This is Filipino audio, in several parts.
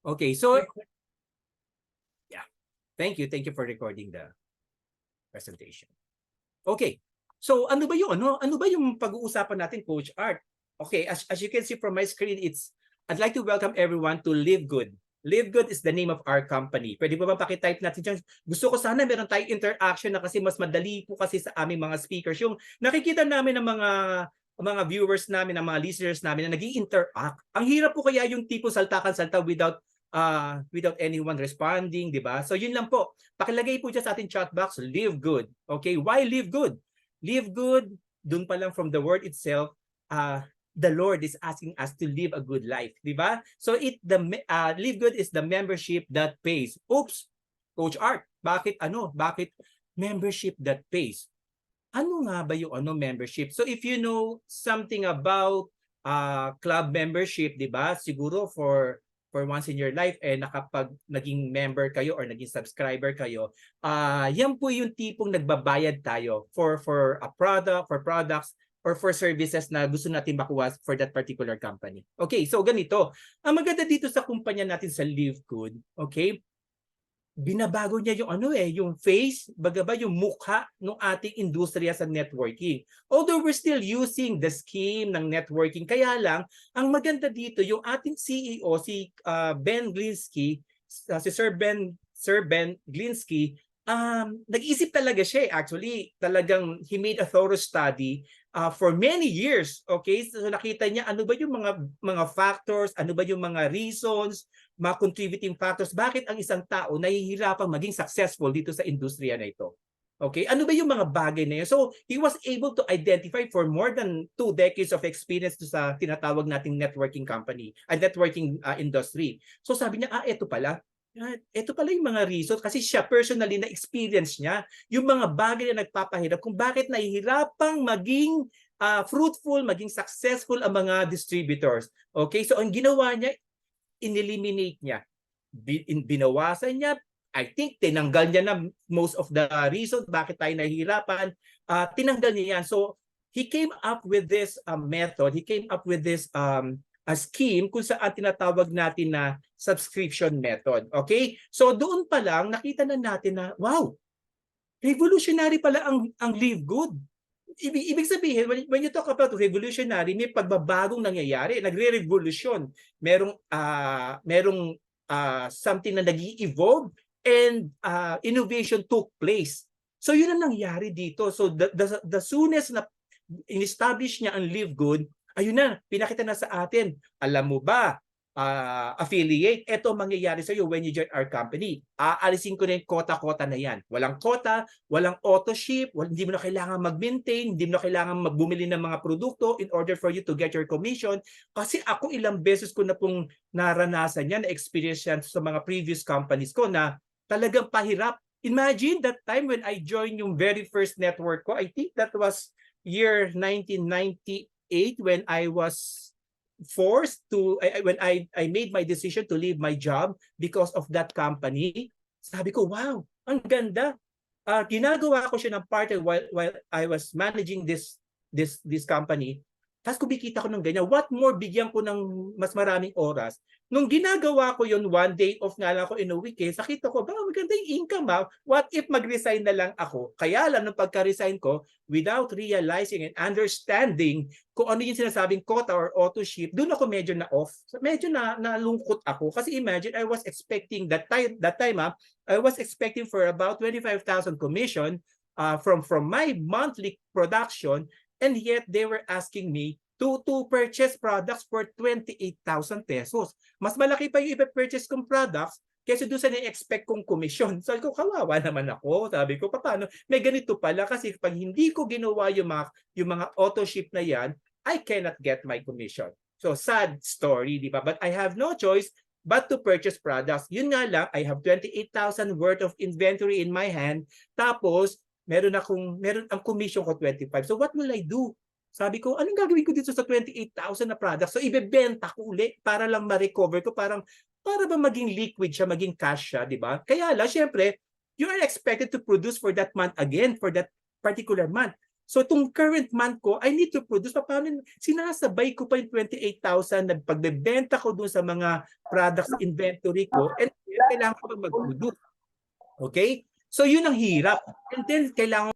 Okay, so yeah. Thank you. Thank you for recording the presentation. Okay. So ano ba yung pag-uusapan natin, Coach Art? Okay, as you can see from my screen, I'd like to welcome everyone to Live Good. Live Good is the name of our company. Pwede ba paki-type natin dyan? Gusto ko sana meron tayong interaction na kasi mas madali po kasi sa aming mga speakers. Yung nakikita namin ng mga viewers namin, ng mga listeners namin na nag-i-interact. Ang hirap po kaya yung tipo saltakan-salta without anyone responding, di ba? So yun lang po. Pakilagay po dyan sa ating chat box, Live Good. Okay, why Live Good? Live Good, dun pa lang from the word itself, the Lord is asking us to live a good life, di ba? So Live Good is the membership that pays. Oops, Coach Art, bakit membership that pays? Ano nga ba yung membership? So if you know something about club membership, di ba? Siguro for once in your life nakapag naging member kayo or naging subscriber kayo, yan po yung tipong nagbabayad tayo for a product, for products or for services na gusto natin makuha for that particular company. Okay, so ganito. Ang maganda dito sa kumpanya natin sa Live Good, okay? Binabago niya yung yung face, bagaba yung mukha ng ating industriya sa networking. Although we're still using the scheme ng networking, kaya lang ang maganda dito yung ating CEO si Ben Glinsky, si Sir Ben Glinsky, nag-isip talaga siya actually. Talagang he made a thorough study for many years. Okay, so nakita niya ano ba yung mga factors, ano ba yung mga reasons, mga contributing factors, bakit ang isang tao nahihirapang maging successful dito sa industriya na ito. Okay, ano ba yung mga bagay na yun? So, he was able to identify for more than 2 decades of experience sa tinatawag nating networking company, networking industry. So, sabi niya, ito pala yung mga reasons kasi siya personally na experience niya yung mga bagay na nagpapahirap kung bakit nahihirapang maging fruitful, maging successful ang mga distributors. Okay, so ang ginawa niya, ineliminate niya, binawasan niya, I think tinanggal niya na most of the reasons bakit tayo nahihirapan, tinanggal niya yan. So he came up with this method, he came up with this a scheme kung saan tinatawag natin na subscription method. Okay? So doon pa lang nakita na natin na wow, revolutionary pala ang Live Good. Ibig sabihin, when you talk about revolutionary, may pagbabagong nangyayari, nagre-revolution. Merong something na nag-i-evolve and innovation took place. So yun ang nangyari dito. So the soonest na in-establish niya ang Live Good, ayun na, pinakita na sa atin. Alam mo ba, affiliate, ito mangyayari sa iyo when you join our company. Aalisin ko na yung quota-quota na yan. Walang quota, walang auto-ship, hindi mo na kailangan mag-maintain, hindi mo na kailangan magbumili ng mga produkto in order for you to get your commission. Kasi ako ilang beses ko na pong naranasan yan, na-experience yan sa mga previous companies ko na talagang pahirap. Imagine that time when I joined yung very first network ko, I think that was year 1998 when I was forced to, when I made my decision to leave my job because of that company. Sabi ko, wow, ang ganda. Ginagawa ko siya ng part while I was managing this company. Tapos kumikita ko ng ganyan. What more, bigyan ko ng mas maraming oras. Nung ginagawa ko yun, one day off nga lang ako in a week, nakita ko, maganda yung income ha. What if mag-resign na lang ako? Kaya lang nung pagka-resign ko, without realizing and understanding kung ano yung sinasabing quota or auto-ship, doon ako medyo na-off. Medyo nalungkot ako. Kasi imagine, I was expecting that time I was expecting for about 25,000 commission from my monthly production, and yet they were asking me to purchase products for 28,000 pesos. Mas malaki pa yung i-purchase kong products kaysa doon sa na-expect kong commission. Sabi ko, kawawa naman ako. Sabi ko, paano? May ganito pala kasi pag hindi ko ginawa yung mga auto-ship na yan, I cannot get my commission. So, sad story, di ba? But I have no choice but to purchase products. Yun nga lang, I have 28,000 worth of inventory in my hand. Tapos, meron ang commission ko 25. So what will I do? Sabi ko, anong gagawin ko dito sa 28,000 na products? So ibebenta ko uli para lang ma-recover ko, para ba maging liquid siya, maging cash siya, di ba? Kaya lang, syempre, you are expected to produce for that month again, for that particular month. So itong current month ko, I need to produce. Paano? Sinasabay ko pa yung 28,000 na pagbebenta ko dun sa mga products inventory ko, and kailangan ko pa mag-produce. Okay? So yun ang hirap. And then kailangan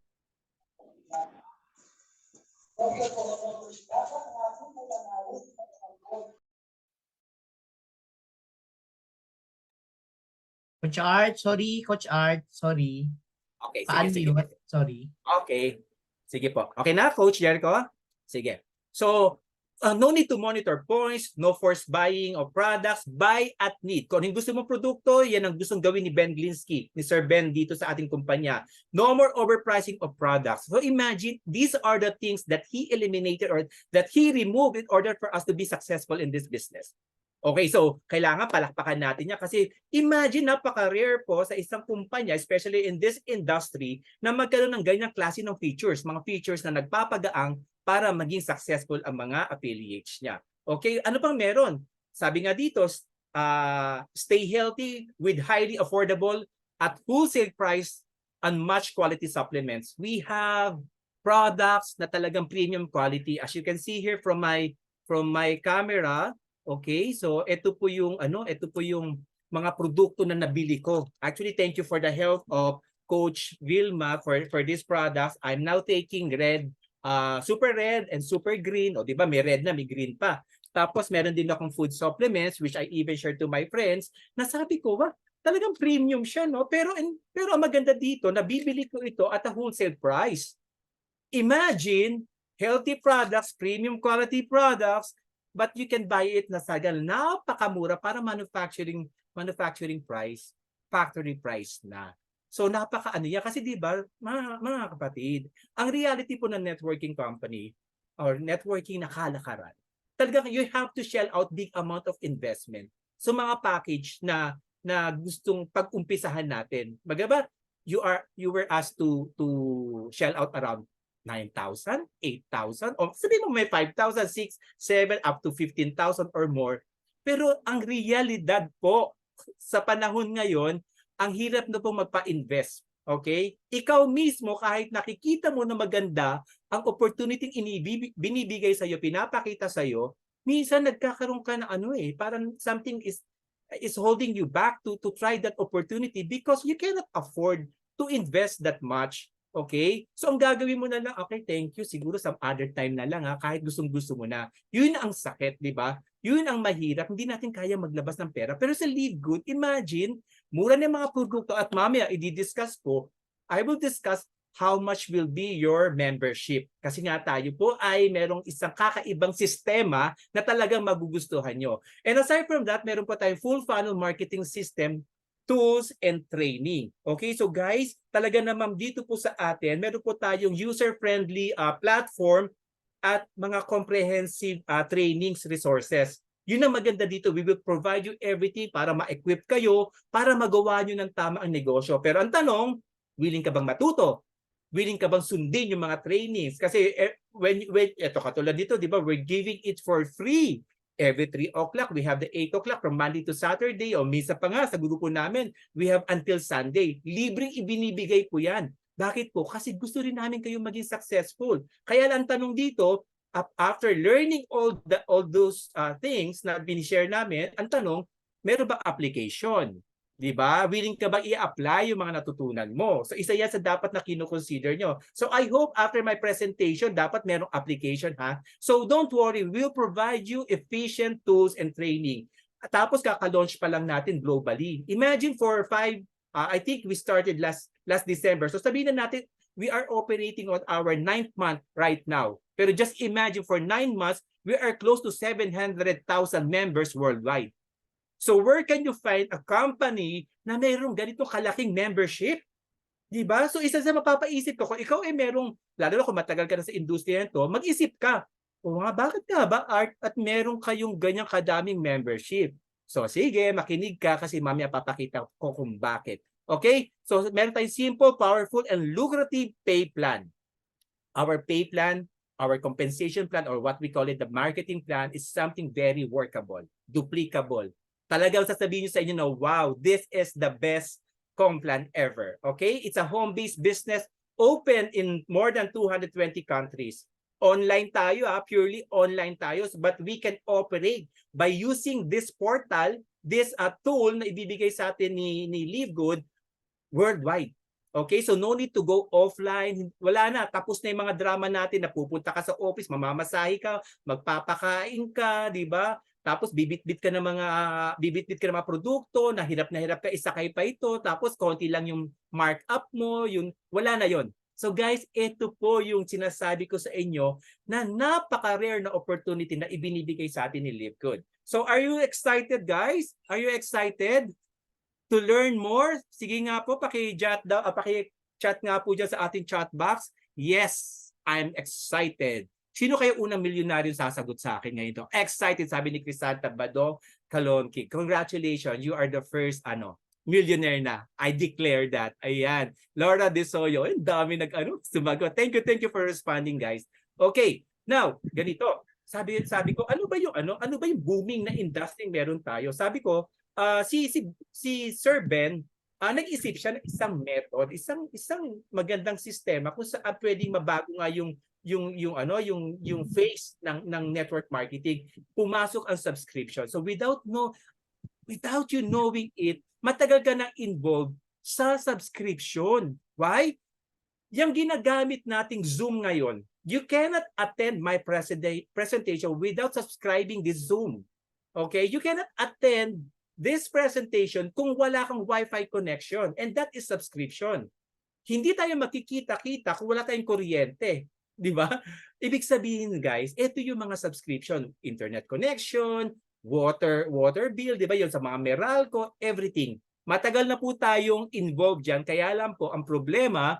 Coach Art, sorry. Coach Art, sorry. Okay, sige. Pa-unmute, sorry. Okay. Sige po. Okay na, Coach Jericho? Sige. So, no need to monitor points, no forced buying of products, buy at need. Kung ano yung gusto mong produkto, yan ang gustong gawin ni Ben Glinsky, ni Sir Ben dito sa ating kumpanya. No more overpricing of products. So imagine, these are the things that he eliminated or that he removed in order for us to be successful in this business. Okay, so kailangan palakpakan natin yan kasi imagine napaka-rare po sa isang kumpanya, especially in this industry, na magkaroon ng ganyang klase ng features, mga features na nagpapagaang para maging successful ang mga affiliates niya. Okay, ano pang meron? Sabi nga dito, stay healthy with highly affordable at wholesale price unmatched quality supplements. We have products na talagang premium quality. As you can see here from my camera. Okay, so ito po yung mga produkto na nabili ko. Actually, thank you for the help of Coach Vilma for these products. I'm now taking red, super red and super green. O di ba, may red na, may green pa. Tapos meron din akong food supplements which I even share to my friends. Nasabi ko, talagang premium siya, no? Pero ang maganda dito, nabibili ko ito at a wholesale price. Imagine, healthy products, premium quality products, but you can buy it na napakamura para manufacturing price, factory price na. So napakaano yan kasi 'di ba mga kapatid, ang reality po ng networking company or networking na kalakaran, talagang you have to shell out big amount of investment. So mga package na gustong pag-umpisahan natin. Magaba you were asked to shell out around 9,000, 8,000, o sabihin mo may 5,000, 6, 7, up to 15,000 or more. Pero ang realidad po sa panahon ngayon, ang hirap na po magpa-invest. Okay? Ikaw mismo, kahit nakikita mo na maganda ang opportunity binibigay sa'yo, pinapakita sa'yo, minsan nagkakaroon ka na parang something is holding you back to try that opportunity because you cannot afford to invest that much. Okay? So ang gagawin mo na lang, okay, thank you, siguro some other time na lang kahit gustong-gusto mo na. Yun ang sakit, di ba? Yun ang mahirap, hindi natin kaya maglabas ng pera. Pero sa Live Good, imagine, mura na mga produkto at mamaya i-discuss ko, I will discuss how much will be your membership. Kasi nga tayo po ay merong isang kakaibang sistema na talagang magugustuhan nyo. And aside from that, meron po tayong full funnel marketing system, tools and training. Okay, so guys, talaga naman dito po sa atin, meron po tayong user-friendly platform at mga comprehensive trainings resources. Yun ang maganda dito, we will provide you everything para ma-equip kayo, para magawa nyo ng tama ang negosyo. Pero ang tanong, willing ka bang matuto? Willing ka bang sundin yung mga trainings? Kasi when eto katulad dito, di ba, we're giving it for free. Every 3 o'clock, we have the 8 o'clock from Monday to Saturday, o misa pa nga sa grupo namin, we have until Sunday. Libreng ibinibigay po yan. Bakit po? Kasi gusto rin namin kayo maging successful. Kaya lang tanong dito, after learning all those things na binishare namin, ang tanong, meron bang application? Di ba? Willing ka bang i-apply yung mga natutunan mo? So isa yan sa dapat na kino-consider nyo. So I hope after my presentation, dapat merong application ha. So don't worry, we'll provide you efficient tools and training. Tapos kaka-launch pa lang natin globally. Imagine for 5, I think we started last December. So sabihin na natin, we are operating on our 9th month right now. Pero just imagine for 9 months, we are close to 700,000 members worldwide. So where can you find a company na mayroong ganito kalaking membership? Diba? So isa sa mapapaisip ko, kung ikaw ay merong, lalo na kung matagal ka na sa industriya nito, mag-isip ka, bakit nga ba Art at meron kayong ganyang kadaming membership? So sige, makinig ka kasi mamaya papakita ko kung bakit. Okay? So meron tayong simple, powerful, and lucrative pay plan. Our pay plan, our compensation plan, or what we call it, the marketing plan, is something very workable, duplicable. Talagang sasabihin nyo sa inyo na, wow, this is the best comm plan ever. Okay? It's a home-based business open in more than 220 countries. Online tayo, purely online tayo, but we can operate by using this portal, this tool na ibibigay sa atin ni LiveGood worldwide. Okay, so no need to go offline. Wala na, tapos na yung mga drama natin na pupunta ka sa office, mamamasahe ka, magpapakain ka, di ba? Tapos bibitbit ka ng mga produkto, na hirap ka isakay pa ito, tapos konti lang yung markup mo, yun, wala na yon. So guys, ito po yung sinasabi ko sa inyo na napaka-rare na opportunity na ibinibigay sa atin ni LiveGood. So are you excited, guys? Are you excited to learn more? Sige nga po, paki-chat nga po dyan sa ating chat box. Yes, I'm excited. Sino kayo unang milyonaryo sasagot sa akin ngayon? Excited, sabi ni Crisanta Bado Calonqui. Congratulations, you are the first millionaire na. I declare that. Ayan. Laura De Soyo, ang dami sumagot. Thank you for responding, guys. Okay. Now, ganito. Sabi ko, ano ba yung booming na industry meron tayo? Sabi ko, si Sir Ben, nag-isip siya ng isang method, isang magandang sistema kung saan pwedeng mabago nga yung face ng network marketing. Pumasok ang subscription. So without you knowing it, matagal ka nang involved sa subscription. Why? Yung ginagamit nating Zoom ngayon, you cannot attend my presentation without subscribing this Zoom. Okay? You cannot attend this presentation kung wala kang Wi-Fi connection, and that is subscription. Hindi tayo makikita-kita kung wala tayong kuryente. Di ba? Ibig sabihin, guys, ito yung mga subscription, internet connection, water bill, di ba? Yun sa mga Meralco, everything. Matagal na po tayong involved dyan, kaya lang po ang problema,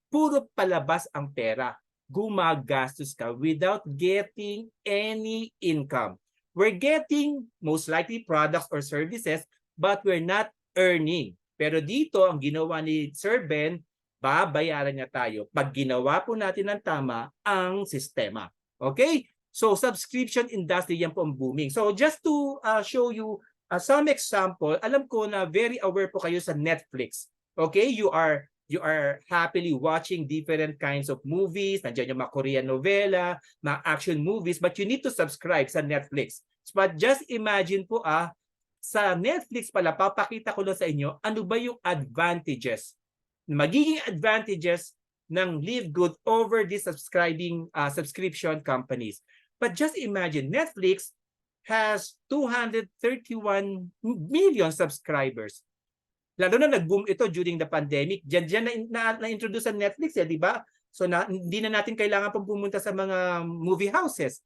puro palabas ang pera. Gumagastos ka without getting any income. We're getting most likely products or services, but we're not earning. Pero dito, ang ginawa ni Sir Ben, babayaran niya tayo pag ginawa po natin ng tama ang sistema. Okay? So, subscription industry, yan po ang booming. So, just to show you some example, alam ko na very aware po kayo sa Netflix. Okay? You are happily watching different kinds of movies. Nandiyan yung mga Korean novela, mga action movies, but you need to subscribe sa Netflix. But just imagine po, sa Netflix pala, papakita ko lang sa inyo, ano ba yung advantages, magiging advantages ng LiveGood over these subscription companies. But just imagine, Netflix has 231 million subscribers. Lalo na nag-boom ito during the pandemic. Diyan na-introduce ang Netflix, di ba? So hindi na natin kailangan pang pumunta sa mga movie houses.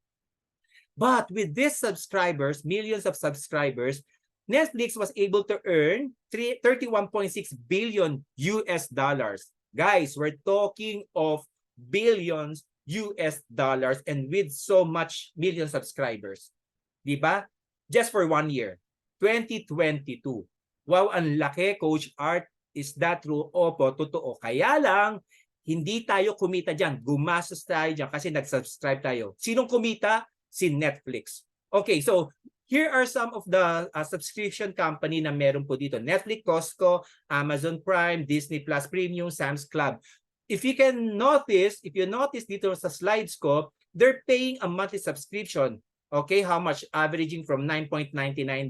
But with these subscribers, millions of subscribers, Netflix was able to earn $31.6 billion US dollars. Guys, we're talking of billions US dollars and with so much million subscribers. Di ba? Just for 1 year. 2022. Wow, ang laki, Coach Art. Is that true? Opo, totoo. Kaya lang, hindi tayo kumita dyan. Gumastos tayo dyan kasi nag-subscribe tayo. Sinong kumita? Si Netflix. Okay, so here are some of the subscription company na meron po dito. Netflix, Costco, Amazon Prime, Disney Plus Premium, Sam's Club. If you notice dito sa slides ko, they're paying a monthly subscription. Okay, how much? Averaging from $9.99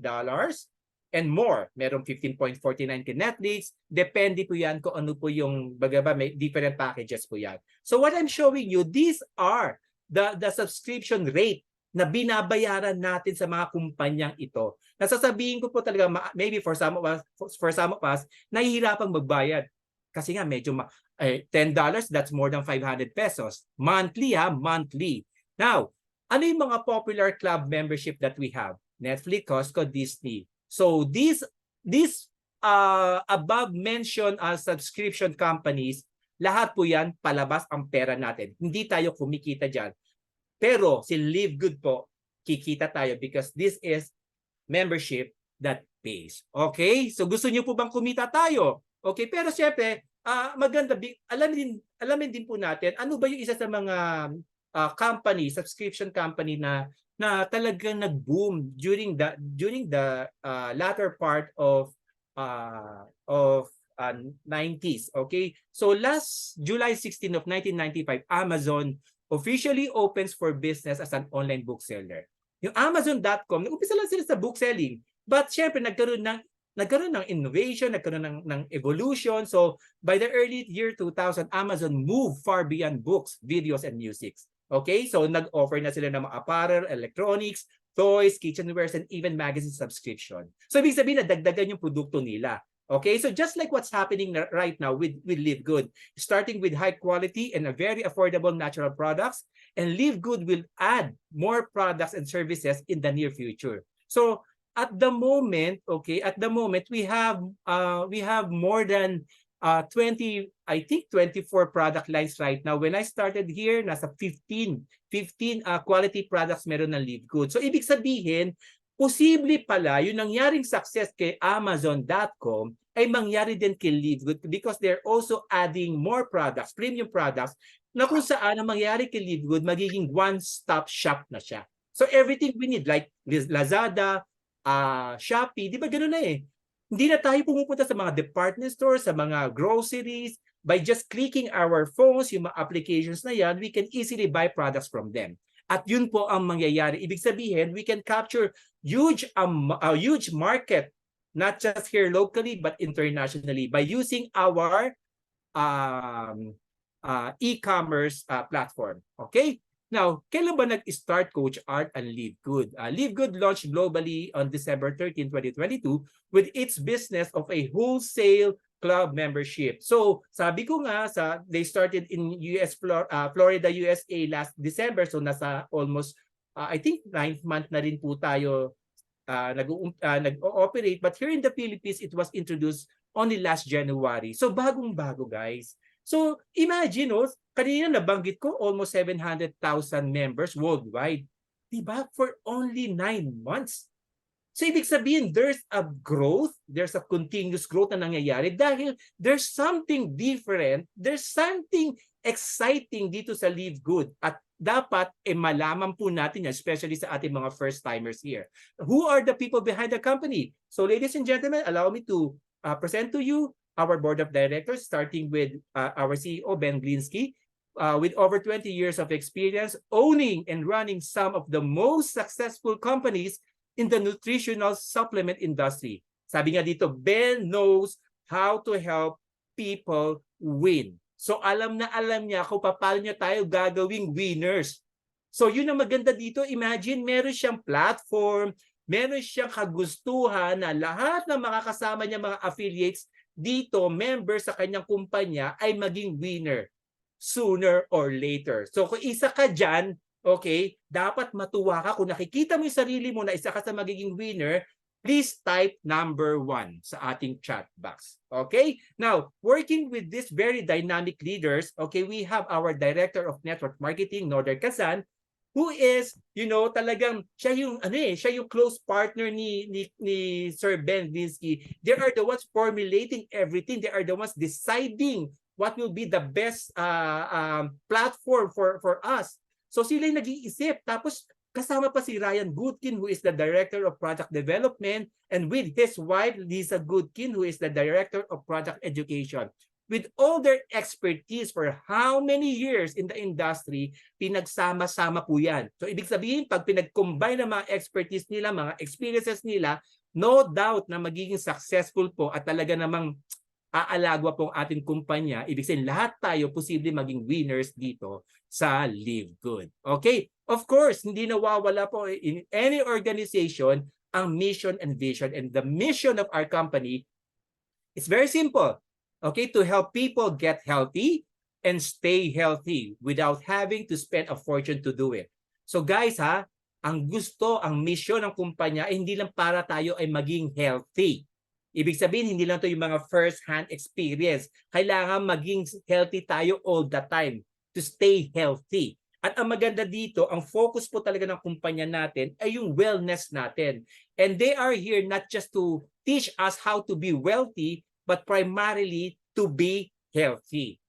and more. Meron 15.49 kay Netflix. Depende po yan kung ano po yung may different packages po yan. So what I'm showing you, these are the subscription rate na binabayaran natin sa mga kumpanyang ito. Nasasabihin ko po talaga, maybe for some of us, nahihirapang magbayad. Kasi nga medyo $10, that's more than 500 pesos. Monthly monthly. Now, ano yung mga popular club membership that we have? Netflix, Costco, Disney. So these above mentioned subscription companies, lahat po yan palabas ang pera natin. Hindi tayo kumikita dyan. Pero si LiveGood po, kikita tayo because this is membership that pays. Okay? So gusto niyo po bang kumita tayo? Okay, pero syempre, maganda, alamin din po natin, ano ba yung isa sa mga subscription company na talagang nag-boom during the latter part of 90s. Okay? So last July 16 of 1995, Amazon officially opens for business as an online bookseller. Yung Amazon.com, nag-umpisa lang sila sa bookselling. But syempre, nagkaroon ng innovation, nagkaroon ng evolution. So by the early year 2000, Amazon moved far beyond books, videos, and music. Okay? So nag-offer na sila ng mga apparel, electronics, toys, kitchenwares, and even magazine subscription. So ibig sabihin, nadagdagan yung produkto nila. Okay, so just like what's happening right now with Live Good, starting with high quality and a very affordable natural products, and Live Good will add more products and services in the near future. So at the moment, we have more than 20, I think 24 product lines right now. When I started here, nasa 15 quality products meron ng Live Good. So ibig sabihin, posible pala yung nangyaring success kay Amazon.com ay mangyari din kay Live Good because they're also adding more products, premium products, na kung saan ang mangyari kay Live Good, magiging one-stop shop na siya. So everything we need, like Lazada, Shopee, di ba gano'n na eh? Hindi na tayo pumupunta sa mga department stores, sa mga groceries. By just clicking our phones, yung mga applications na yan, we can easily buy products from them. At yun po ang mangyayari. Ibig sabihin, we can capture huge market, not just here locally, but internationally by using our e-commerce platform. Okay? Now, kailan ba nag-start Coach Art and Live Good? Live Good launched globally on December 13, 2022 with its business of a wholesale club membership. So, sabi ko nga, they started in Florida, USA last December. So, nasa almost, I think, 9th month na rin po tayo nag-ooperate. But here in the Philippines, it was introduced only last January. So, bagong-bago, guys. So, imagine, kanina nabanggit ko, almost 700,000 members worldwide. Diba? For only 9 months. So ibig sabihin, there's a growth, there's a continuous growth na nangyayari dahil there's something different, there's something exciting dito sa Live Good. At dapat malaman po natin yan, especially sa ating mga first-timers here. Who are the people behind the company? So ladies and gentlemen, allow me to present to you our board of directors, starting with our CEO, Ben Glinsky, with over 20 years of experience owning and running some of the most successful companies in the nutritional supplement industry. Sabi nga dito, Ben knows how to help people win. So alam niya kung paano niya tayo gagawing winners. So yun ang maganda dito. Imagine, meron siyang platform, meron siyang kagustuhan na lahat ng makakasama niya mga affiliates dito, members sa kanyang kumpanya ay maging winner sooner or later. So kung isa ka dyan, okay, dapat matuwa ka. Kung nakikita mo yung sarili mo na isa ka sa magiging winner, please type number 1 sa ating chat box. Okay? Now, working with these very dynamic leaders, okay, we have our Director of Network Marketing, Norbert Kazan, who is, talagang siya yung close partner ni Sir Ben Glinsky. They are the ones formulating everything. They are the ones deciding what will be the best platform for us. So sila yung nag-iisip. Tapos kasama pa si Ryan Goodkin, who is the Director of Product Development, and with his wife, Lisa Goodkin, who is the Director of Product Education. With all their expertise for how many years in the industry, pinagsama-sama po yan. So ibig sabihin, pag pinag-combine ng mga expertise nila, mga experiences nila, no doubt na magiging successful po at talaga namang aalagwa po ang ating kumpanya. Ibig sabihin, lahat tayo posible maging winners dito sa Live Good. Okay? Of course, hindi nawawala po in any organization ang mission and vision. And the mission of our company is very simple. Okay? To help people get healthy and stay healthy without having to spend a fortune to do it. So guys, ang mission ng kumpanya ay hindi lang para tayo ay maging healthy. Ibig sabihin, hindi lang ito yung mga first-hand experience. Kailangan maging healthy tayo all the time to stay healthy. At ang maganda dito, ang focus po talaga ng kumpanya natin ay yung wellness natin. And they are here not just to teach us how to be wealthy, but primarily to be healthy.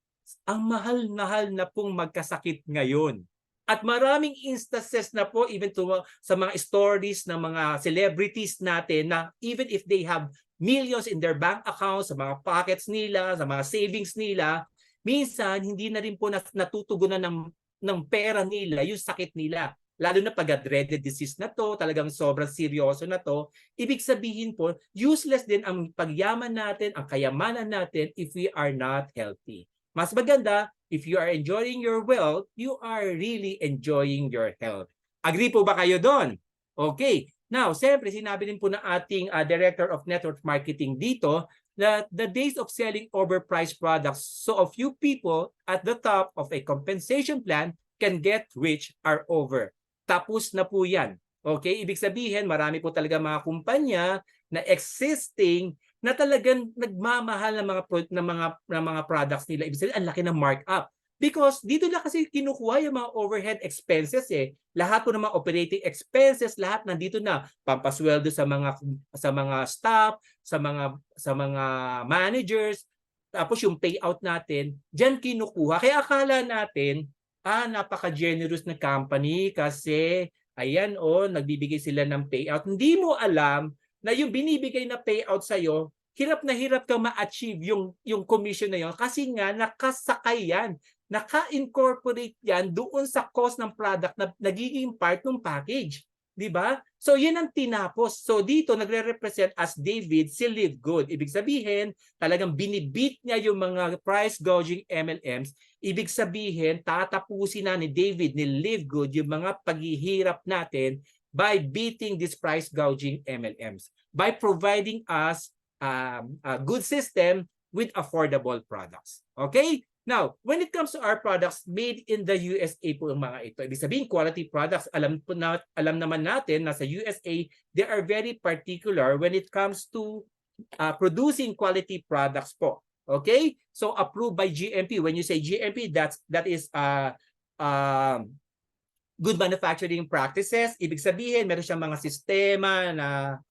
Ang mahal-mahal na pong magkasakit ngayon. At maraming instances na po even sa mga stories ng mga celebrities natin na even if they have millions in their bank accounts, sa mga pockets nila, sa mga savings nila, minsan hindi na rin po natutugunan ng pera nila yung sakit nila. Lalo na pag dreaded disease na to, talagang sobrang seryoso na to, ibig sabihin po, useless din ang pagyaman natin, ang kayamanan natin if we are not healthy. Mas maganda, if you are enjoying your wealth, you are really enjoying your health. Agree po ba kayo doon? Okay. Now, siyempre, sinabi din po ng ating Director of Network Marketing dito that the days of selling overpriced products so a few people at the top of a compensation plan can get rich are over. Tapos na po yan. Okay? Ibig sabihin, marami po talaga mga kumpanya na existing na talagang nagmamahal ng mga products nila. Ibig sabihin, ang laki ng markup. Because dito na kasi kinukuha yung mga overhead expenses eh. Lahat po ng mga operating expenses, lahat nandito na. Pampasweldo sa mga staff, sa mga managers, tapos yung payout natin, diyan kinukuha. Kaya akala natin, napaka-generous na company kasi ayan nagbibigay sila ng payout. Hindi mo alam na yung binibigay na payout sa'yo, hirap na hirap kang ma-achieve yung commission na yun kasi nga nakasakay yan, naka-incorporate yan doon sa cost ng product na nagiging part ng package. Di ba? So, yan ang tinapos. So, dito, nagre-represent as David si Live Good. Ibig sabihin, talagang binibit niya yung mga price gouging MLMs. Ibig sabihin, tatapusin na ni David, ni Live Good, yung mga paghihirap natin by beating this price gouging MLMs. By providing us a good system with affordable products. Okay? Now, when it comes to our products made in the USA po ang mga ito, ibig sabihin quality products, alam naman natin na sa USA, they are very particular when it comes to producing quality products po. Okay? So approved by GMP. When you say GMP, that is good manufacturing practices. Ibig sabihin, meron siyang mga sistema na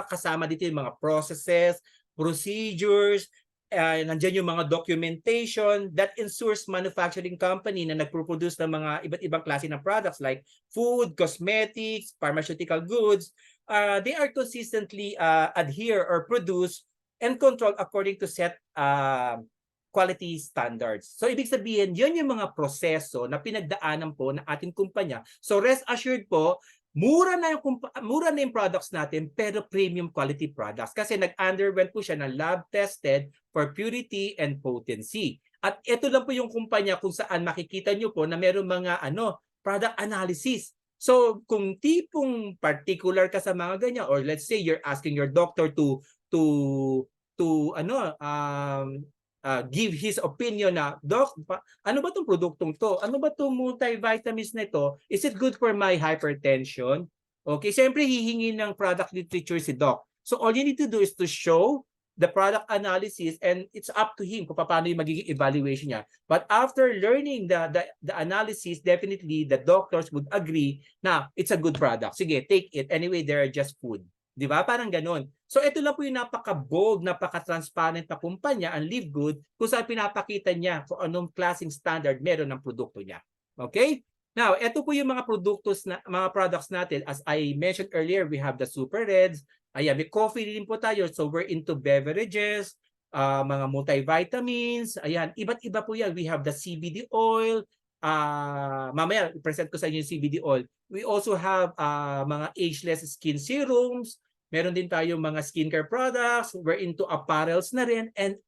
kasama dito yung mga processes, procedures, nandiyan yung mga documentation that ensures manufacturing company na nagproduce ng mga iba't ibang klase ng products like food, cosmetics, pharmaceutical goods, they are consistently adhere or produce and control according to set quality standards. So ibig sabihin, yun yung mga proseso na pinagdaanan po ng ating kumpanya. So rest assured po, mura na yung products natin pero premium quality products kasi nag-underwent po siya ng lab tested for purity and potency. At ito lang po yung kumpanya kung saan makikita nyo po na meron mga product analysis. So kung tipong particular ka sa mga ganyan or let's say you're asking your doctor to give his opinion na, Doc, ano ba itong produktong to? Ano ba itong multivitamins na ito? Is it good for my hypertension? Okay, siyempre hihingi ng product literature si Doc. So all you need to do is to show the product analysis and it's up to him kung paano yung magiging evaluation niya. But after learning the analysis, definitely the doctors would agree na it's a good product. Sige, take it. Anyway, they're just food. Di ba? Parang ganun. So ito lang po yung napaka-bold, napaka-transparent na kumpanya, ang Live Good, kung saan pinapakita niya kung anong klaseng standard meron ng produkto niya. Okay? Now, ito po yung mga products natin. As I mentioned earlier, we have the Super Reds. Ayan, may coffee din po tayo. So we're into beverages, mga multivitamins. Ayan, iba't iba po yan. We have the CBD oil. Mamaya, i-present ko sa inyo yung CBD oil. We also have mga ageless skin serums. Meron din tayong mga skincare products. We're into apparels na rin and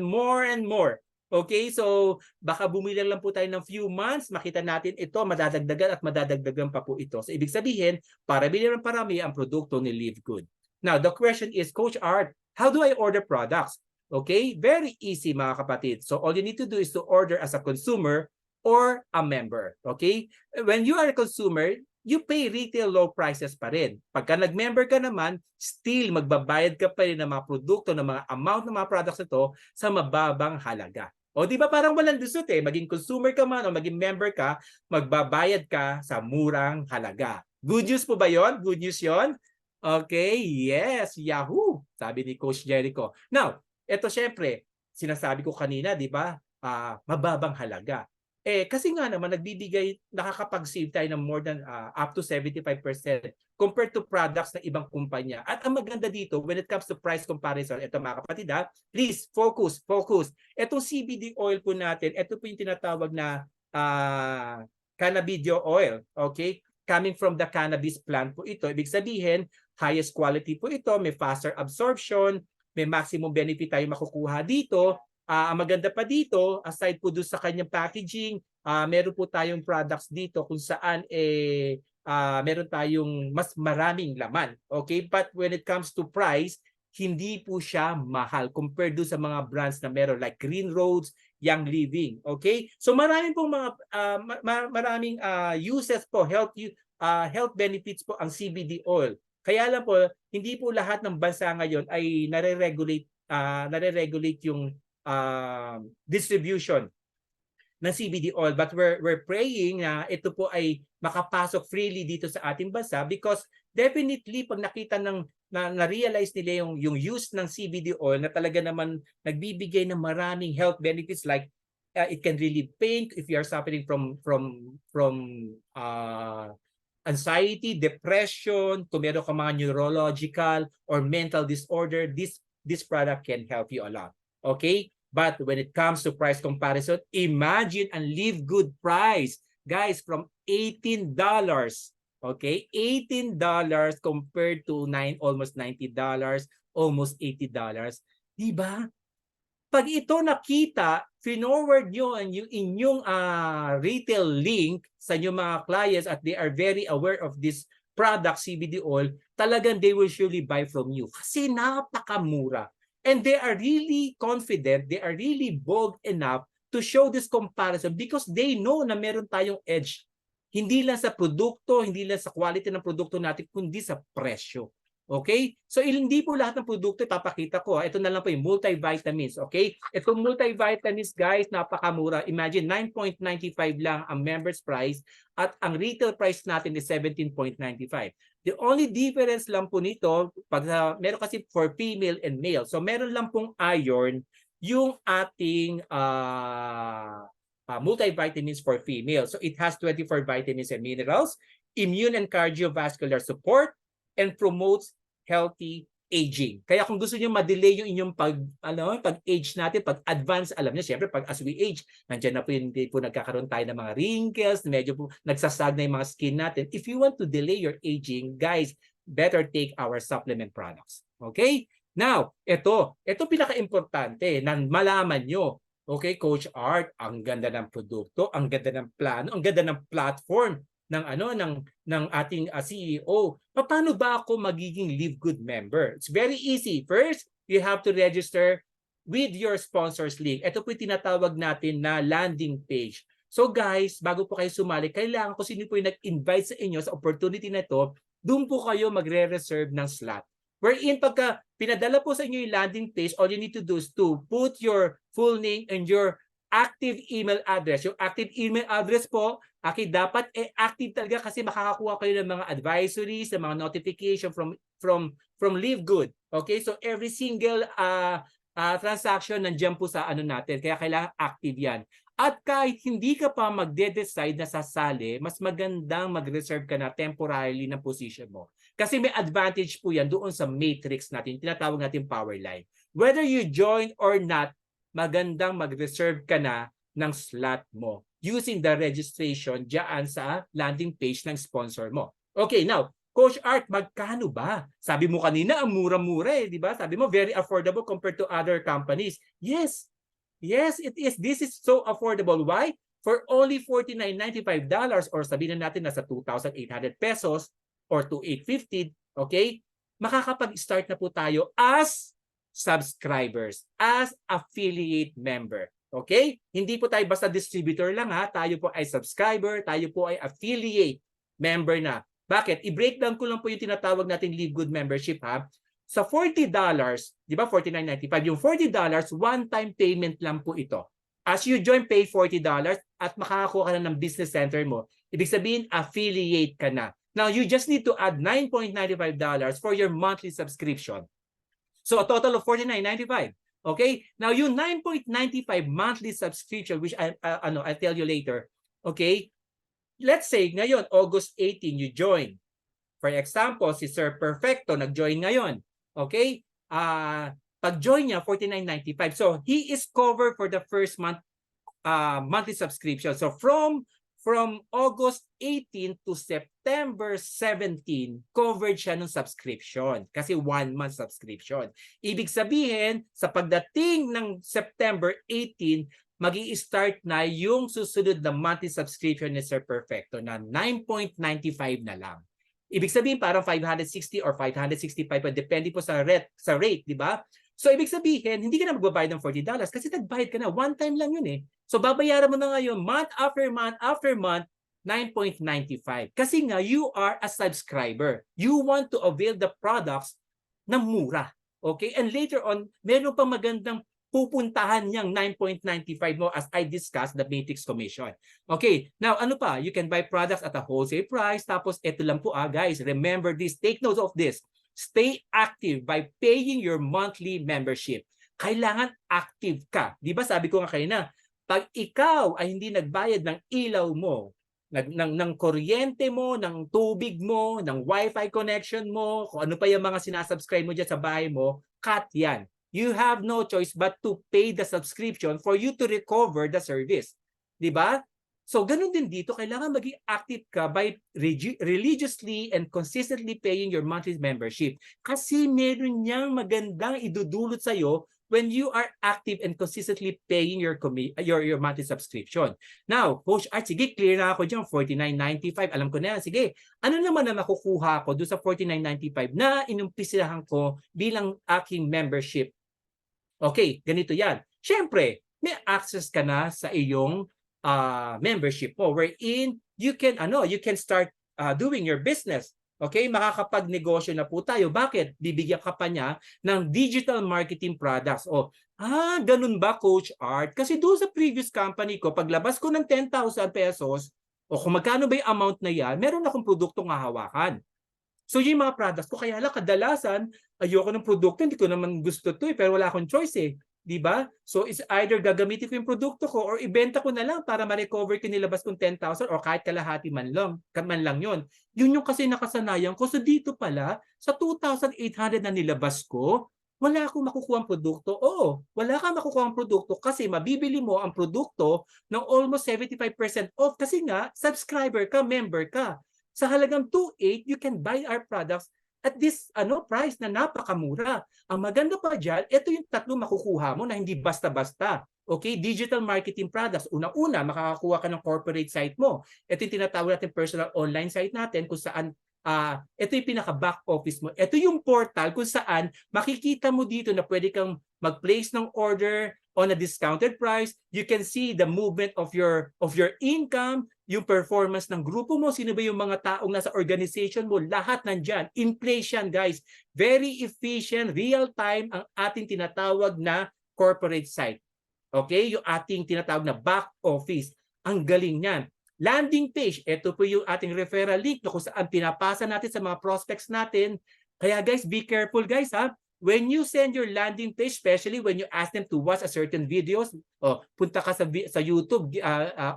more and more. Okay, so baka bumili lang po tayo ng few months, makita natin ito, madadagdagan at madadagdagan pa po ito. So ibig sabihin, para bilhin ng parami ang produkto ni Live Good. Now, the question is, Coach Art, how do I order products? Okay, very easy mga kapatid. So all you need to do is to order as a consumer or a member. Okay, when you are a consumer, you pay retail low prices pa rin. Pagka nag-member ka naman, still magbabayad ka pa rin ng mga produkto, ng mga amount ng mga products nito sa mababang halaga. O di ba parang walang lusot eh, maging consumer ka man o maging member ka, magbabayad ka sa murang halaga. Good news po ba yon? Good news yon? Okay, yes, yahoo! Sabi ni Coach Jericho. Now, ito syempre, sinasabi ko kanina, di ba? Mababang halaga. kasi nga naman nakakapag-save tayo ng more than up to 75% compared to products ng ibang kumpanya. At ang maganda dito, when it comes to price comparison, ito mga kapatid please focus. Itong CBD oil po natin, ito po yung tinatawag na cannabidiol oil. Okay? Coming from the cannabis plant po ito. Ibig sabihin, highest quality po ito, may faster absorption, may maximum benefit tayo makukuha dito. Ang maganda pa dito, aside po doon sa kanyang packaging, meron po tayong products dito kung saan meron tayong mas maraming laman. Okay? But when it comes to price, hindi po siya mahal compared doon sa mga brands na meron like Green Roads, Young Living. Okay? So maraming pong mga maraming uses po, health benefits po ang CBD oil. Kaya lang po, hindi po lahat ng bansa ngayon ay nare-regulate yung distribution ng CBD oil, but we're praying na ito po ay makapasok freely dito sa ating bansa because definitely pag nakita na-realize nila yung use ng CBD oil na talaga naman nagbibigay ng maraming health benefits like it can relieve pain if you are suffering from anxiety, depression, kung meron ka mga neurological or mental disorder, this product can help you a lot. Okay? But when it comes to price comparison, imagine ang Live Good price. Guys, from $18. Okay? $18 compared to almost $90, almost $80. Diba? Pag ito nakita, forward nyo yung inyong retail link sa inyong mga clients at they are very aware of this product, CBD oil, talagang they will surely buy from you. Kasi napakamura. And they are really confident, they are really bold enough to show this comparison because they know na meron tayong edge. Hindi lang sa produkto, hindi lang sa quality ng produkto natin, kundi sa presyo. Okay? So hindi po lahat ng produkto ipapakita ko. Ito na lang po yung multivitamins. Okay? Itong multivitamins guys, napakamura. Imagine 9.95 lang ang members price at ang retail price natin is 17.95. The only difference lang po nito, meron kasi for female and male. So meron lang pong iron yung ating multivitamins for female. So it has 24 vitamins and minerals, immune and cardiovascular support, and promotes healthy aging. Kaya kung gusto niyo ma-delay yung inyong pag-age natin, pag-advance, alam niyo, syempre pag as we age, nandiyan na po hindi po nagkakaroon tayo ng mga wrinkles, medyo po nagsasag na yung mga skin natin. If you want to delay your aging, guys, better take our supplement products. Okay? Now, ito pinaka-importante na malaman nyo. Okay, Coach Art, ang ganda ng produkto, ang ganda ng plano, ang ganda ng platform ng ating CEO. Paano ba ako magiging Live Good member? It's very easy. First, you have to register with your sponsors link. Ito po yung tinatawag natin na landing page. So guys, bago po kayo sumali, kailangan ko sino po yung nag-invite sa inyo sa opportunity na ito, doon po kayo magre-reserve ng slot. Wherein pagka pinadala po sa inyo yung landing page, all you need to do is to put your full name and your active email address. Yung active email address po, dapat active talaga kasi makakakuha kayo ng mga advisories, ng mga notification from Live Good. Okay? So every single transaction nandiyan po sa natin. Kaya kailangan active yan. At kahit hindi ka pa magde-decide na sasali, mas magandang mag-reserve ka na temporarily ng position mo. Kasi may advantage po yan doon sa matrix natin, tinatawag natin power line. Whether you join or not, magandang mag-reserve ka na ng slot mo using the registration dyan sa landing page ng sponsor mo. Okay, now, Coach Art, magkano ba? Sabi mo kanina, ang mura-mura di ba? Sabi mo, very affordable compared to other companies. Yes, it is. This is so affordable. Why? For only $49.95 or sabihin natin nasa 2,800 pesos or 2,850, okay? Makakapag-start na po tayo as subscribers, as affiliate member. Okay? Hindi po tayo basta distributor lang tayo po ay subscriber, tayo po ay affiliate member na. Bakit? I-breakdown ko lang po yung tinatawag natin Live Good membership Sa $40, di ba $49.95, yung $40, one-time payment lang po ito. As you join, pay $40 at makakakuha ka na ng business center mo. Ibig sabihin, affiliate ka na. Now, you just need to add $9.95 for your monthly subscription. So, a total of $49.95. Okay? Now, yung 9.95 monthly subscription, which I'll tell you later. Okay? Let's say, ngayon, August 18, you join. For example, si Sir Perfecto nag-join ngayon. Okay? Pag-join niya, $49.95. So, he is covered for the first month monthly subscription. So, from August 18 to September 17, covered siya ng subscription. Kasi 1 month subscription. Ibig sabihin, sa pagdating ng September 18, magi-start na yung susunod na monthly subscription ni Sir Perfecto na 9.95 na lang. Ibig sabihin parang 560 or 565 depende po sa rate, di ba? So ibig sabihin, hindi ka na magbabayad ng $40 kasi nagbayad ka na. One time lang yun eh. So babayaran mo na ngayon month after month, 9.95. Kasi nga, you are a subscriber. You want to avail the products ng mura. Okay? And later on, meron pang magandang pupuntahan niyang 9.95 mo as I discussed the Matrix Commission. Okay, now ano pa? You can buy products at a wholesale price. Tapos ito lang po guys, remember this, take note of this. Stay active by paying your monthly membership. Kailangan active ka. Di ba sabi ko nga kanina, pag ikaw ay hindi nagbayad ng ilaw mo, ng kuryente mo, ng tubig mo, ng wifi connection mo, kung ano pa yung mga sinasubscribe mo dyan sa bahay mo, cut yan. You have no choice but to pay the subscription for you to recover the service. Di ba? So, ganun din dito, kailangan maging active ka by religiously and consistently paying your monthly membership. Kasi meron niyang magandang idudulot sa'yo when you are active and consistently paying your monthly subscription. Now, Coach Art, sige, clear na ako dyan, $49.95. Alam ko na yan. Sige, ano naman na makukuha ko doon sa $49.95 na inumpisahan ko bilang aking membership? Okay, ganito yan. Siyempre, may access ka na sa iyong membership mo wherein you can start doing your business. Okay, makakapag-negosyo na po tayo. Bakit? Bibigyan ka pa niya ng digital marketing products. Ganun ba, Coach Art? Kasi doon sa previous company ko, paglabas ko ng 10,000 pesos, o kung magkano ba yung amount na yan, meron akong produktong hahawakan. So yung mga products ko, kaya lang kadalasan, ayoko ng produkto, hindi ko naman gusto to pero wala akong choice eh. Di ba? So it's either gagamitin ko yung produkto ko or ibenta ko na lang para ma-recover ko nilabas kong 10,000 or kahit kalahati man lang yun. Yun yung kasi nakasanayan ko. So dito pala, sa 2,800 na nilabas ko, wala akong makukuha ang produkto. Oo, wala kang makukuha ang produkto kasi mabibili mo ang produkto ng almost 75% off kasi nga, subscriber ka, member ka. Sa halagang 2,800, you can buy our products at this price na napakamura. Ang maganda pa dyan, ito yung tatlo makukuha mo na hindi basta-basta. Okay, digital marketing products. Una-una, makakakuha ka ng corporate site mo. Ito yung tinatawag natin personal online site natin kung saan ito yung pinaka-back office mo. Ito yung portal kung saan makikita mo dito na pwede kang mag-place ng order on a discounted price. You can see the movement of your income, yung performance ng grupo mo, sino ba yung mga taong nasa organization mo, lahat nandyan. In place yan, guys. Very efficient, real-time ang ating tinatawag na corporate site. Okay? Yung ating tinatawag na back office. Ang galing niyan. Landing page, ito po yung ating referral link kung saan pinapasa natin sa mga prospects natin. Kaya guys, be careful guys ha. When you send your landing page, especially when you ask them to watch a certain videos, punta ka sa YouTube,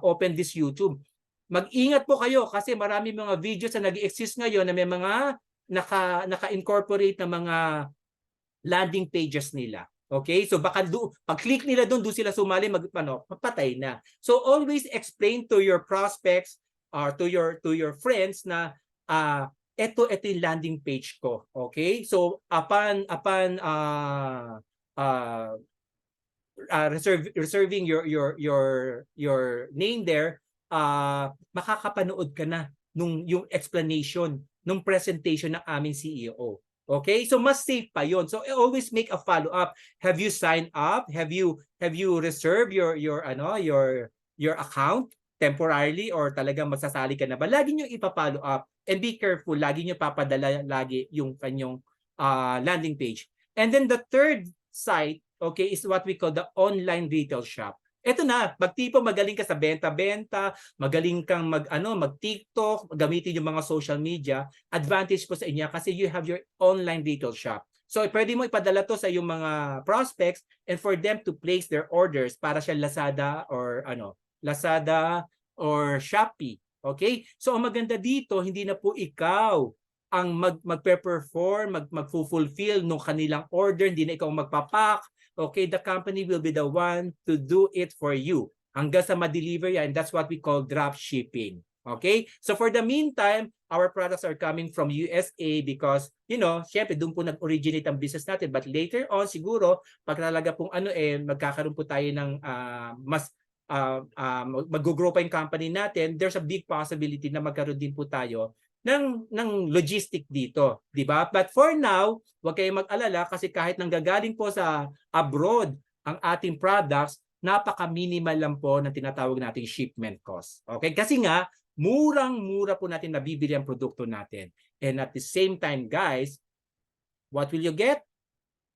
open this YouTube. Mag-ingat po kayo kasi marami mga videos na nag-exist ngayon na may mga naka-incorporate na mga landing pages nila. Okay? So baka pag-click nila doon sila sumali, mapatay na. So always explain to your prospects or to your friends na ito yung landing page ko. Okay? So upon reserving your name there, makakapanood ka na yung explanation, nung presentation ng aming CEO. Okay? So mas safe pa yon. So always make a follow-up. Have you signed up? Have you reserved your account temporarily or talagang magsasali ka na ba? Lagi niyo ipa-follow up and be careful. Lagi niyo papadala lagi yung kanyang landing page. And then the third site, okay, is what we call the online retail shop. Ito na, magtipo magaling ka sa benta-benta, magaling kang mag-TikTok, gamitin yung mga social media, advantage po sa inyo kasi you have your online retail shop. So pwede mo ipadala to sa iyong mga prospects and for them to place their orders para siya Lazada or Lazada or Shopee. Okay? So ang maganda dito, hindi na po ikaw ang magpe-perform, mag-fulfill ng kanilang order, hindi na ikaw magpapak. Okay, the company will be the one to do it for you hanggang sa ma-deliver yan. That's what we call drop shipping. Okay? So for the meantime, our products are coming from USA because, syempre doon po nag-originate ang business natin. But later on, siguro, pag talaga pong magkakaroon po tayo ng mas mag-grow pa yung company natin, there's a big possibility na magkaroon din po tayo ng logistic dito, di ba? But for now, huwag kayong mag-alala kasi kahit nanggagaling po sa abroad ang ating products, napaka-minimal lang po ng tinatawag nating shipment cost. Okay? Kasi nga, murang-mura po natin nabibili ang produkto natin. And at the same time, guys, what will you get?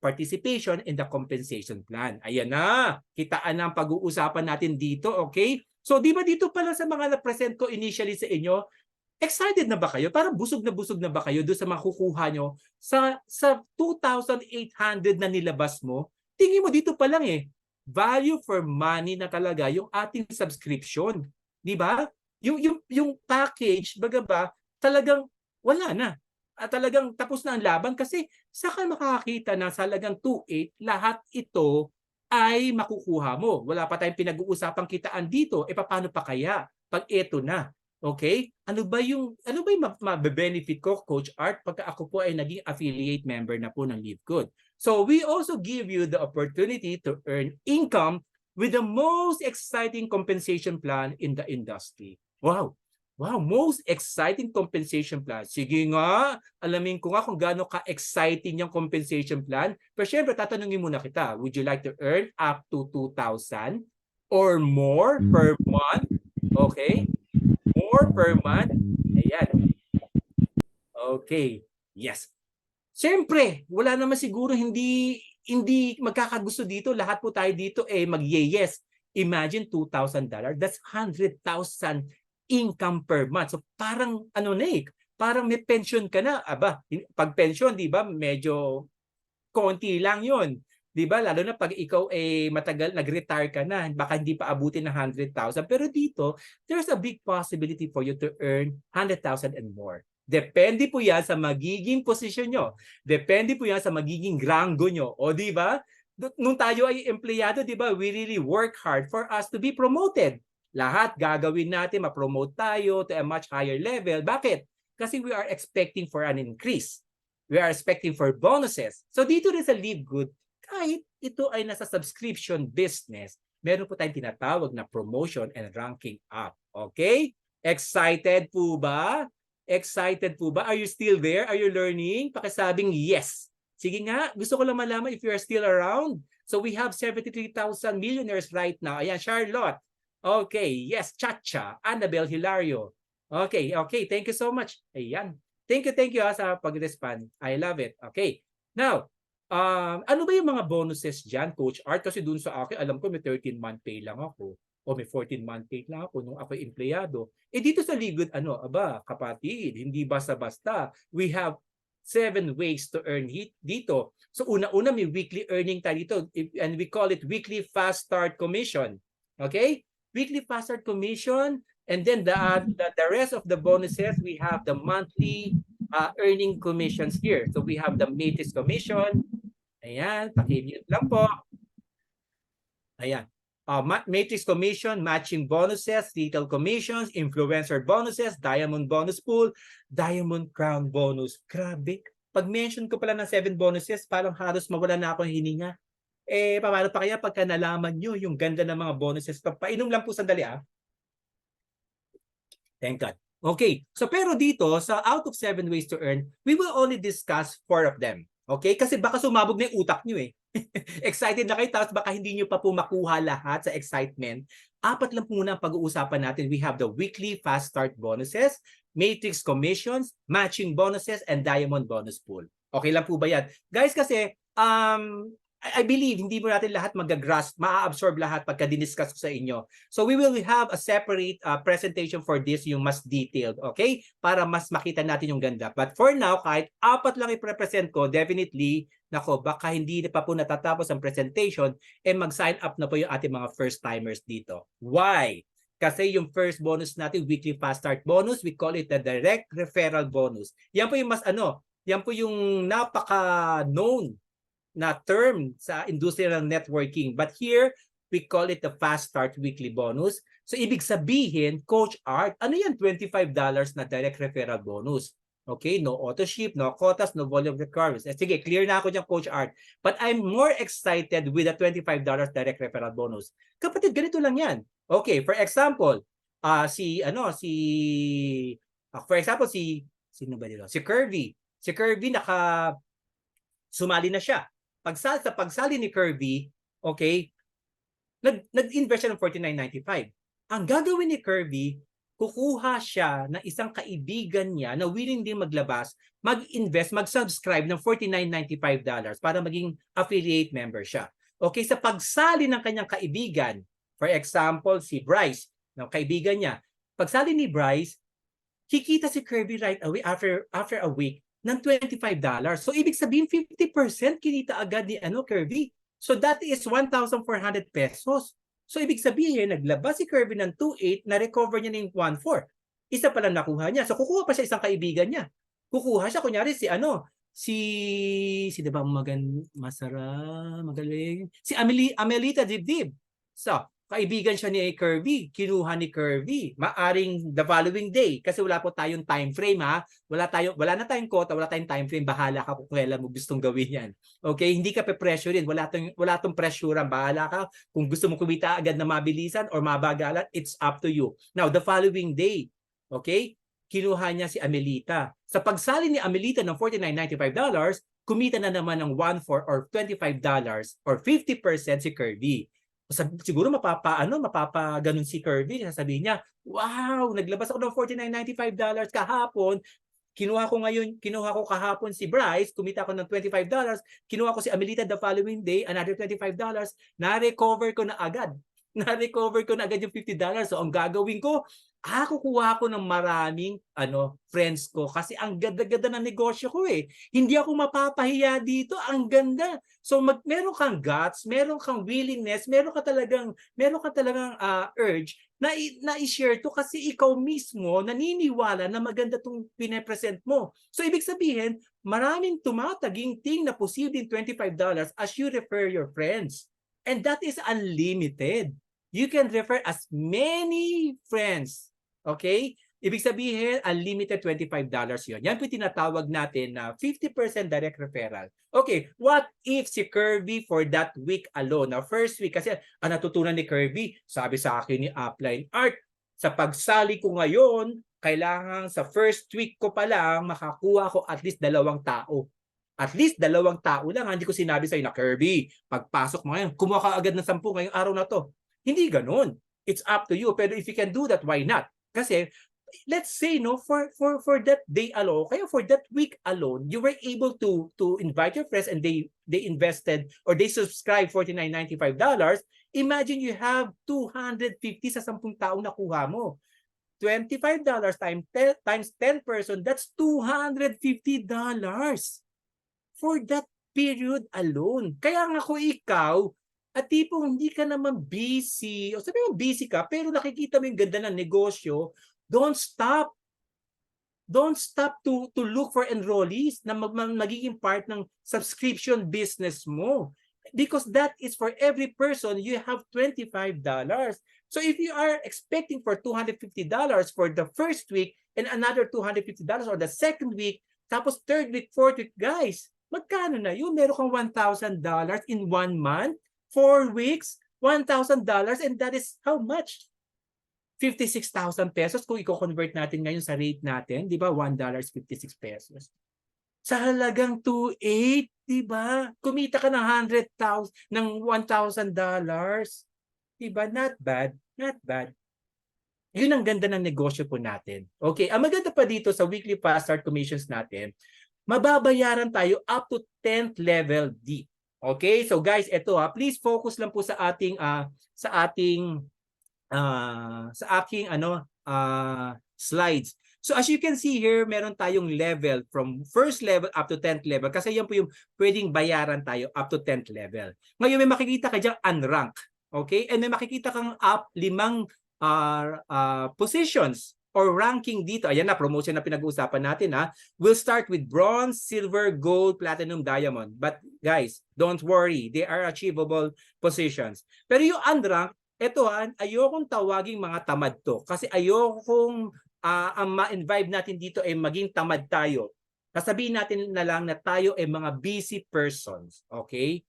Participation in the compensation plan. Ayan na, kitaan na ang pag-uusapan natin dito, okay? So, di ba dito pala sa mga na-present ko initially sa inyo, excited na ba kayo? Parang busog na ba kayo doon sa makukuha nyo sa 2,800 na nilabas mo? Tingin mo dito pa lang value for money na talaga yung ating subscription. Di ba? Yung package, baga talagang wala na. At talagang tapos na ang laban kasi saka makakakita na sa halagang 2,800, lahat ito ay makukuha mo. Wala pa tayong pinag-uusapang kitaan dito. Paano pa kaya pag ito na? Okay? Ano ba yung mabe-benefit ko, Coach Art, pagka ako po ay naging affiliate member na po ng Live Good? So we also give you the opportunity to earn income with the most exciting compensation plan in the industry. Wow! Wow, most exciting compensation plan. Sige nga, alamin ko nga kung gaano ka-exciting yung compensation plan. Pero syempre, tatanungin muna kita, would you like to earn up to 2,000 or more per month? Okay? More per month? Ayan. Okay. Yes. Siyempre, wala naman siguro hindi magkakagusto dito. Lahat po tayo dito mag-yes. Imagine $2,000. That's 100,000 income per month. So parang parang may pension ka na. Aba, pag pension, 'di ba, medyo konti lang 'yon. 'Di ba? Lalo na pag ikaw matagal nag-retire ka na, baka hindi pa abutin ng 100,000. Pero dito, there's a big possibility for you to earn 100,000 and more. Depende po 'yan sa magiging posisyon nyo. Depende po 'yan sa magiging rango nyo. O 'di ba? Nung tayo ay empleyado, 'di ba? We really work hard for us to be promoted. Lahat gagawin natin, ma-promote tayo to a much higher level. Bakit? Kasi we are expecting for an increase. We are expecting for bonuses. So dito rin sa Live Good, kahit ito ay nasa subscription business, meron po tayong tinatawag na promotion and ranking up. Okay? Excited po ba? Excited po ba? Are you still there? Are you learning? Pakisabing yes. Sige nga, gusto ko lang malaman if you are still around. So we have 73,000 millionaires right now. Ayan, Charlotte. Okay, yes, Chacha, Annabel Hilario. Okay, thank you so much. Ayan. Thank you sa pag-respond. I love it. Okay. Now, ano ba yung mga bonuses dyan, Coach Art? Kasi dun sa akin, alam ko may 13-month pay lang ako o may 14-month pay lang ako nung ako empleyado. Dito sa Live Good, kapatid, hindi basta-basta. We have 7 ways to earn dito. So una-una may weekly earning tayo dito and we call it weekly fast start commission. Okay? Weekly fast start commission, and then the rest of the bonuses, we have the monthly earning commissions here. So we have the Matrix commission. Ayan, paki-mute lang po. Ayan. Matrix commission, matching bonuses, retail commissions, influencer bonuses, diamond bonus pool, diamond crown bonus. Grabe. Pag-mention ko pala ng 7 bonuses, parang halos mawala na ako ng hininga. Paano pa kaya pagka nalaman nyo yung ganda ng mga bonuses? Painom lang po sandali Thank God. Okay, so pero dito, sa out of 7 ways to earn, we will only discuss 4 of them. Okay? Kasi baka sumabog na yung utak nyo Excited na kayo, tapos baka hindi nyo pa po makuha lahat sa excitement. 4 lang po muna ang pag-uusapan natin. We have the weekly fast start bonuses, matrix commissions, matching bonuses, and diamond bonus pool. Okay lang po ba yan? Guys, kasi I believe hindi mo natin lahat magagrasp, maa-absorb lahat pagka diniscuss ko sa inyo. So we will have a separate presentation for this, yung mas detailed, okay? Para mas makita natin yung ganda. But for now, kahit 4 lang i-present ko, definitely, nako, baka hindi pa po natatapos ang presentation, mag-sign up na po yung ating mga first-timers dito. Why? Kasi yung first bonus natin, weekly fast start bonus, we call it the direct referral bonus. Yan po yung mas yan po yung napaka-known na term sa industriya ng networking. But here, we call it the Fast Start Weekly Bonus. So, ibig sabihin, Coach Art, ano yan? $25 na direct referral bonus. Okay, no auto ship, no quotas, no volume requirements. Sige, clear na ako dyan, Coach Art. But I'm more excited with the $25 direct referral bonus. Kapatid, ganito lang yan. Okay, for example, sino ba dito? Si Kirby. Si Kirby sumali na siya. Sa pagsali ni Kirby, okay, nag-invest siya ng $49.95. Ang gagawin ni Kirby, kukuha siya ng isang kaibigan niya na willing din maglabas, mag-invest, mag-subscribe ng $49.95 para maging affiliate member siya. Okay, sa pagsali ng kanyang kaibigan, for example, si Bryce, ng kaibigan niya, pagsali ni Bryce, kikita si Kirby right away after a week ng $25. So, ibig sabihin, 50% kinita agad ni Kirby. So, that is 1,400 pesos. So, ibig sabihin, naglabas si Kirby ng 2,800, na-recover niya ng 1,400. Isa pala nakuha niya. So, kukuha pa siya isang kaibigan niya. Kukuha siya, kunyari si diba magaling? Si Amelita Dibdib. So, kaibigan siya ni Kirby, kinuha ni Kirby, maaring the following day kasi wala po tayong time frame ha. Wala na tayong quota, wala tayong time frame, bahala ka kung kailan mo gustong gawin 'yan. Okay, hindi ka pe-pressurein, wala tong pressure, bahala ka kung gusto mo kumita agad na mabilisan or mabagalan, it's up to you. Now, the following day, okay? Kinuha niya si Amelita. Sa pagsali ni Amelita ng $49.95, kumita na naman ng 1,400 or $25 or 50% si Kirby. Siguro mapapaganon si Kirby, sasabihin niya, wow, naglabas ako ng $49.95 kahapon, kinuha ko kahapon si Bryce, kumita ako ng $25, kinuha ko si Amelita the following day, another $25, na-recover ko na agad. Na-recover ko na agad yung $50. So, ang gagawin ko, kukuha ko ng maraming friends ko kasi ang ganda-ganda ng negosyo ko eh. Hindi ako mapapahiya dito. Ang ganda. So, meron kang guts, meron kang willingness, meron ka talagang urge na i-share to kasi ikaw mismo naniniwala na maganda tong pine-present mo. So, ibig sabihin, maraming tumataginting na posibleng $25 as you refer your friends. And that is unlimited. You can refer as many friends. Okay? Ibig sabihin, unlimited $25 yun. Yan po tinatawag natin na 50% direct referral. Okay, what if si Kirby for that week alone? Now, first week, kasi natutunan ni Kirby, sabi sa akin ni Upline Art, sa pagsali ko ngayon, kailangan sa first week ko pa lang makakuha ko at least 2 tao. At least 2 tao lang. Hindi ko sinabi sa'yo na, Kirby, pagpasok mo ngayon, kumuha ka agad ng 10 ngayong araw na to. Hindi ganun. It's up to you. Pero if you can do that, why not? Kasi, let's say, for that day alone, kaya for that week alone, you were able to invite your friends and they invested or they subscribed $49.95. Imagine you have 250 sa 10 taong nakuha mo. $25 times 10 person, that's $250 for that period alone. Kaya nga kung ikaw, at tipong hindi ka naman busy, o sabi mo busy ka, pero nakikita mo yung ganda ng negosyo, don't stop. Don't stop to look for enrollees na magiging part ng subscription business mo. Because that is for every person, you have $25. So if you are expecting for $250 for the first week and another $250 or the second week, tapos third week, fourth week, guys, magkano na yun? Meron kang $1,000 in 1 month, 4 weeks, $1,000, and that is how much? 56,000 pesos kung i-convert natin ngayon sa rate natin, di ba? $1.56 pesos. Sa halagang 2,800, di ba? Kumita ka ng $1,000. Di ba? Not bad. Not bad. Yun ang ganda ng negosyo po natin. Okay, ang maganda pa dito sa weekly fast start commissions natin, mababayaran tayo up to 10th level deep. Okay? So guys, eto please focus lang po sa ating sa aking slides. So as you can see here, meron tayong level from first level up to 10th level kasi yan po yung pwedeng bayaran tayo up to 10th level. Ngayon may makikita ka dyan unranked. Okay? And may makikita kang limang positions or ranking dito. Ayan na, promotion na pinag-uusapan natin We'll start with bronze, silver, gold, platinum, diamond. But guys, don't worry. They are achievable positions. Pero yung unranked, ito ayokong tawaging mga tamad to. Kasi ayokong ang ma-invite natin dito ay maging tamad tayo. Sasabihin natin na lang na tayo ay mga busy persons. Okay?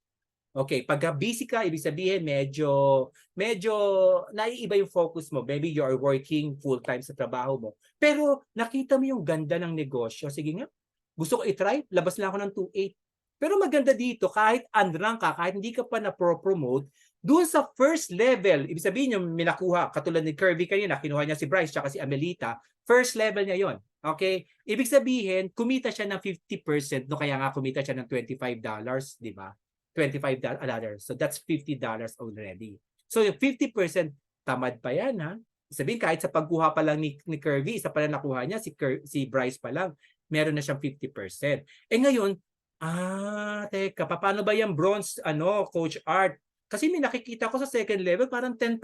Okay, pagka busy ka, ibig sabihin medyo naiiba yung focus mo. Maybe you are working full-time sa trabaho mo. Pero nakita mo yung ganda ng negosyo. Sige nga, gusto ko i-try, labas lang ako ng 2.8. Pero maganda dito, kahit unrank ka, kahit hindi ka pa na-promote, doon sa first level, ibig sabihin yung minakuha, katulad ni Kirby kanina, kinuha niya si Bryce tsaka si Amelita, first level niya yon. Okay? Ibig sabihin, kumita siya ng 50%, no kaya nga kumita siya ng $25, di ba? $25. So that's $50 already. So yung 50% tamad pa yan Sabihin kahit sa pagkuha pa lang ni Kirby, isa pa lang nakuha niya, si Bryce pa lang, meron na siyang 50%. Ngayon, teka, paano ba yung bronze, Coach Art? Kasi may nakikita ko sa second level, parang 10%,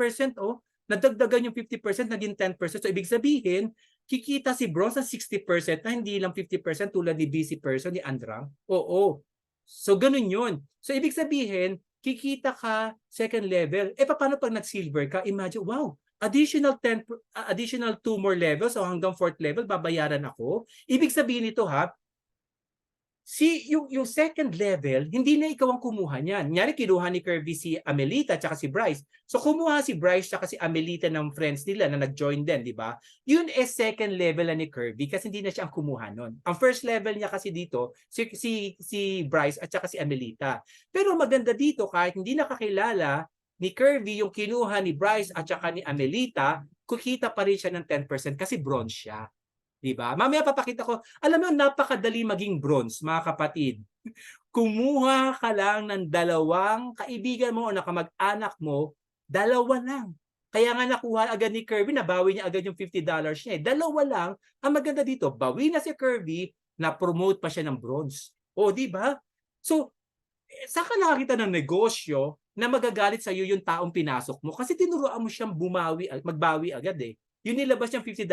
nadagdagan yung 50%, naging 10%. So ibig sabihin, kikita si bronze ng 60% na hindi lang 50% tulad ni busy person, ni Andrang. Oo. So ganun yun. So ibig sabihin, kikita ka second level. Paano pag nag-silver ka? Imagine, wow, additional 2 more levels o hanggang 4th level babayaran ako. Ibig sabihin nito yung second level, hindi na ikaw ang kumuha niyan. Nyari, kinuha ni Kirby si Amelita at si Bryce. So kumuha si Bryce at si Amelita ng friends nila na nag-join din, di ba? Yun second level na ni Kirby kasi hindi na siya ang kumuha nun. Ang first level niya kasi dito, si Bryce at si Amelita. Pero maganda dito, kahit hindi nakakilala ni Kirby yung kinuha ni Bryce at ni Amelita, kukita pa rin siya ng 10% kasi bronze siya. Diba? Mamaya papakita ko, alam mo, napakadali maging bronze, mga kapatid. Kumuha ka lang ng dalawang kaibigan mo o nakamag-anak mo, dalawa lang. Kaya nga nakuha agad ni Kirby, nabawi niya agad yung $50 niya. Dalawa lang, ang maganda dito, bawi na si Kirby, na-promote pa siya ng bronze. O, di ba? So, saan ka nakakita ng negosyo na magagalit sa iyo yung taong pinasok mo? Kasi tinuruan mo siyang magbawi agad Yung nilabas niyang $50,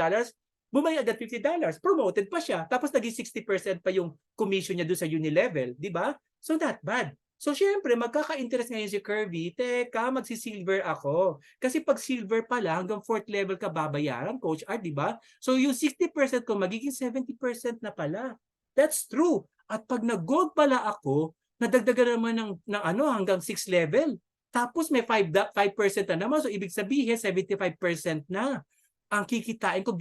bumalik agad $50, promoted pa siya, tapos naging 60% pa yung commission niya doon sa uni-level, di ba? So not bad. So syempre, magkaka-interest ngayon si Kirby, teka, magsi-silver ako. Kasi pag silver pala, hanggang 4th level ka babayaran, Coach Art, di ba? So yung 60% ko, magiging 70% na pala. That's true. At pag nag-gold pala ako, nadagdagan naman hanggang 6th level. Tapos may 5% na naman. So ibig sabihin, 75% na ang kikitain ko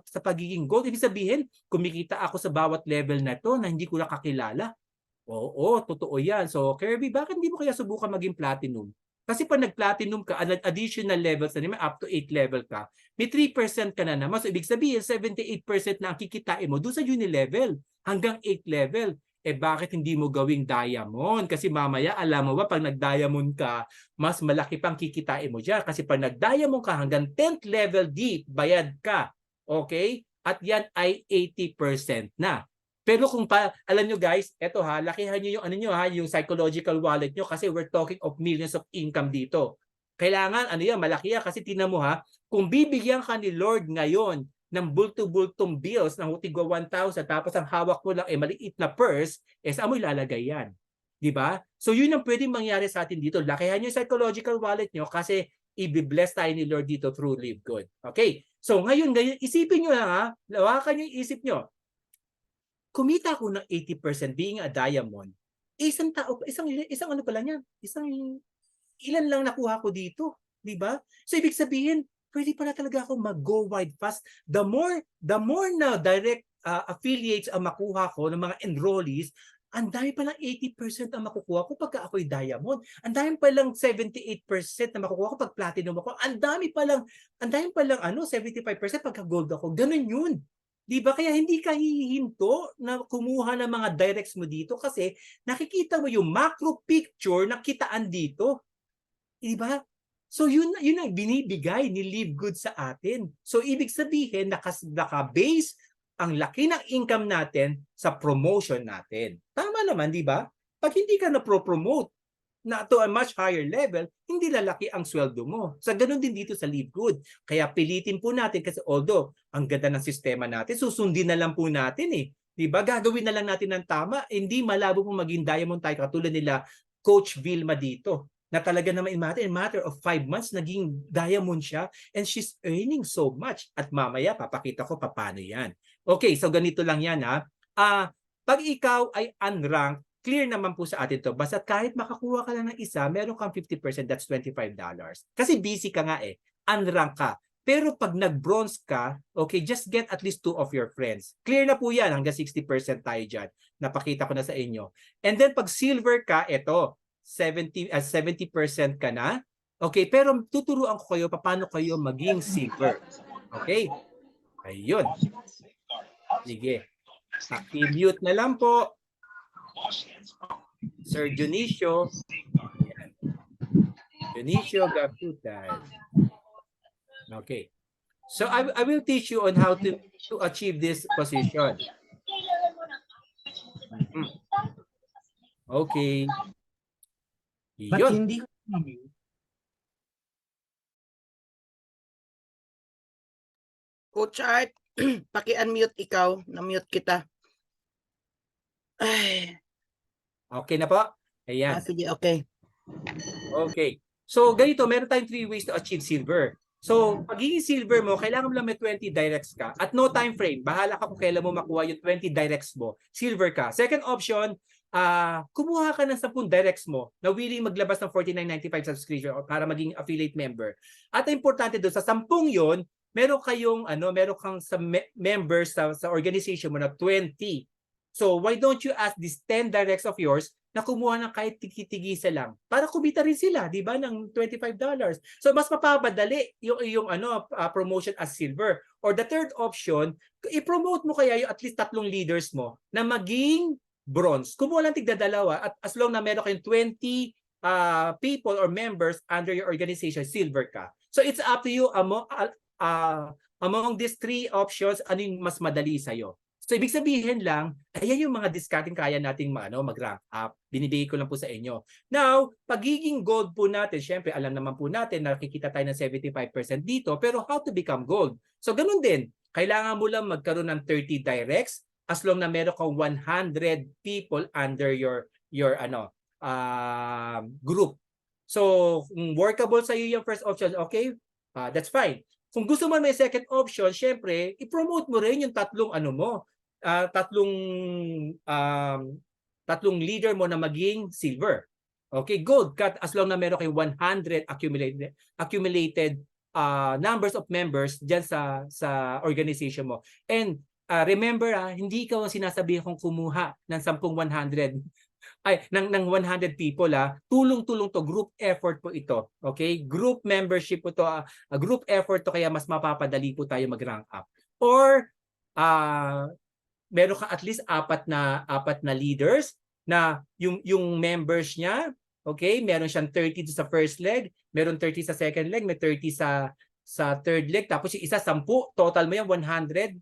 sa pagiging gold. Ibig sabihin, kumikita ako sa bawat level na to na hindi ko nakakilala. Oo, totoo yan. So, Kirby, bakit hindi mo kaya subukan maging platinum? Kasi pag nag-platinum ka, additional levels na naman, up to 8 level ka, may 3% ka na naman. So, ibig sabihin, 78% na ang kikitain mo doon sa uni-level hanggang 8 level. Bakit hindi mo gawing diamond? Kasi mamaya, alam mo ba, pag nag-diamond ka, mas malaki pang kikitain mo dyan. Kasi pag nag-diamond ka hanggang 10th level deep, bayad ka. Okay? At yan ay 80% na. Pero alam nyo guys, eto lakihan nyo yung yung psychological wallet nyo kasi we're talking of millions of income dito. Kailangan, malaki yan kasi tingnan mo kung bibigyan ka ni Lord ngayon ng bulto-bultong bills ng tigwa 1,000 tapos ang hawak mo lang maliit na purse, saan mo ilalagay yan? Diba? So yun ang pwedeng mangyari sa atin dito. Lakihan yung psychological wallet nyo kasi i-bless tayo ni Lord dito through Live Good. Okay? So ngayon isipin nyo lang lawakan yung isip nyo. Kumita ko ng 80% being a diamond. Isang ano pala niyan? Ilan lang nakuha ko dito. Diba? So ibig sabihin, pwede pala talaga ako mag-go wide fast. The more na direct affiliates ang makuha ko ng mga enrollees, ang dami palang 80% ang makukuha ko pagka ako'y diamond. Ang dami palang 78% na makukuha ko pag platinum ako. Ang dami palang 75% pagka gold ako. Ganun yun. Di ba? Kaya hindi ka hihinto na kumuha ng mga directs mo dito kasi nakikita mo yung macro picture na kitaan dito. Di ba? So yun ang binibigay ni Live Good sa atin. So ibig sabihin naka-base ang laki ng income natin sa promotion natin. Tama naman, di ba? Pag hindi ka na-promote na to a much higher level, hindi lalaki ang sweldo mo. So ganun din dito sa Live Good. Kaya pilitin po natin kasi although ang ganda ng sistema natin, susundin na lang po natin eh. 'Di ba? Gagawin na lang natin ng tama. Hindi malabo pong maging diamond tayo katulad nila Coach Vilma dito na talaga naman in matter of 5 months naging diamond siya and she's earning so much. At mamaya papakita ko paano yan. Okay, so ganito lang yan ha. Pag ikaw ay unranked, clear naman po sa atin to. Basta kahit makakuha ka lang ng isa, meron kang 50%, that's $25. Kasi busy ka nga eh, unrank ka. Pero pag nag-bronze ka, okay, just get at least 2 of your friends. Clear na po yan, hanggang 60% tayo dyan. Napakita ko na sa inyo. And then pag silver ka, eto, 70% ka na. Okay, pero tuturuan ko kayo paano kayo maging silver. Okay? Ayun. Sige. I-mute na lang po. Sir Dionisio. Dionisio Gaputan. Okay. So I will teach you on how to achieve this position. Okay. Ba't Yun. hindi ko na-mute? Coach Art, paki-unmute ikaw. Na-mute kita. Ay, Okay na po? Ayan. sige, okay. Okay. So, ganito, meron tayong 3 ways to achieve silver. So, pagiging silver mo, kailangan mo lang may 20 directs ka at no time frame. Bahala ka kung kailan mo makuha yung 20 directs mo. Silver ka. Second option, kumuha ka ng 10 directs mo na willing maglabas ng $49.95 subscription para maging affiliate member. At ang importante doon, sa 10 yon, meron kang sa members sa organization mo na 20. So, why don't you ask these 10 directs of yours na kumuha ng kahit tigi-tigisa lang para kumita rin sila, di ba, ng $25. So, mas mapapadali yung promotion as silver. Or the third option, i-promote mo kaya yung at least 3 leaders mo na maging bronze. Kumuha lang tigdadalawa at as long na meron kayong 20 people or members under your organization, silver ka. So, it's up to you among these 3 options, ano yung mas madali sa'yo. So, ibig sabihin lang, ayan yung mga discarding kaya nating mag-rank up. Binibigay ko lang po sa inyo. Now, pagiging gold po natin, syempre, alam naman po natin, nakikita tayo ng 75% dito, pero how to become gold? So, ganun din. Kailangan mo lang magkaroon ng 30 directs as long na meron kang 100 people under your group. So, kung workable sa iyo yung first option, okay, that's fine. Kung gusto mo may second option, syempre, i-promote mo rin yung tatlong leader mo na maging silver. Okay, gold cut as long na meron kay 100 accumulated numbers of members diyan sa organization mo. And remember, hindi ikaw ang sinasabihan kong kumuha ng 10-100 ng 100 people. Tulong-tulong to, group effort po ito. Okay? Group membership po to, group effort to, kaya mas mapapadali po tayo mag-rank up. Or meron ka at least apat na leaders na yung members niya, okay, meron siyang 30 sa first leg, meron 30 sa second leg, may 30 sa third leg, tapos yung isa 10, total mo yan 100,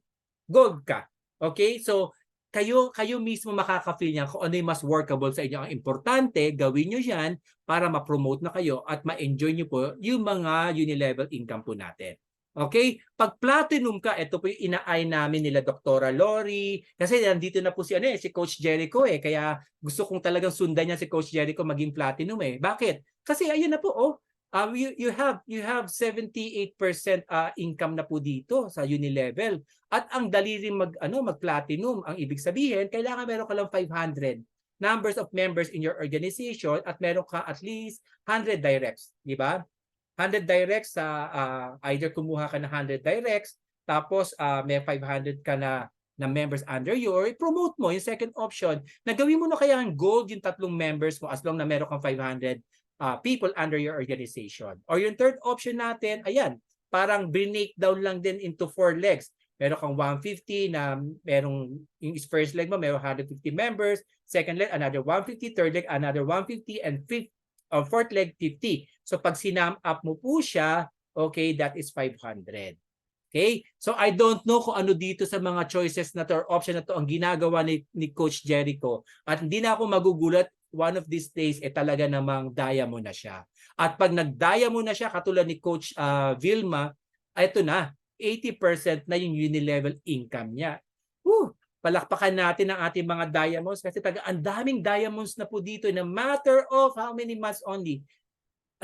gold ka. Okay? So kayo mismo makaka-feel niyan kung ano yung mas workable sa inyo. Ang importante, gawin nyo yan para ma-promote na kayo at ma-enjoy nyo po yung mga unilevel income po natin. Okay? Pag platinum ka, ito po yung ina-eye namin nila Dr. Lori. Kasi nandito na po si Coach Jericho eh. Kaya gusto kong talagang sundan niya si Coach Jericho maging platinum eh. Bakit? Kasi ayun na po you have 78% income na po dito sa Unilevel. At ang dali rin mag-platinum. Ang ibig sabihin, kailangan meron ka lang 500 numbers of members in your organization at meron ka at least 100 directs, di ba? 100 directs either kumuha ka ng 100 directs tapos may 500 ka na members under you, or promote mo yung second option na gawin mo na kaya ang gold yung 3 members mo as long na meron kang 500 people under your organization. Or yung third option natin, ayan, parang break down lang din into 4 legs. meron kang 150 na merong yung first leg mo, meron 150 members, second leg, another 150, third leg, another 150, and fourth leg, 50. So pag sinum up mo po siya, okay, that is 500. Okay? So I don't know kung ano dito sa mga choices na to or option na to ang ginagawa ni Coach Jericho. At hindi na ako magugulat one of these days talaga namang diamond na siya. At pag nag-diamond na siya katulad ni Coach Vilma, ito na 80% na yung unilevel income niya. Palakpakan natin ang ating mga diamonds kasi ang daming diamonds na po dito in a matter of how many months only.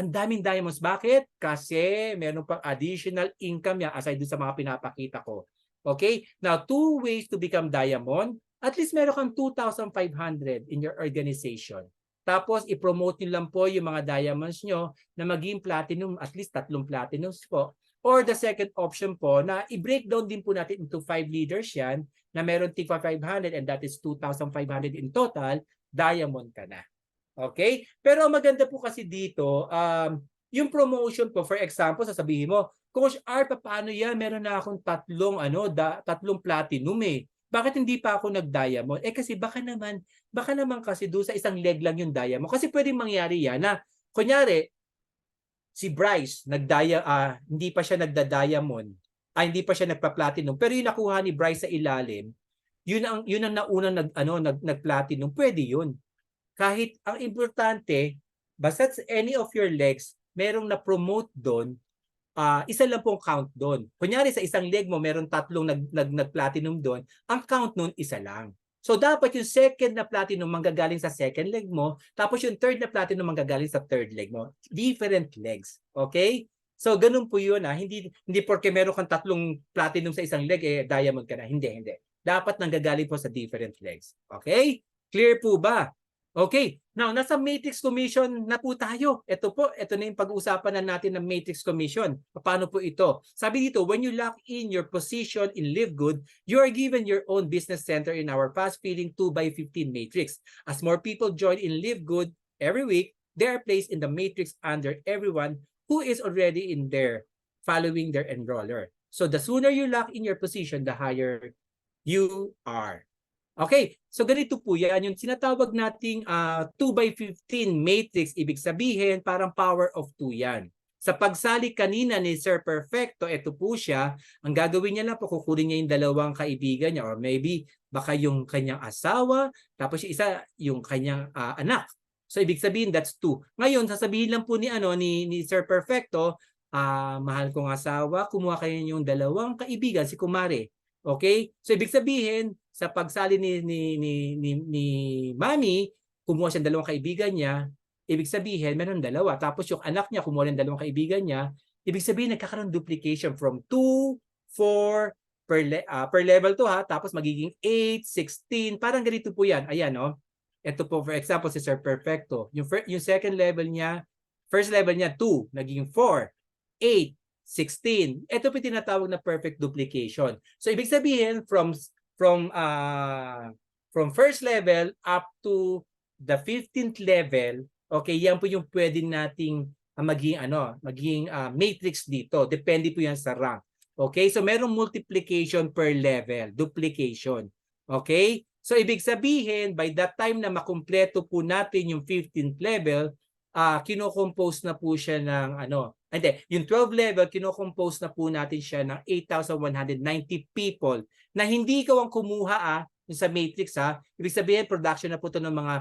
Ang daming diamonds. Bakit? Kasi meron pang additional income yan aside dun sa mga pinapakita ko. Okay? Now, 2 ways to become diamond. At least meron kang 2,500 in your organization. Tapos, i-promote nyo lang po yung mga diamonds nyo na maging platinum, at least 3 platinums po. Or the second option po na i-breakdown din po natin into 5 leaders yan na meron tigpa 500 and that is 2,500 in total, diamond ka na. Okay? Pero ang maganda po kasi dito, yung promotion po, for example, sasabihin mo, Coach R, paano yan? Meron na akong 3 platinum eh. Bakit hindi pa ako nag-diamond? Kasi baka naman kasi doon sa isang leg lang yung diamond. Kasi pwedeng mangyari yan na, kunyari, si Bryce, hindi pa siya nagda-diamond, hindi pa siya nagpa-platinum, pero yung nakuha ni Bryce sa ilalim, yun ang naunang nag-platinum, pwede yun. Kahit ang importante, basta any of your legs, merong na-promote doon, isa lang pong count doon. Kunyari sa isang leg mo, meron 3 nag-platinum doon, ang count noon isa lang. So dapat yung second na platinum manggagaling sa second leg mo, tapos yung third na platinum manggagaling sa third leg mo. Different legs. Okay? So ganun po yun. Hindi porque meron kang 3 platinum sa isang leg, diamond ka na. Hindi. Dapat nanggagaling po sa different legs. Okay? Clear po ba? Okay, now nasa Matrix Commission na po tayo. Ito na yung pag-uusapan na natin ng Matrix Commission. Paano po ito? Sabi dito, when you lock in your position in Live Good, you are given your own business center in our fast-filling 2x15 matrix. As more people join in Live Good every week, they are placed in the matrix under everyone who is already in there following their enroller. So the sooner you lock in your position, the higher you are. Okay, so ganito po yan, yung sinatawag nating 2x15 matrix, ibig sabihin parang power of 2 yan. Sa pagsali kanina ni Sir Perfecto, ito po siya, ang gagawin niya lang po, kukunin niya yung 2 kaibigan niya or maybe baka yung kanyang asawa, tapos yung isa yung kanyang anak. So ibig sabihin that's 2. Ngayon, sasabihin lang po ni Sir Perfecto, mahal kong asawa, kumuha kayo yung 2 kaibigan, si Kumare. Okay? So ibig sabihin, sa pagsali ni Mami, kumuha siya ng 2 kaibigan niya, ibig sabihin, meron 2. Tapos yung anak niya, kumuha ng 2 kaibigan niya, ibig sabihin, nagkakaroon duplication from 2, 4, per level to tapos magiging 8, 16, parang ganito po yan. Ayan, no? Ito po, for example, si Sir Perfecto. Yung second level niya, first level niya, 2, naging 4, 8, 16. Ito po tinatawag na perfect duplication. So, ibig sabihin, from first level up to the 15th level, okay, yan po yung pwede nating maging matrix dito. Depende po yan sa rank. Okay, so merong multiplication per level, duplication. Okay, so ibig sabihin, by that time na makumpleto po natin yung 15th level, kino-compose na po siya ng yung 12 level, kino-compose na po natin siya ng 8,190 people na hindi ikaw ang kumuha yung sa matrix Ibig sabihin production na po ito ng mga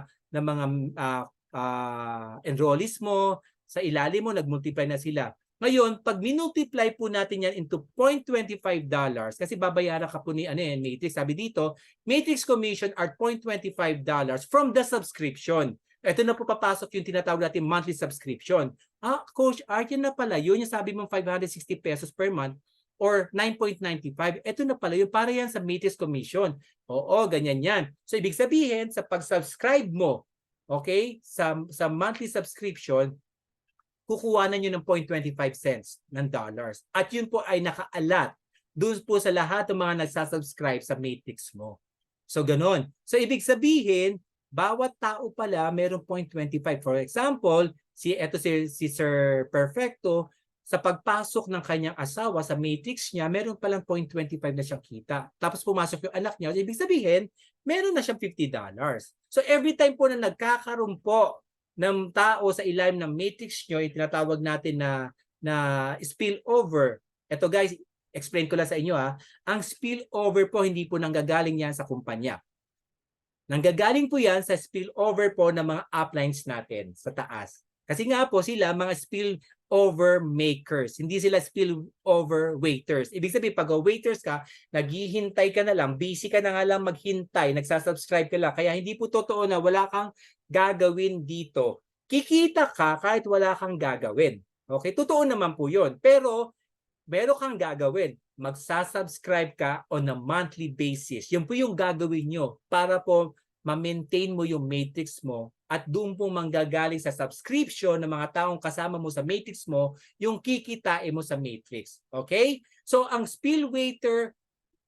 enrollees mo, sa ilalim mo nagmultiply na sila. Ngayon, pag minultiply po natin yan into $0.25 kasi babayaran ka po ni matrix. Sabi dito, matrix commission are $0.25 from the subscription. Ito na po papasok yung tinatawag natin monthly subscription. Coach Art, yun na pala yun. Yung sabi mong 560 pesos per month or 9.95. Ito na pala yun. Para yan sa Matrix Commission. Oo, ganyan yan. So, ibig sabihin, sa pag-subscribe mo, okay, sa monthly subscription, kukuha na nyo ng 0.25 cents ng dollars. At yun po ay nakaalat doon po sa lahat ng mga nagsasubscribe sa Matrix mo. So, ganun. So, ibig sabihin, bawat tao pala merong 0.25. For example, si Sir Perfecto, sa pagpasok ng kanyang asawa sa matrix niya, meron palang 0.25 na siyang kita. Tapos pumasok yung anak niya, ibig sabihin, meron na siyang $50. So every time po na nagkakaroon po ng tao sa ilalim ng matrix nyo, yung tinatawag natin na spillover. Ito guys, explain ko lang sa inyo ha. Ang spillover po, hindi po nanggagaling yan sa kumpanya. Nanggagaling po yan sa spillover po ng mga uplines natin sa taas. Kasi nga po sila mga spillover makers. Hindi sila spillover waiters. Ibig sabihin, pag waiters ka, naghihintay ka na lang, busy ka na nga lang maghintay, nagsasubscribe ka lang. Kaya hindi po totoo na wala kang gagawin dito. Kikita ka kahit wala kang gagawin. Okay? Totoo naman po yun. Pero, meron kang gagawin. Magsasubscribe ka on a monthly basis. Yun po yung gagawin nyo para po ma-maintain mo yung matrix mo at doon po manggagaling sa subscription ng mga taong kasama mo sa matrix mo yung kikitain mo sa matrix. Okay? So, ang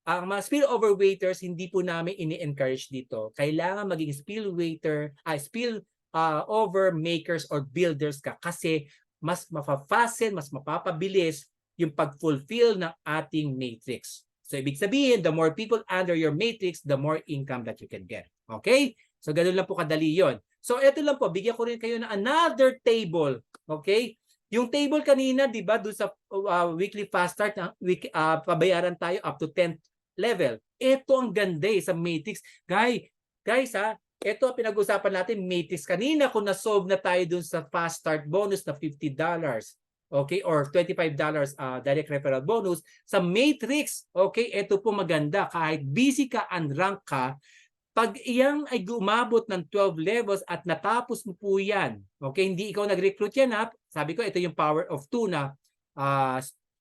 ang mga spillover waiters, hindi po namin ini-encourage dito. Kailangan maging spillover makers or builders ka kasi mas mapafasten, mas mapapabilis yung pag-fulfill ng ating matrix. So, ibig sabihin, the more people under your matrix, the more income that you can get. Okay? So, ganun lang po kadali yon. So, ito lang po, bigyan ko rin kayo ng another table. Okay? Yung table kanina, di ba, doon sa weekly fast start, pabayaran tayo up to 10th level. Ito ang ganda sa matrix. Guys ha, ito pinag-usapan natin matrix. Kanina kung na-solve na tayo doon sa fast start bonus na $50. Okay, or $25 direct referral bonus sa matrix. Okay, ito po maganda. Kahit busy ka, unrank ka, pag iyang ay umabot ng 12 levels at natapos mo po yan, okay, hindi ikaw nag-recruit yan ha. Sabi ko, ito yung power of 2 na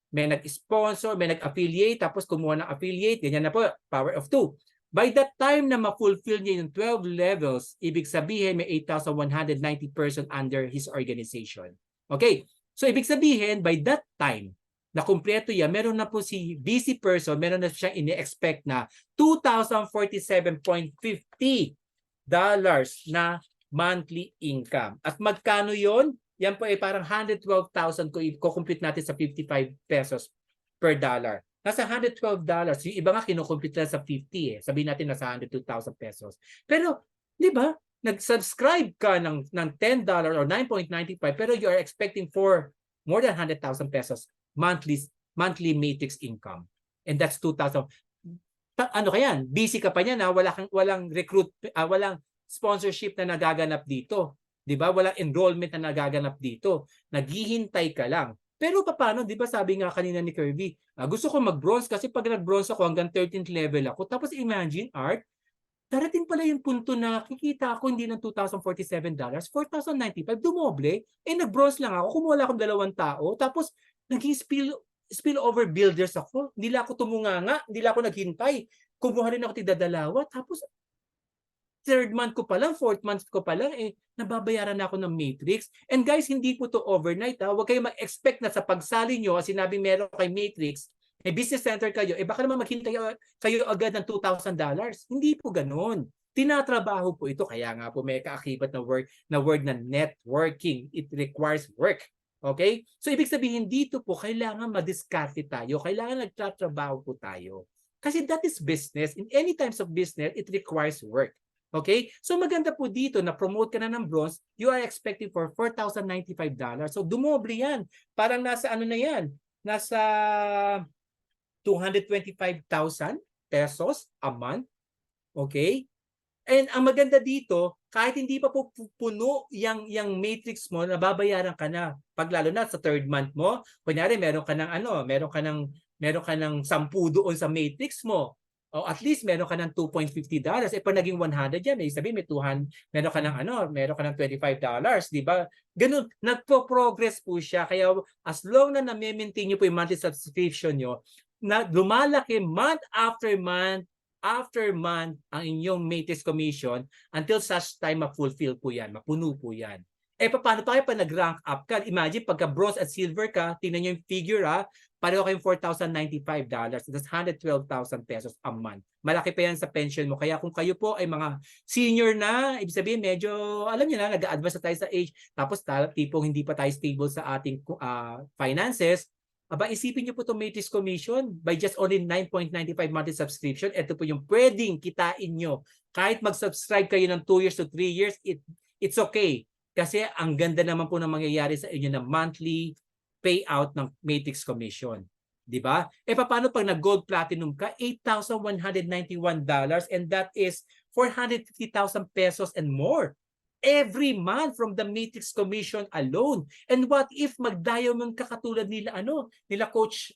may nag-sponsor, may nag-affiliate, tapos kumuha ng affiliate, ganyan na po, power of 2. By that time na ma-fulfill niya yung 12 levels, ibig sabihin may 8,190 person under his organization. Okay, so ibig sabihin, by that time, na kumpleto yan, meron na po si busy person, meron na siyang ini-expect na $2,047.50 na monthly income. At magkano yon? Yan po ay parang 112,000 kung i-compute natin sa 55 pesos per dollar. Nasa $112. Yung iba nga kinukumpute na sa 50 eh. Sabihin natin nasa 102,000 pesos. Pero, di ba, nag-subscribe ka ng $10 or 9.95 pero you are expecting for more than 100,000 pesos monthly matrix income. And that's 2,000. Ano kaya? Busy ka pa niyan na walang recruit, walang sponsorship na nagaganap dito. 'Di ba? Walang enrollment na nagaganap dito. Naghihintay ka lang. Pero paano, 'di ba sabi nga kanina ni Kirby, gusto ko mag-bronze kasi pag nag-bronze ako hanggang 13th level ako. Tapos imagine, Art, darating pala yung punto na kikita ako hindi ng $2,047, $4,095, dumoble. Nag-bronze lang ako, kumuha lang akong 2 tao, tapos naging spillover builders ako. Hindi lang ako tumunganga, hindi lang ako naghintay. Kumuha rin ako tigdadalawa, tapos 3rd month ko pa lang, 4th month ko pa lang, nababayaran na ako ng matrix. And guys, hindi po to overnight. Huwag kayo mag-expect na sa pagsali nyo, sinabing meron kay matrix, business center kayo, baka naman maghintay kayo agad ng $2,000. Hindi po ganun. Tinatrabaho po ito. Kaya nga po may kaakibat na word na networking. It requires work. Okay? So, ibig sabihin dito po, kailangan madiskarte tayo. Kailangan nagtatrabaho po tayo. Kasi that is business. In any types of business, it requires work. Okay? So, maganda po dito na promote ka na ng bronze, you are expecting for $4,095. So, dumoble yan. Parang nasa ano na yan? Nasa 225,000 pesos a month. Okay? And ang maganda dito, kahit hindi pa po puno yung matrix mo, nababayaran ka na. Pag lalo na sa 3rd month mo, kunyari meron ka ng 10 doon sa matrix mo. O at least meron ka ng $2.50. Pag naging 100 yan, sabihin may 200, meron ka ng $25, di ba? Ganun, nagpo-progress po siya. Kaya as long na na-maintain niyo po yung monthly subscription niyo, na lumalaki month after month ang inyong matrix commission until such time ma-fulfill po yan, mapuno po yan. Paano pa kayo pa nag-rank up ka? Imagine, pagka bronze at silver ka, tingnan nyo yung figure pareho kayong $4,095. That's 112,000 pesos a month. Malaki pa yan sa pension mo. Kaya kung kayo po ay mga senior na, ibig sabihin medyo, alam niyo na, nag-a-advance na tayo sa age, tapos tipong hindi pa tayo stable sa ating finances, isipin niyo po itong Matrix Commission by just only 9.95 monthly subscription. Ito po yung pwedeng kitain nyo. Kahit mag-subscribe kayo ng 2 years to 3 years, it's okay. Kasi ang ganda naman po ng mangyayari sa inyo na monthly payout ng Matrix Commission. Di ba? Paano pag nag-gold platinum ka? $8,191 and that is 450,000 pesos and more every month from the Matrix Commission alone. And what if mag-diamond ka katulad nila Coach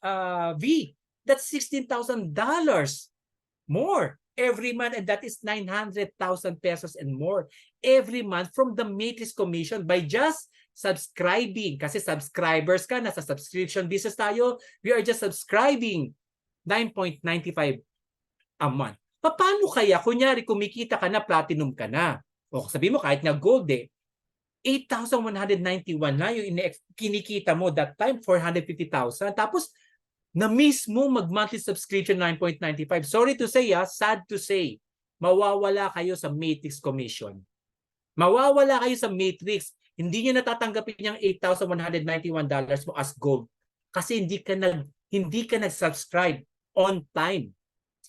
V? That's $16,000 more every month, and that is 900,000 pesos and more every month from the Matrix Commission by just subscribing. Kasi subscribers ka, nasa subscription business tayo, we are just subscribing 9.95 a month. Paano kaya, kunyari kumikita ka na, platinum ka na, o sabihin mo kahit nga gold 8,191 na yung kinikita mo that time, 450,000, tapos na mismo mag-monthly subscription 9.95. Sorry to say, sad to say, mawawala kayo sa Matrix Commission. Mawawala kayo sa Matrix. Hindi niyo natatanggapin yung $8,191 mo as gold kasi hindi ka nag-subscribe on time.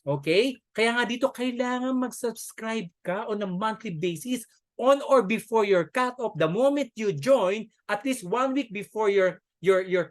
Okay? Kaya nga dito kailangan mag-subscribe ka on a monthly basis on or before your cut-off. The moment you join, at least 1 week before your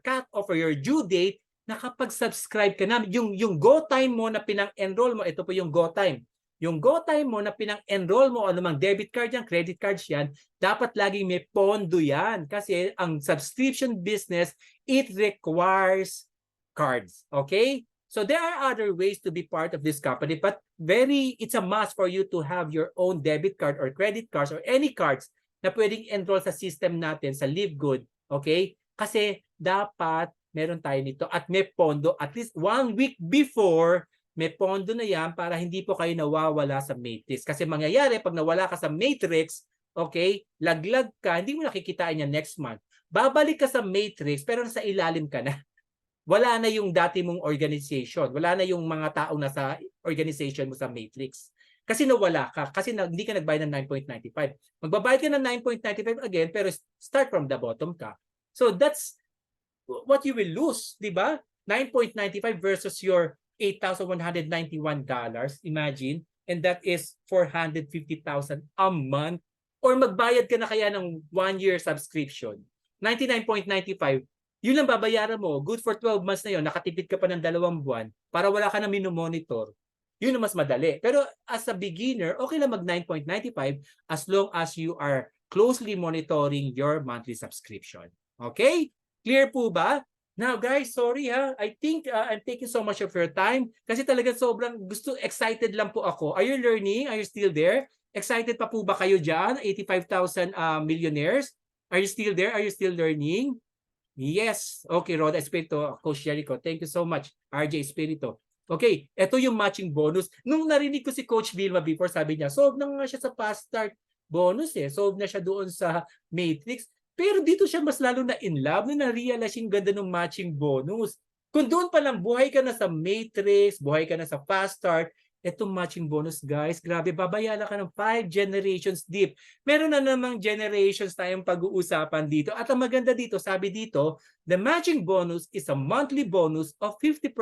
cut-off or your due date, nakapag-subscribe ka na. Yung go time mo na pinang-enroll mo, ito po yung go time. Yung go time mo na pinang-enroll mo, anumang debit card yan, credit cards yan, dapat laging may pondo yan. Kasi ang subscription business, it requires cards. Okay? So there are other ways to be part of this company, but it's a must for you to have your own debit card or credit cards or any cards na pwedeng enroll sa system natin, sa Live Good. Okay? Kasi dapat meron tayo nito at may pondo at least 1 week before, may pondo na yan para hindi po kayo nawawala sa Matrix. Kasi mangyayari pag nawala ka sa Matrix, okay, laglag ka, hindi mo nakikitain yan next month. Babalik ka sa Matrix pero nasa ilalim ka na. Wala na yung dati mong organization. Wala na yung mga taong nasa organization mo sa Matrix. Kasi nawala ka. Kasi hindi ka nagbayad ng 9.95. Magbabayad ka ng 9.95 again pero start from the bottom ka. So that's what you will lose, di ba? 9.95 versus your $8,191, imagine, and that is 450,000 a month. Or magbayad ka na kaya ng 1-year subscription. 99.95, yun lang babayaran mo. Good for 12 months na yun. Nakatipid ka pa ng 2 buwan para wala ka na minomonitor. Yun ang mas madali. Pero as a beginner, okay lang mag 9.95 as long as you are closely monitoring your monthly subscription. Okay? Clear po ba? Now guys, sorry I think I'm taking so much of your time kasi talaga sobrang excited lang po ako. Are you learning? Are you still there? Excited pa po ba kayo dyan? 85,000 millionaires? Are you still there? Are you still learning? Yes. Okay, Roda Espirito, Coach Jericho. Thank you so much, RJ Espirito. Okay, ito yung matching bonus. Nung narinig ko si Coach Vilma before, sabi niya, solve na nga siya sa fast start bonus Solve na siya doon sa Matrix. Pero dito siya mas lalo na in love na na-realize yung ganda ng matching bonus. Kung doon pa lang buhay ka na sa Matrix, buhay ka na sa Fast Start, itong matching bonus guys, grabe, babayala ka ng 5 generations deep. Meron na namang generations tayong pag-uusapan dito. At ang maganda dito, sabi dito, the matching bonus is a monthly bonus of 50%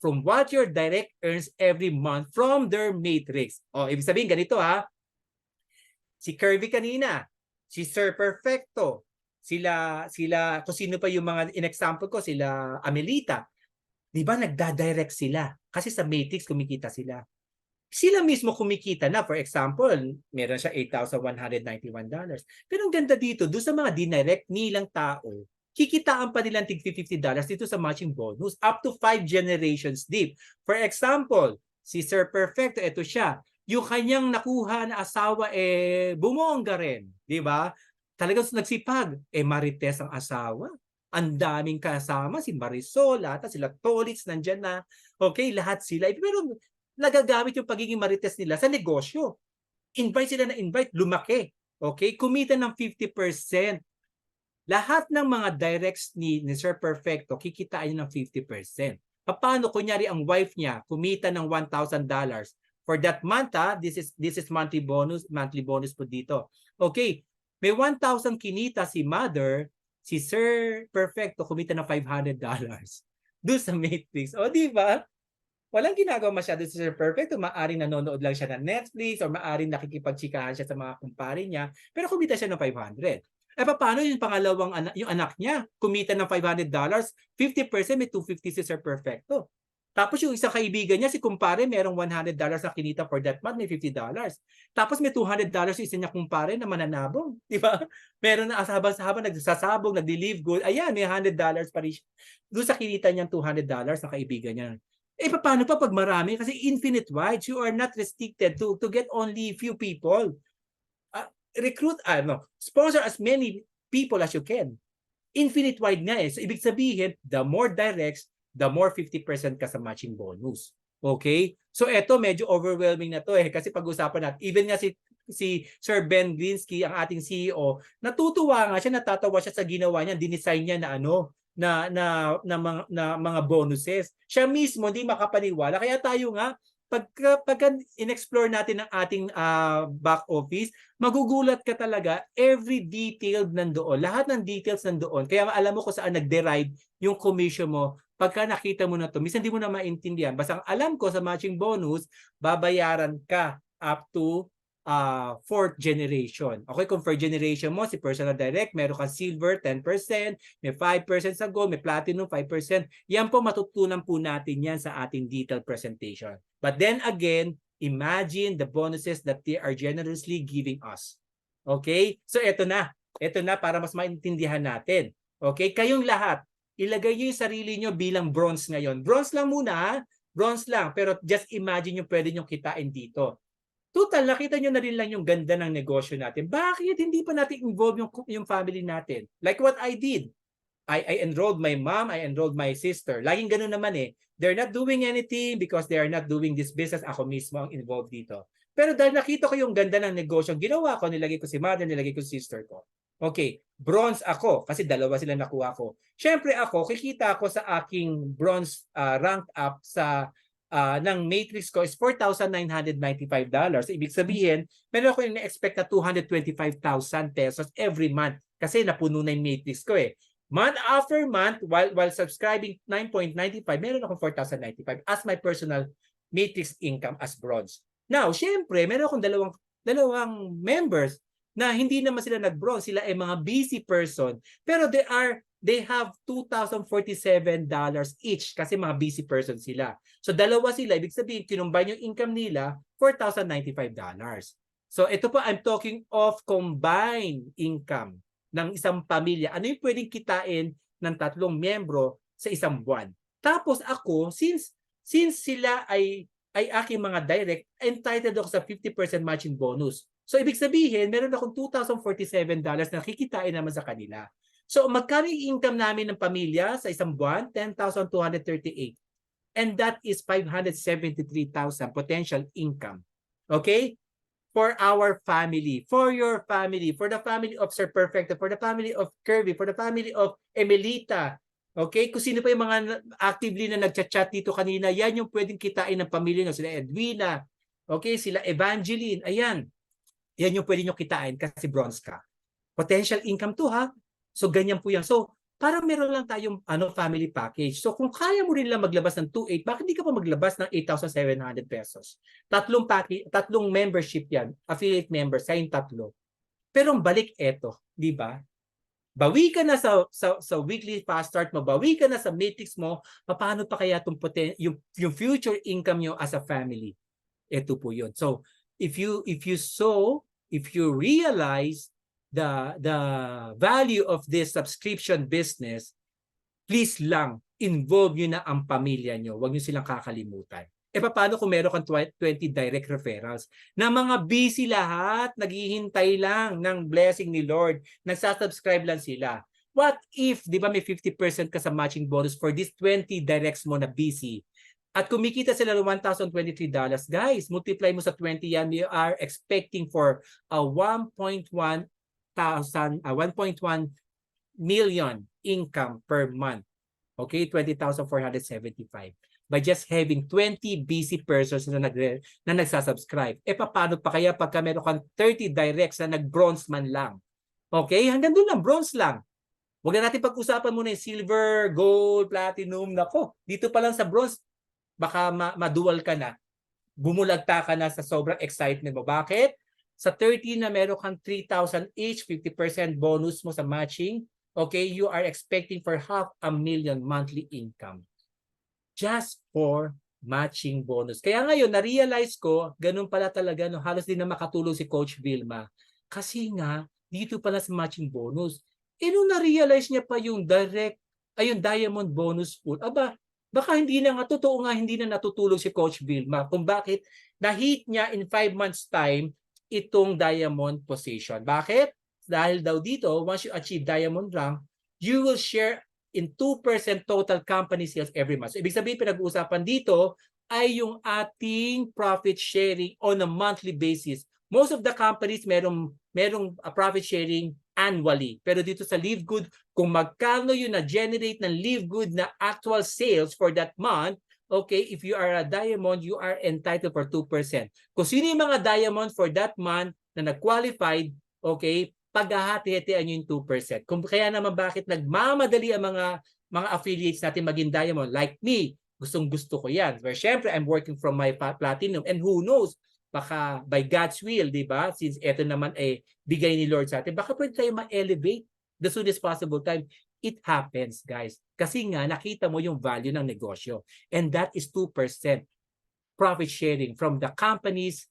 from what your direct earns every month from their Matrix. Ibig sabihin ganito si Kirby kanina, si Sir Perfecto, sila, kung sino pa yung mga in-example ko, sila Amelita. Di ba nagda-direct sila? Kasi sa Matrix kumikita sila. Sila mismo kumikita na. For example, meron siya $8,191. Pero ang ganda dito, doon sa mga dinirect nilang tao, kikitaan pa nilang $50 dito sa matching bonus up to 5 generations deep. For example, si Sir Perfecto, ito siya. Yung kanyang nakuha na asawa bumongga rin, di ba? Talagang nagsipag, Marites ang asawa. Ang daming kasama, si Marisol, sila Tolits nandiyan na. Okay, lahat sila. Pero nagagamit yung pagiging Marites nila sa negosyo. Invite sila na invite, lumaki. Okay? Kumita ng 50%. Lahat ng mga directs ni Sir Perfecto, kikitain ng 50%. Paano kunyari ang wife niya kumita ng $1,000 for that month, this is monthly bonus po dito. Okay, may 1,000 kinita si mother, si Sir Perfecto kumita ng $500 doon sa matrix. O di ba? Walang ginagawa masyado si Sir Perfecto, maaring nanonood lang siya ng Netflix or maaring nakikipagtsikahan siya sa mga kumpare niya, pero kumita siya ng 500. Paano yung pangalawang anak, yung anak niya, kumita ng $500, 50% may 250 si Sir Perfecto. Tapos yung isang kaibigan niya, si kumpare, merong $100 na kinita for that month, may $50. Tapos may $200 yung isa niya kumpare na mananabong, di ba? Meron na habang nagsasabong, nag-delive good, ayan, may $100 pa rin siya. Doon sa kinita niyang $200 na kaibigan niya. Paano pa pag marami? Kasi infinite wide, you are not restricted to get only few people. Sponsor as many people as you can. Infinite wide nga eh. So, ibig sabihin, the more directs, the more 50% ka sa matching bonus. Okay? So, eto medyo overwhelming na to eh. Kasi pag-usapan natin, even nga si Sir Ben Glinsky, ang ating CEO, natutuwa nga siya, natatawa siya sa ginawa niya, dinesign niya na mga bonuses. Siya mismo hindi makapaniwala. Kaya tayo nga, pagka in-explore natin ang ating back office, magugulat ka talaga, every detail nandoon. Lahat ng details nandoon. Kaya alam mo kung saan nag-derive yung commission mo. Pagka nakita mo na to, minsan hindi mo na maintindihan. Basta alam ko sa matching bonus, babayaran ka up to 4th generation. Okay, kung 4th generation mo, si personal direct, meron kang silver 10%, may 5% sa gold, may platinum 5%. Yan po matutunan po natin yan sa ating detailed presentation. But then again, imagine the bonuses that they are generously giving us. Okay? So ito na para mas maintindihan natin. Okay? Kayong lahat, ilagay niyo yung sarili niyo bilang bronze ngayon. Bronze lang muna, bronze lang, pero just imagine yung pwede niyo kitain dito. Total, nakita nyo na rin lang yung ganda ng negosyo natin. Bakit hindi pa natin involve yung family natin? Like what I did. I enrolled my mom, I enrolled my sister. Laging ganun naman eh. They're not doing anything because they are not doing this business. Ako mismo ang involved dito. Pero dahil nakita ko yung ganda ng negosyo, ginawa ko, nilagay ko si mother, nilagay ko si sister ko. Okay, bronze ako kasi dalawa sila nakuha ko. Siyempre ako, kikita ako sa aking bronze rank up sa ng matrix ko is $4,995. Ibig sabihin, meron ako in-expect na 225,000 pesos every month kasi napuno na yung matrix ko eh. Month after month, while subscribing 9.95, meron akong 4,095 as my personal matrix income as bronze. Now, syempre, meron akong dalawang members na hindi naman sila nag-bronze, sila ay mga busy person, pero they have $2,047 each kasi mga busy person sila. So dalawa sila, ibig sabihin kinumbine yung income nila, $4,095. So ito po, I'm talking of combined income ng isang pamilya. Ano yung pwedeng kitain ng 3 miyembro sa isang buwan? Tapos ako, since sila ay aking mga direct, entitled ako sa 50% matching bonus. So ibig sabihin, meron akong $2,047 na kikitain naman sa kanila. So magkano yung income namin ng pamilya sa isang buwan? 10,238. And that is 573,000 potential income. Okay? For our family, for your family, for the family of Sir Perfecto, for the family of Kirby, for the family of Emelita. Okay? Kung sino pa yung mga actively na nagchat-chat dito kanina, yan yung pwedeng kitain ng pamilya nyo. Sila Edwina, okay? Sila Evangeline, ayan. Yan yung pwede nyo kitain kasi bronze ka. Potential income to ha. So ganyan po yan. So parang meron lang tayong family package. So kung kaya mo rin lang maglabas ng 2,800, bakit di ka pa maglabas ng 8,700 pesos? Tatlong membership yan. Affiliate members, kayong 3. Pero ang balik eto, di ba? Bawi ka na sa weekly fast start mo, bawi ka na sa matrix mo, paano pa kaya yung future income nyo as a family? Ito po yun. So if you realize the value of this subscription business, please lang involve nyo na ang pamilya nyo. Huwag nyo silang kakalimutan. Paano kung meron kang 20 direct referrals na mga busy lahat, naghihintay lang ng blessing ni Lord, nagsasubscribe lang sila. What if, di ba may 50% ka sa matching bonus for these 20 directs mo na busy? at kumikita sila ng $1,023, guys, multiply mo sa 20 yan, you are expecting for a 1.1 million income per month. Okay, 20,475 by just having 20 busy persons na nagsasubscribe. Paano pa kaya pagka meron kang 30 directs na nag-bronze man lang? Okay, hanggang doon lang, bronze lang. Huwag na natin pag-usapan muna yung silver, gold, platinum. Nako, dito pa lang sa bronze, baka madual ka na. Bumulagta ka na sa sobrang excitement mo. Bakit? Sa 30 na meron kang 3,000 each, 50% bonus mo sa matching. Okay, you are expecting for 500,000 monthly income. Just for matching bonus. Kaya ngayon, na-realize ko, ganun pala talaga, no, halos din na makatulong si Coach Vilma. Kasi nga, dito pala sa matching bonus. Nung na-realize niya pa yung diamond bonus pool, baka hindi na nga, totoo nga, hindi na natutulong si Coach Vilma kung bakit na-hit niya in 5 months time itong diamond position. Bakit? Dahil daw dito, once you achieve diamond rank, you will share in 2% total company sales every month. So, ibig sabihin, pinag-uusapan dito ay yung ating profit sharing on a monthly basis. Most of the companies merong profit sharing annually. Pero dito sa Live Good, kung magkano yung na-generate ng Live Good na actual sales for that month, okay, if you are a diamond, you are entitled for 2%. Kung sino yung mga diamond for that month na nag-qualified, okay, paghahati-hatian nyo yung 2%. Kung kaya naman bakit nagmamadali ang mga affiliates natin maging diamond, like me, gustong-gusto ko yan. Where syempre, I'm working from my platinum. And who knows, baka by God's will, di ba? Since ito naman ay bigay ni Lord sa atin, baka pwede tayo ma-elevate the soonest possible time. It happens, guys. Kasi nga, nakita mo yung value ng negosyo. And that is 2% profit sharing from the company's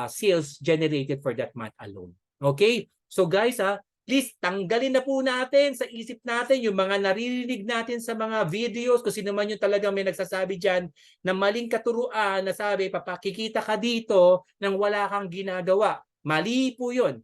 sales generated for that month alone. Okay? So guys, please tanggalin na po natin sa isip natin yung mga naririnig natin sa mga videos. Kung sino man yung talagang may nagsasabi dyan na maling katuruan na sabi, papakikita ka dito nang wala kang ginagawa. Mali po yun.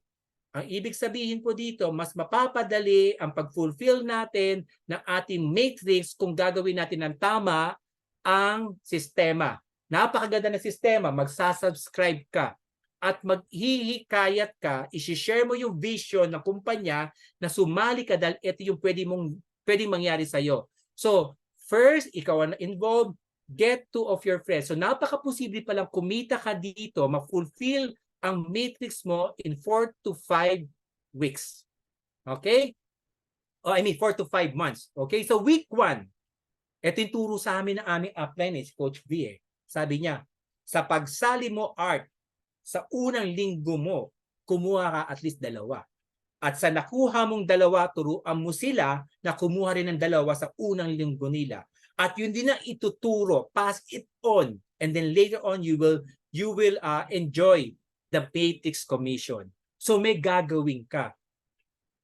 Ang ibig sabihin po dito, mas mapapadali ang pag-fulfill natin ng ating matrix kung gagawin natin ng tama ang sistema. Napakaganda ng sistema, magsasubscribe ka at maghihikayat ka, isi-share mo yung vision ng kumpanya na sumali ka dahil ito yung pwedeng mangyari sa'yo. So, first, ikaw ang involved, get 2 of your friends. So, napaka-posible palang kumita ka dito, ma-fulfill ang matrix mo in 4 to 5 weeks. Okay? 4 to 5 months. Okay? So, week 1, ito yung turo sa amin ng aming upline, si Coach V. Sabi niya, sa pagsali mo, Art, sa unang linggo mo, kumuha ka at least 2. At sa nakuha mong 2, turuan mo sila na kumuha rin ng 2 sa unang linggo nila. At yun din ang ituturo, pass it on. And then later on, you will enjoy the matrix commission. So may gagawin ka.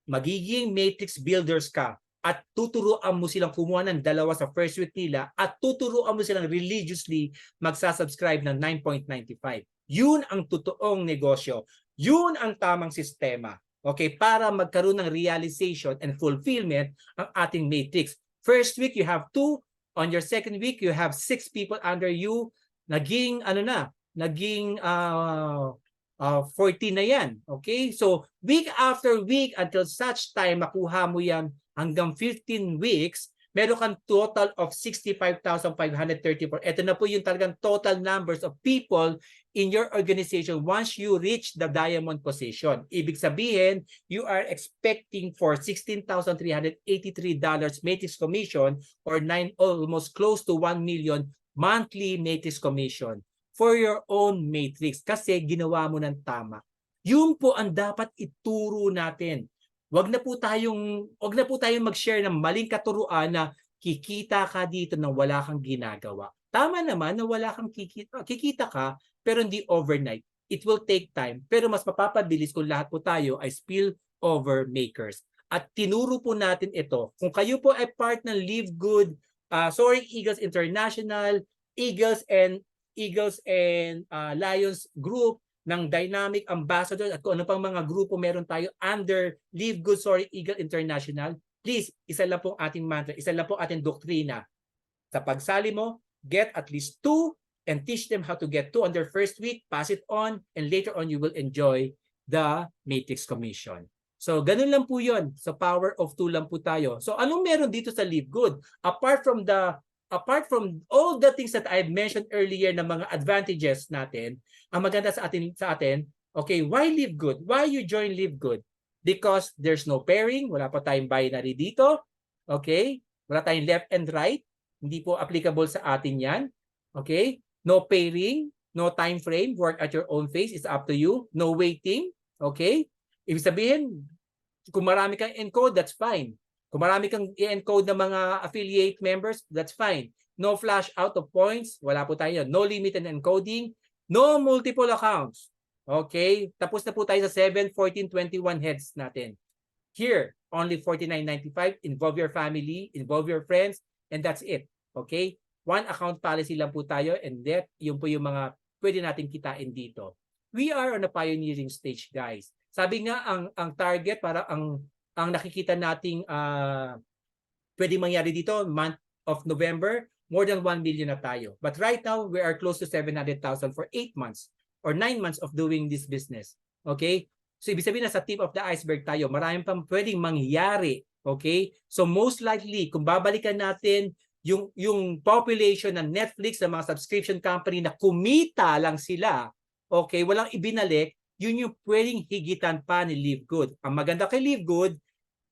Magiging matrix builders ka. At tuturuan mo silang kumuha ng 2 sa first week nila at tuturuan mo silang religiously magsasubscribe ng 9.95. Yun ang totoong negosyo. Yun ang tamang sistema. Okay, para magkaroon ng realization and fulfillment ang ating matrix. First week, you have 2. On your second week, you have 6 people under you. Naging 14 na yan. Okay? So, week after week, until such time makuha mo yan hanggang 15 weeks, meron kang total of 65,534. Ito na po yung talagang total numbers of people in your organization once you reach the diamond position. Ibig sabihin, you are expecting for $16,383 matrix commission or almost close to 1 million monthly matrix commission for your own matrix kasi ginawa mo ng tama. Yun po ang dapat ituro natin. Wag na po tayong mag-share ng maling katuruan na kikita ka dito nang wala kang ginagawa. Tama naman na wala kang kikita ka pero hindi overnight. It will take time pero mas mapapabilis kung lahat po tayo ay spillover makers. At tinuro po natin ito. Kung kayo po ay part ng Live Good, Soaring Eagles International, Eagles and Lions Group, ng Dynamic Ambassador at kung ano pang mga grupo meron tayo under Live Good, Soaring Eagle International, please, isa lang pong ating mantra, isa lang pong ating doktrina. Sa pagsali mo, get at least 2 and teach them how to get 2 on their first week, pass it on, and later on you will enjoy the Matrix Commission. So, ganun lang po yun. So, power of 2 lang po tayo. So, anong meron dito sa Live Good? Apart from all the things that I've mentioned earlier na mga advantages natin, ang maganda sa atin, okay, why Live Good? Why you join Live Good? Because there's no pairing, wala pa tayong binary dito, okay? Wala tayong left and right, hindi po applicable sa atin yan, okay? No pairing, no time frame, work at your own pace, it's up to you. No waiting, okay? Ibig sabihin, kung marami kang encode, that's fine. Kung marami kang i-encode ng mga affiliate members, that's fine. No flash out of points, wala po tayo. No limit in encoding, no multiple accounts. Okay? Tapos na po tayo sa 7, 14, 21 heads natin. Here, only $49.95. Involve your family, involve your friends, and that's it. Okay? One account policy lang po tayo, and that, yun po yung mga pwede natin kitain dito. We are on a pioneering stage, guys. Sabi nga, ang target, para ang nakikita nating pwede mangyari dito, month of November, more than 1 million na tayo. But right now, we are close to 700,000 for 8 months or 9 months of doing this business. Okay? So, ibig sabihin, nasa tip of the iceberg tayo. Maraming pang pwedeng mangyari. Okay? So, most likely, kung babalikan natin yung population ng Netflix, ng mga subscription company na kumita lang sila, okay, walang ibinalik, yun yung pwedeng higitan pa ni Live Good. Ang maganda kay Live Good,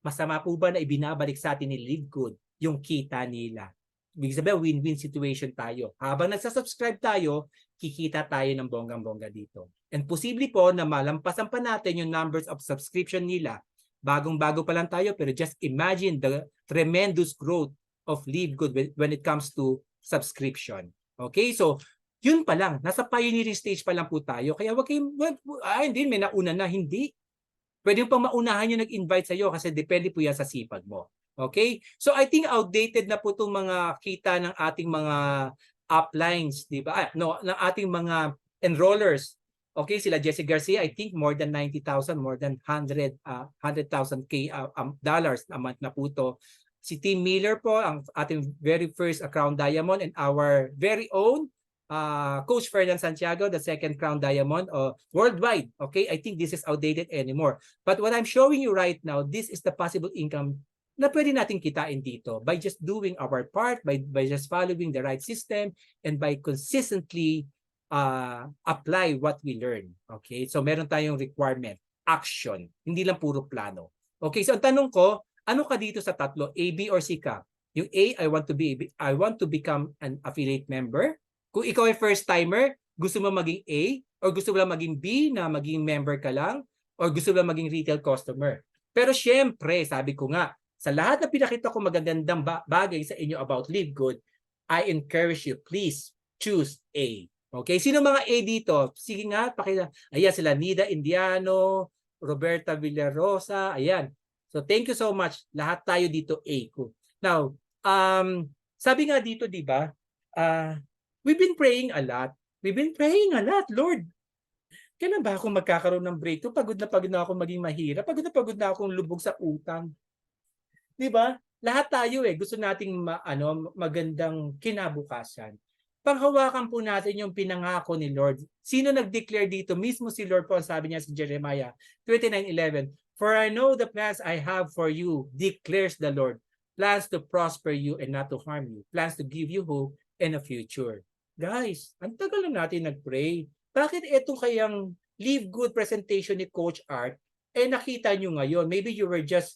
masama po ba na ibinabalik sa atin ni Live Good yung kita nila? Ibig sabihin, win-win situation tayo. Habang nagsasubscribe tayo, kikita tayo ng bonggang-bongga dito. And posible po na malampasan pa natin yung numbers of subscription nila. Bagong-bago pa lang tayo, pero just imagine the tremendous growth of Live Good when it comes to subscription. Okay, so yun pa lang, nasa pioneering stage pa lang po tayo. Kaya wag kayong, hindi, may nauna na, hindi. Pwede pang maunahan yung nag-invite sa'yo kasi depende po yan sa sipag mo. Okay? So I think outdated na po itong mga kita ng ating mga uplines, di ba? Ng ating mga enrollers. Okay, sila Jesse Garcia, I think more than 90,000, more than 100,000 dollars a month na po ito. Si Tim Miller po, ang ating very first Crown Diamond, and our very own Coach Ferdinand Santiago, the second Crown Diamond worldwide. Okay, I think this is outdated anymore. But what I'm showing you right now, this is the possible income na pwede natin kitain dito by just doing our part, by just following the right system, and by consistently apply what we learn. Okay, so meron tayong requirement, action, hindi lang puro plano. Okay, so ang tanong ko, ano ka dito sa tatlo, A, B, or C ka? Yung A, I want to become an affiliate member. Kung ikaw ay first timer, gusto mo maging A, or gusto mo lang maging B na maging member ka lang, or gusto mo lang maging retail customer. Pero syempre, sabi ko nga, sa lahat na pinakita ko magagandang bagay sa inyo about Live Good, I encourage you, please choose A. Okay, sino mga A dito? Sige nga, pakita. Ayan sila, Nida Indiano, Roberta Villarosa, ayan. So thank you so much. Lahat tayo dito A. Now, sabi nga dito, di ba? We've been praying a lot. Lord, kailan ba ako magkakaroon ng breakthrough? Pagod na ako maging mahirap. Pagod na akong lubog sa utang. Di ba? Lahat tayo gusto nating magandang kinabukasan. Panghawakan po natin yung pinangako ni Lord. Sino nag-declare dito? Mismo si Lord po, sabi niya sa Jeremiah 29:11. For I know the plans I have for you, declares the Lord. Plans to prosper you and not to harm you. Plans to give you hope and a future. Guys, ang tagal na natin nag-pray. Bakit itong kayang Live Good presentation ni Coach Art, nakita nyo ngayon? Maybe you were just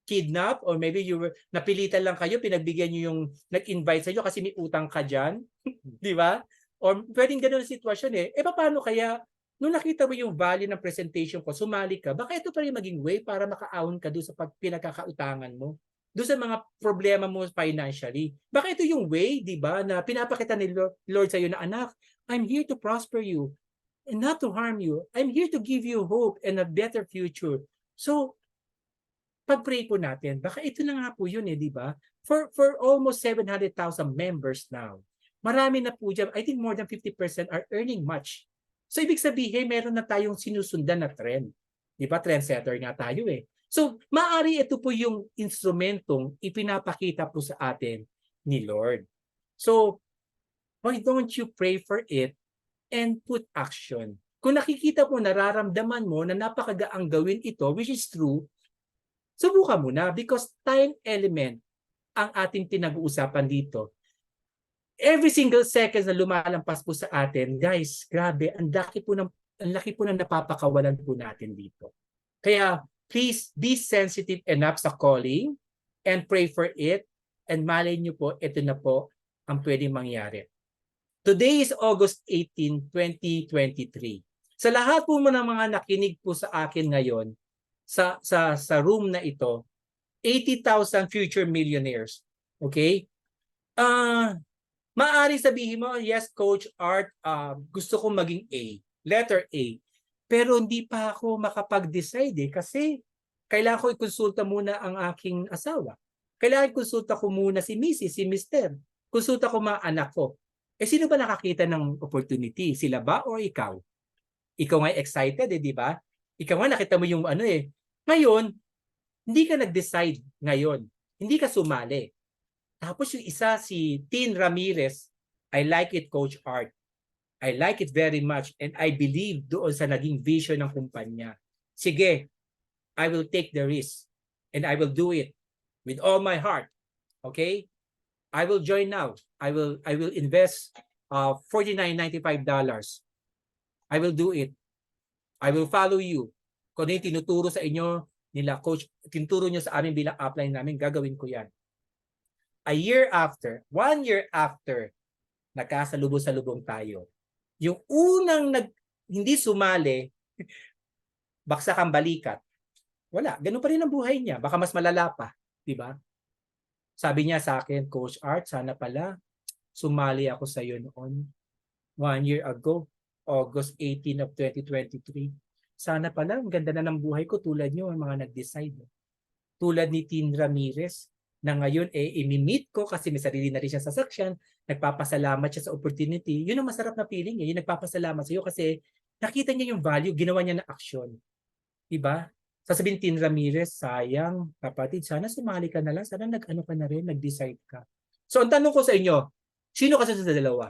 kidnapped, or maybe you were, napilitan lang kayo, pinagbigyan nyo yung nag-invite sa inyo kasi may utang ka dyan. Di ba? Or pwedeng ganun ang sitwasyon paano kaya, nung nakita mo yung value ng presentation ko, sumali ka, baka ito pa rin maging way para makaahon ka doon sa pinagkakautangan mo, doon sa mga problema mo financially. Baka ito yung way, di ba, na pinapakita ni Lord sa iyo na, anak, I'm here to prosper you and not to harm you. I'm here to give you hope and a better future. So, pag-pray po natin, baka ito na nga po yun di ba? For almost 700,000 members now, marami na po dyan, I think more than 50% are earning much. So, ibig sabihin, meron na tayong sinusundan na trend. Di ba? Trendsetter nga tayo So, maaari ito po yung instrumentong ipinapakita po sa atin ni Lord. So, why don't you pray for it and put action? Kung nakikita mo, nararamdaman mo na napakagaang gawin ito, which is true, subukan mo na because time element ang ating pinag-uusapan dito. Every single second na lumalampas po sa atin, guys, grabe, ang laki po ng napapakawalan po natin dito. Kaya, please be sensitive enough sa calling and pray for it. And malay nyo po, ito na po ang pwedeng mangyari. Today is August 18, 2023. Sa lahat po ng mga nakinig po sa akin ngayon, sa room na ito, 80,000 future millionaires. Okay? Maaari sabihin mo, yes, Coach Art, gusto kong maging A. Letter A. Pero hindi pa ako makapag-decide kasi kailangan ko ikonsulta muna ang aking asawa. Kailangan konsulta ko muna si Mrs., si Mr. Konsulta ko mga anak ko. Sino ba nakakita ng opportunity? Sila ba o ikaw? Ikaw nga excited di ba? Ikaw nga nakita mo yung Ngayon, hindi ka nag-decide ngayon. Hindi ka sumali. Tapos yung isa, si Tin Ramirez, I like it, Coach Art. I like it very much and I believe doon sa naging vision ng kumpanya. Sige, I will take the risk and I will do it with all my heart. Okay? I will join now. I will invest $49.95. I will do it. I will follow you. Kung ano yung tinuturo sa inyo nila, Coach, tinuturo nyo sa amin bilang upline namin, gagawin ko yan. 1 year after, nagkasalubong-salubong tayo. Yung unang hindi sumali, baksak ang balikat. Wala, ganun pa rin ang buhay niya. Baka mas malala pa, di ba? Sabi niya sa akin, Coach Art, sana pala sumali ako sa iyo noon 1 year ago, August 18 of 2023. Sana pala, ang ganda na ng buhay ko tulad niyo, ang mga nag-decide. Tulad ni Tin Ramirez, na ngayon imi-meet ko kasi may sarili na rin siya sasakyan, nagpapasalamat siya sa opportunity. Yun ang masarap na feeling niya, yung nagpapasalamat sa iyo kasi nakita niya yung value, ginawa niya na action. Diba? Sasabihin Tin Ramirez, sayang, kapatid, sana sumali ka na lang, sana nag-ano ka na rin, nag-decide ka. So ang tanong ko sa inyo, sino kasi sa dalawa?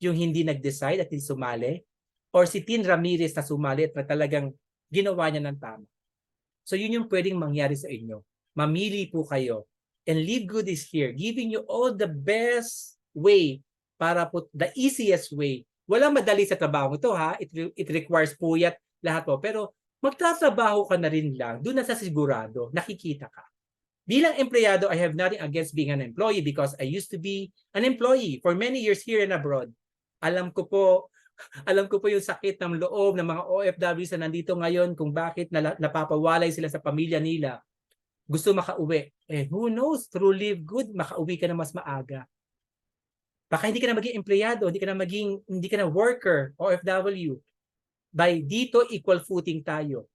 Yung hindi nag-decide at hindi sumali? Or si Tin Ramirez na sumali at na talagang ginawa niya ng tama? So yun yung pwedeng mangyari sa inyo. Mamili po kayo. And Live Good is here, giving you all the best way para po, the easiest way. Walang madali sa trabaho ito ha. It requires puyat lahat po. Pero magtatrabaho ka na rin lang, doon na sa sigurado, nakikita ka. Bilang empleyado, I have nothing against being an employee because I used to be an employee for many years here and abroad. Alam ko po yung sakit ng loob ng mga OFWs na nandito ngayon kung bakit napapawalay sila sa pamilya nila. Gusto makauwi. Who knows, through Live Good, makauwi ka na mas maaga. Baka hindi ka na maging empleyado, hindi ka na worker, OFW. By dito, equal footing tayo.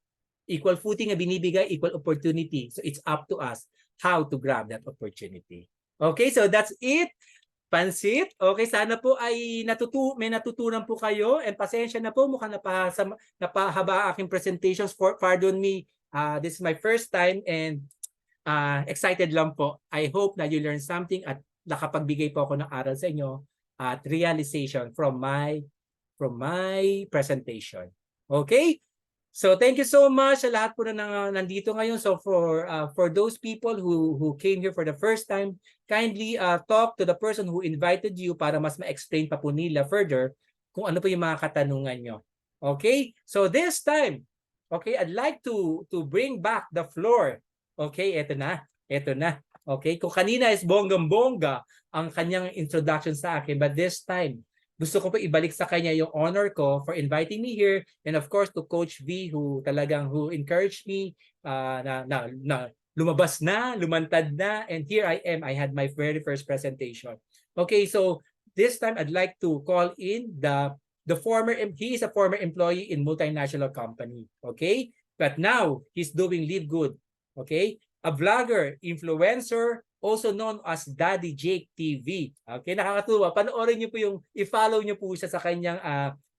Equal footing na binibigay, equal opportunity. So it's up to us how to grab that opportunity. Okay, so that's it. Pansit. Okay, sana po ay may natutunan po kayo. And pasensya na po, mukhang napahaba aking presentations. Pardon me, this is my first time and excited lang po. I hope na you learn something at nakapagbigay po ako ng aral sa inyo at realization from my presentation. Okay? So thank you so much sa lahat po na nandito ngayon. So for those people who came here for the first time, kindly talk to the person who invited you para mas ma-explain pa po nila further kung ano po yung mga katanungan nyo. Okay? So this time, okay, I'd like to bring back the floor. Okay, eto na. Okay, kung kanina is bonggang-bongga ang kanyang introduction sa akin, but this time, gusto ko po ibalik sa kanya yung honor ko for inviting me here, and of course to Coach V who encouraged me na lumabas na, lumantad na, and here I am. I had my very first presentation. Okay, so this time I'd like to call in he is a former employee in multinational company. Okay, but now he's doing Live Good. Okay, a vlogger, influencer, also known as Daddy Jake TV. Okay, nakakatuwa. Panoorin niyo po i-follow niyo po siya sa kanyang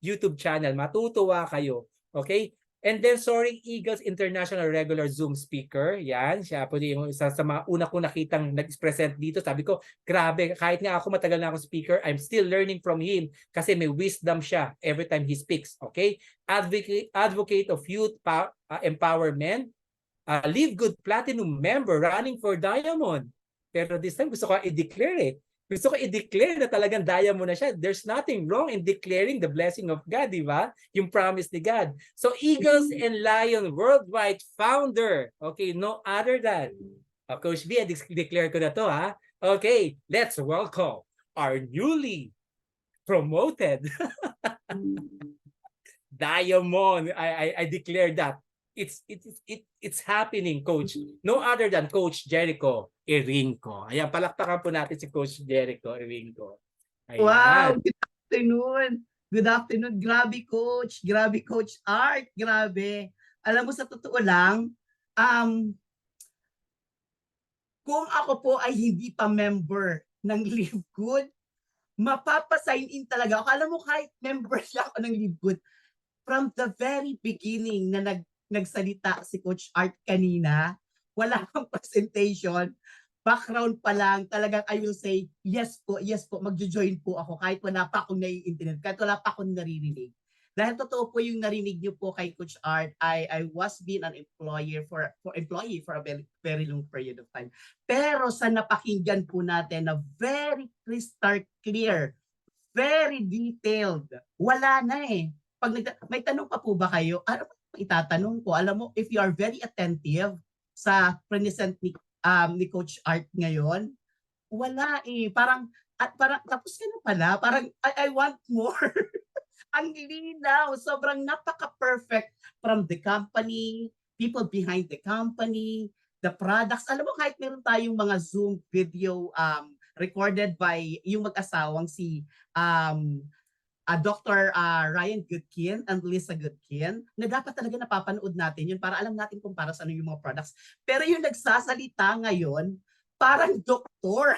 YouTube channel. Matutuwa kayo. Okay? And then Soaring Eagles International regular Zoom speaker. Yan, siya po yung isa sa mga una ko nakitang nag-present dito. Sabi ko, grabe, kahit nga ako matagal na ako speaker, I'm still learning from him kasi may wisdom siya every time he speaks. Okay? Advocate of youth empowerment. Live Good Platinum member running for Diamond. Pero this time gusto ko i-declare eh. Gusto ko i-declare na talagang diamond na siya. There's nothing wrong in declaring the blessing of God, di ba? Yung promise ni God. So Eagles and Lion Worldwide founder. Okay, no other than Coach B, declare ko na to ha. Okay, let's welcome our newly promoted Diamond. I declare that. It's happening, Coach. No other than Coach Jericho Irinco. Ayan, palakpakan po natin si Coach Jericho Irinco. Wow, Ayan. good afternoon. Good afternoon. Grabe, Coach. Grabe, Coach Art. Grabe. Alam mo, sa totoo lang, kung ako po ay hindi pa member ng Live Good, mapapasign in talaga ako. Alam mo, kahit member siya ako ng Live Good, from the very beginning na nagsalita si Coach Art kanina, wala kang presentation, background pa lang, talagang I will say, yes po, magjo-join po ako kahit wala pa akong naiintindihan, kahit wala pa akong naririnig. Dahil totoo po yung narinig niyo po kay Coach Art, I was being an employee for a very, very long period of time. Pero sa napakinggan po natin na very crystal clear, very detailed, wala na eh. Pag may tanong pa po ba kayo? Ano pa itatanong ko? Alam mo, if you are very attentive sa present ni Coach Art ngayon, wala eh. Parang tapos ka na pala. Parang I want more. Ang linaw, sobrang napaka-perfect from the company, people behind the company, the products. Alam mo, kahit meron tayong mga Zoom video recorded by yung mag-asawang si Dr. Ryan Goodkin and Lisa Goodkin, na dapat talaga napapanood natin yun para alam natin kung para saan yung mga products. Pero yung nagsasalita ngayon, parang doktor.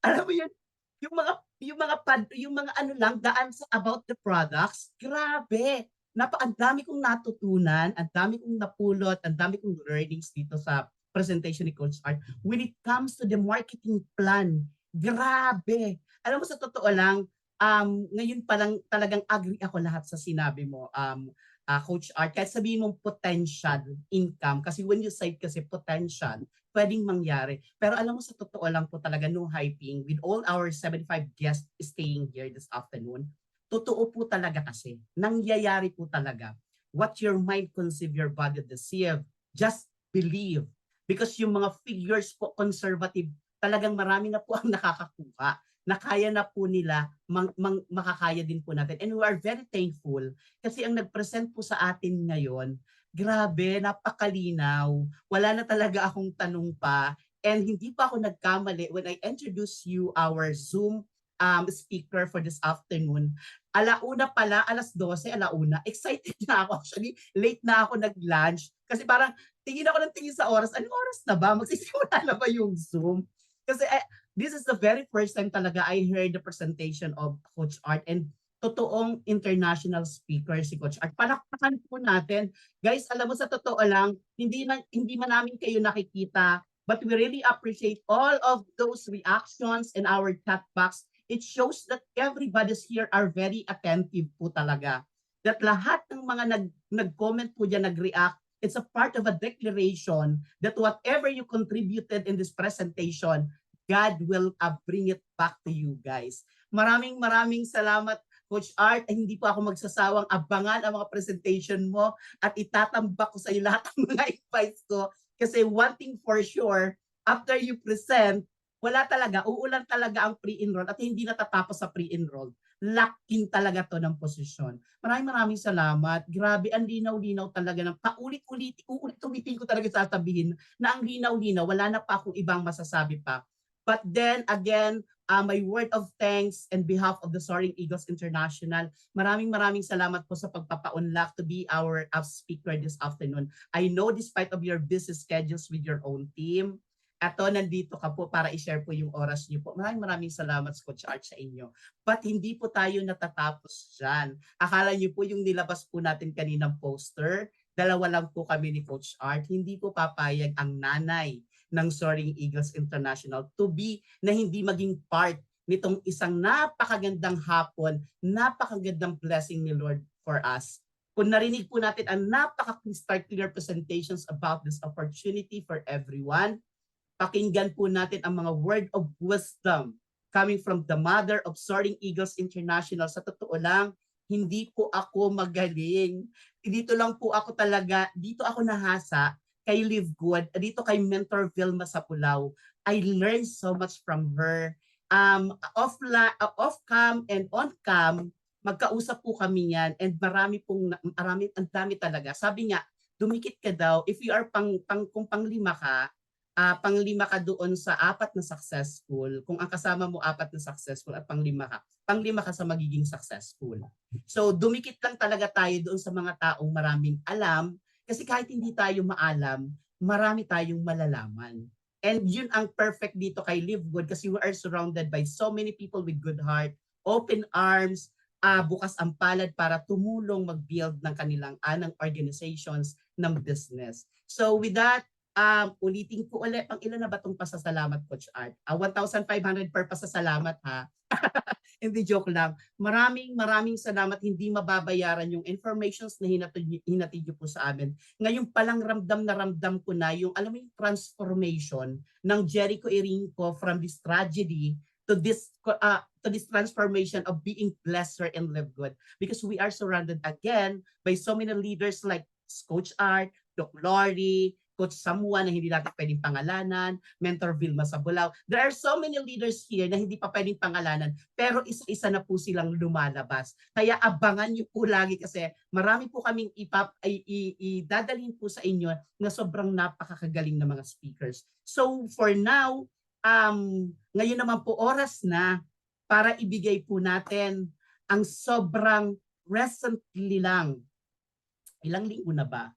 Alam mo yun, yung mga ano lang daan sa about the products, grabe. Ang dami kong natutunan, ang dami kong napulot, ang dami kong learnings dito sa presentation ni Coach Art. When it comes to the marketing plan, grabe. Alam mo, sa totoo lang, ngayon pa lang talagang agree ako lahat sa sinabi mo, Coach Art. Kahit sabihin mong potential income, kasi when you say kasi potential, pwedeng mangyari. Pero alam mo, sa totoo lang po talaga, no hyping, with all our 75 guests staying here this afternoon, totoo po talaga kasi, nangyayari po talaga. What your mind conceive, your body deceive. Just believe. Because yung mga figures po, conservative, talagang marami na po ang nakakakuha na kaya na po nila, makakaya din po natin. And we are very thankful kasi ang nag-present po sa atin ngayon, grabe, napakalinaw. Wala na talaga akong tanong pa. And hindi pa ako nagkamali when I introduce you our Zoom speaker for this afternoon. Alauna pala, 12:00, alauna. Excited na ako. Actually, late na ako nag-lunch. Kasi parang tingin ako ng tingin sa oras. Anong oras na ba? Magsisimula na ba yung Zoom? Kasi this is the very first time talaga I heard the presentation of Coach Art and totoong international speaker si Coach Art. Palakpakan po natin. Guys, alam mo, sa totoo lang, hindi man namin kayo nakikita, but we really appreciate all of those reactions in our chat box. It shows that everybody's here are very attentive po talaga. That lahat ng mga nag-comment po dyan, nag-react, it's a part of a declaration that whatever you contributed in this presentation, God will bring it back to you guys. Maraming salamat, Coach Art. Hindi po ako magsasawang abangan ang mga presentation mo at itatambak ko sa iyo lahat ng mga advice ko. Kasi one thing for sure, after you present, uulan talaga ang pre-enroll at hindi natatapos sa pre-enroll. Locking talaga to ng posisyon. Maraming salamat. Grabe, ang linaw-linaw talaga ng uulit-ulitin ko talaga sasabihin na ang linaw-linaw, wala na pa akong ibang masasabi pa. But then again, my word of thanks on behalf of the Soaring Eagles International. Maraming salamat po sa pagpapa-unlock to be our speaker this afternoon. I know despite of your busy schedules with your own team, Ato, nandito ka po para i-share po yung oras niyo po. Maraming salamat, Coach Art, sa inyo. But hindi po tayo natatapos dyan. Akala niyo po yung nilabas po natin kaninang poster, dalawa lang po kami ni Coach Art. Hindi po papayag ang nanay ng Soaring Eagles International to be na hindi maging part nitong isang napakagandang hapon, napakagandang blessing ni Lord for us. Kung narinig po natin ang napaka-crystal clear presentations about this opportunity for everyone, pakinggan po natin ang mga word of wisdom coming from the mother of Soaring Eagles International. Sa totoo lang, hindi po ako magaling. Dito lang po ako talaga, dito ako nahasa kay Live Good, dito kay Mentor Vilma Sapulaw. I learned so much from her. Off-cam and on-cam, magkausap po kami yan and ang dami talaga. Sabi nga, dumikit ka daw, if you are kung panglima ka, panglima ka doon sa apat na successful, kung ang kasama mo apat na successful at panglima ka sa magiging successful. So dumikit lang talaga tayo doon sa mga taong maraming alam, kasi kahit hindi tayo maalam, marami tayong malalaman. And yun ang perfect dito kay Live Good, kasi we are surrounded by so many people with good heart, open arms, bukas ang palad para tumulong mag-build ng kanilang anang organizations ng business. So with that, ulitin ko ulit, pang ilan na ba itong pasasalamat, Coach Art? 1,500 per pasasalamat, ha? Hindi, joke lang. Maraming salamat. Hindi mababayaran yung informations na hinatid niyo po sa amin. Ngayon palang ramdam na ramdam ko na yung, alam mo yung transformation ng Jericho Irinco from this tragedy to this transformation of being blessed and live good. Because we are surrounded again by so many leaders like Coach Art, Doc Lori, Coach Samuan na hindi natin pwedeng pangalanan, Mentor Vilma Sabulaw. There are so many leaders here na hindi pa pwedeng pangalanan, pero isa-isa na po silang lumalabas. Kaya abangan niyo po lagi, kasi marami po kaming idadalhin po sa inyo na sobrang napakakagaling na mga speakers. So for now, ngayon naman po oras na para ibigay po natin ang sobrang recently lang. Ilang linggo na ba?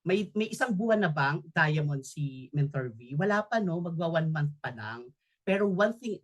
May isang buwan na bang Diamond si Mentor V? Wala pa, no, magwa 1 month pa lang. Pero one thing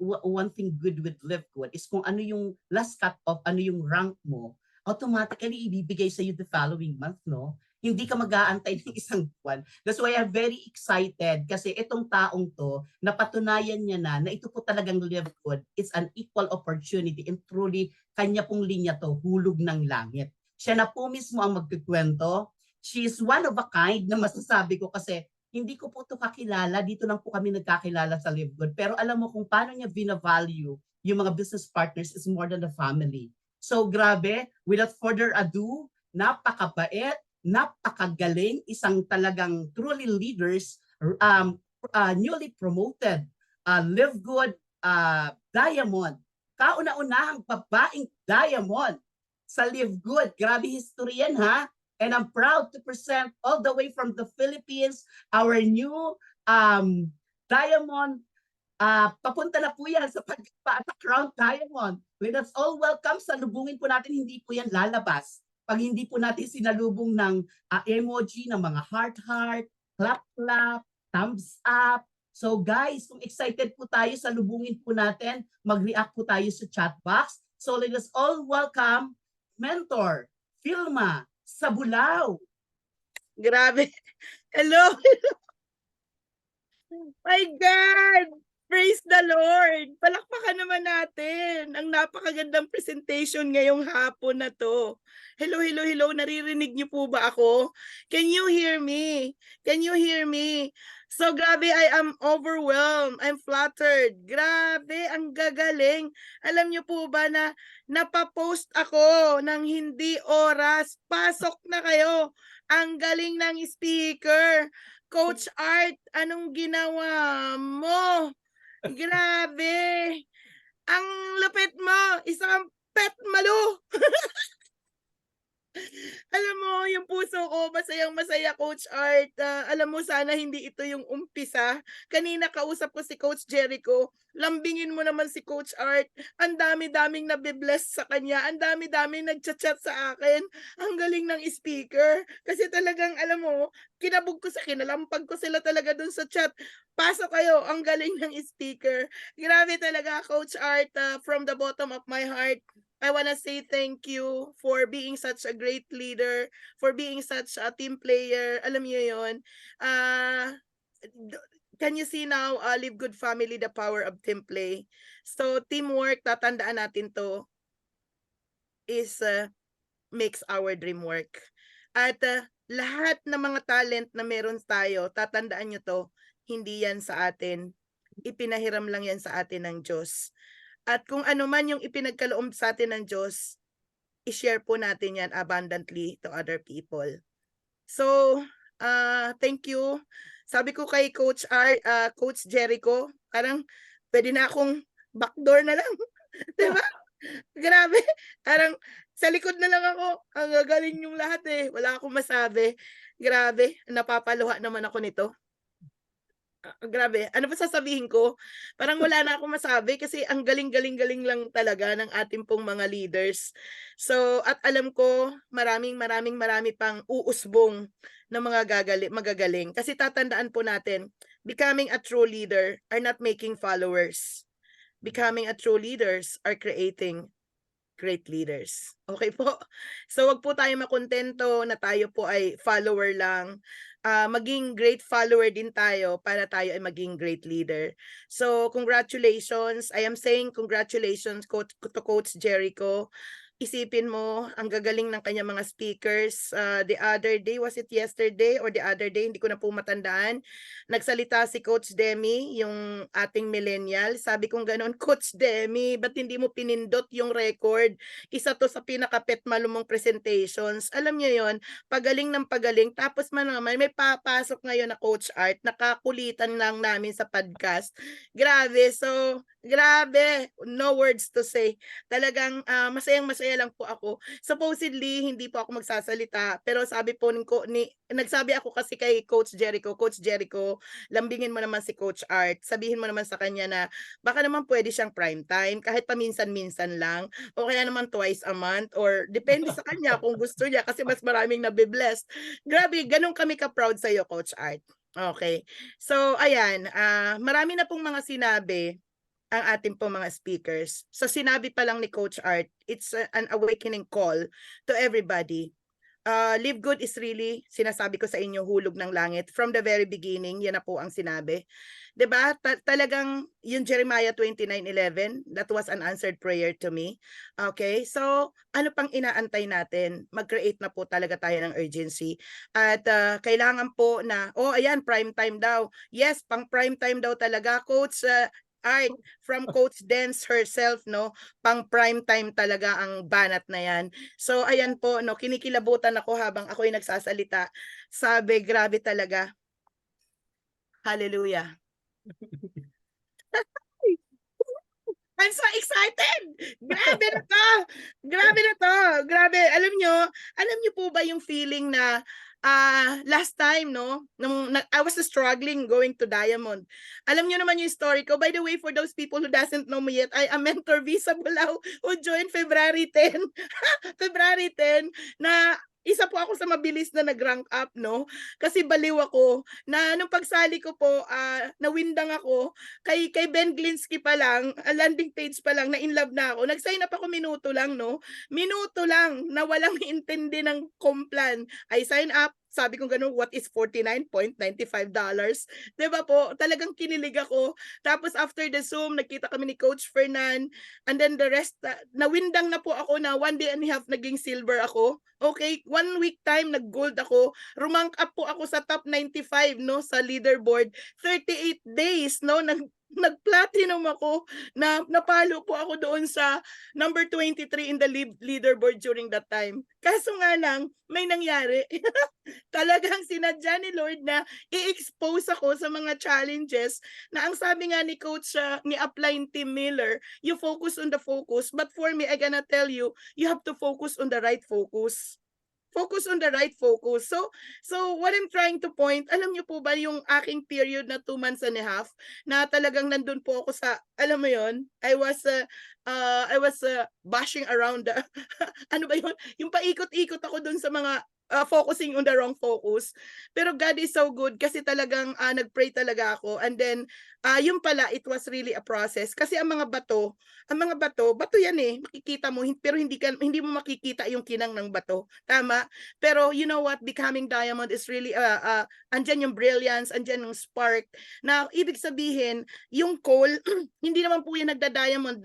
good with Live Good is kung ano yung last cut off, ano yung rank mo, automatically ibibigay sa you the following month, no? Hindi ka mag-aantay ng isang buwan. That's why I'm very excited, kasi itong taong to, napatunayan niya na ito po talagang Live Good. It's an equal opportunity, and truly, kanya pong linya to, hulog ng langit. Siya na po mismo ang magkikwento. She is one of a kind na masasabi ko, kasi hindi ko po ito kakilala. Dito lang po kami nagkakilala sa Live Good. Pero alam mo kung paano niya bina-value yung mga business partners is more than a family. So grabe, without further ado, napakabait, napakagaling, isang talagang truly leaders, newly promoted, Live Good Diamond. Kauna-unahang babaeng Diamond sa Live Good. Grabe history yan, ha? And I'm proud to present all the way from the Philippines, our new Diamond. Papunta na po yan sa Crown Diamond. Let us all welcome. Salubungin po natin, hindi po yan lalabas pag hindi po natin sinalubong ng emoji, ng mga heart, clap, thumbs up. So guys, kung excited po tayo, salubungin po natin, mag-react po tayo sa chat box. So let us all welcome Mentor Vilma Sabulaw. Grabe. Hello. My God! Praise the Lord! Palakpakan naman natin ang napakagandang presentation ngayong hapon na to. Hello. Naririnig niyo po ba ako? Can you hear me? So grabe, I am overwhelmed. I'm flattered. Grabe, ang gagaling. Alam niyo po ba na napapost ako ng hindi oras? Pasok na kayo. Ang galing ng speaker. Coach Art, anong ginawa mo? Grabe! Ang lapit mo! Isang pet malu! Alam mo, yung puso ko masayang-masaya, Coach Art. Alam mo, sana hindi ito yung umpisa. Kanina kausap ko si Coach Jericho. Lambingin mo naman si Coach Art. Ang dami-daming nabibless sa kanya. Ang dami-daming nagchat-chat sa akin. Ang galing ng speaker. Kasi talagang, alam mo, kinabog ko kinalampag ko sila talaga dun sa chat. Pasok kayo, ang galing ng speaker. Grabe talaga, Coach Art, from the bottom of my heart. I want to say thank you for being such a great leader, for being such a team player. Alam niyo yon. Can you see now, Live Good Family, the power of team play. So teamwork, tatandaan natin to, is makes our dream work. At lahat ng mga talent na meron tayo, tatandaan nyo to, hindi yan sa atin. Ipinahiram lang yan sa atin ng Diyos. At kung ano man yung ipinagkaloob sa atin ng Diyos, i-share po natin yan abundantly to other people. So, thank you. Sabi ko kay Coach Jericho, parang pwede na akong backdoor na lang. Diba? Grabe. Parang sa likod na lang ako. Ang gagaling yung lahat eh. Wala akong masabi. Grabe. Napapaluha naman ako nito. Grabe, ano ba sasabihin ko? Parang wala na akong masabi kasi ang galing-galing-galing lang talaga ng ating pong mga leaders. So, at alam ko, marami pang uusbong ng mga magagaling. Kasi tatandaan po natin, becoming a true leader are not making followers. Becoming a true leaders are creating great leaders. Okay po? So, wag po tayo makontento na tayo po ay follower lang. Maging great follower din tayo para tayo ay maging great leader. So, congratulations. I am saying congratulations to Coach Jericho. Isipin mo, ang gagaling ng kanya mga speakers. The other day, was it yesterday or the other day, hindi ko na po matandaan. Nagsalita si Coach Demi, yung ating millennial. Sabi kong gano'n, Coach Demi, ba't hindi mo pinindot yung record? Isa to sa pinaka-pet malumong presentations. Alam niyo yon, pagaling ng pagaling. Tapos naman, may papasok ngayon na Coach Art, nakakulitan lang namin sa podcast. Grabe, so, grabe, no words to say. Talagang masayang-masaya lang po ako. Supposedly, hindi po ako magsasalita, pero sabi po nagsabi ako kasi kay Coach Jericho, lambingin mo naman si Coach Art. Sabihin mo naman sa kanya na baka naman pwede siyang prime time, kahit paminsan-minsan lang, o kaya naman twice a month, or depende sa kanya kung gusto niya kasi mas maraming nabibless. Grabe, ganun kami ka-proud sa'yo, Coach Art. Okay. So, ayan, marami na pong mga sinabi ang ating po mga speakers. So sinabi pa lang ni Coach Art, it's an awakening call to everybody. Live Good is really, sinasabi ko sa inyo, hulog ng langit. From the very beginning, yan na po ang sinabi. 'Di ba? Talagang yung Jeremiah 29:11, that was an answered prayer to me. Okay? So, ano pang inaantay natin? Mag-create na po talaga tayo ng urgency. At kailangan po na, ayan, prime time daw. Yes, pang prime time daw talaga, Coach Art, from Coach Dance herself, no? Pang prime time talaga ang banat na yan. So, ayan po, no? Kinikilabutan ako habang ako'y nagsasalita. Sabi, grabe talaga. Hallelujah. I'm so excited! Grabe na to! Grabe na to! Grabe, alam nyo po ba yung feeling na last time, no? I was struggling going to Diamond. Alam nyo naman yung story ko. By the way, for those people who doesn't know me yet, I am Mentor Visa Bulao who joined February 10. February 10 na isa po ako sa mabilis na nag-rank up, no? Kasi baliw ako na nung pagsali ko po, nawindang ako kay Ben Glinsky pa lang, landing page pa lang, na in love na ako. Nag-sign up ako minuto lang, no? Minuto lang na walang intindi ng complan. I sign up, sabi ko gano'n, what is $49.95? Diba po? Talagang kinilig ako. Tapos after the Zoom, nakita kami ni Coach Fernan. And then the rest, nawindang na po ako na 1 day and a half naging silver ako. Okay, 1 week time, nag-gold ako. Rumank up po ako sa top 95, no, sa leaderboard. 38 days, no, nag-platinum ako, na napalo po ako doon sa number 23 in the leaderboard during that time. Kaso nga lang, may nangyari. Talagang sinadya ni Lord na i-expose ako sa mga challenges na ang sabi nga ni Coach, ni Upline Tim Miller, you focus on the focus. But for me, I gonna tell you, you have to focus on the right focus. Focus on the right focus. So what I'm trying to point, alam niyo po ba yung aking period na 2 months and a half na talagang nandun po ako sa, alam mo yon, I was bashing around the, ano ba yun? Yung paikot-ikot ako dun sa mga focusing on the wrong focus. Pero God is so good kasi talagang nag-pray talaga ako. And then, yun pala, it was really a process. Kasi ang mga bato yan eh, makikita mo, pero hindi mo makikita yung kinang ng bato. Tama? Pero you know what, becoming diamond is really, andyan yung brilliance, andyan yung spark, na ibig sabihin, yung coal, hindi naman po yan nagda-diamond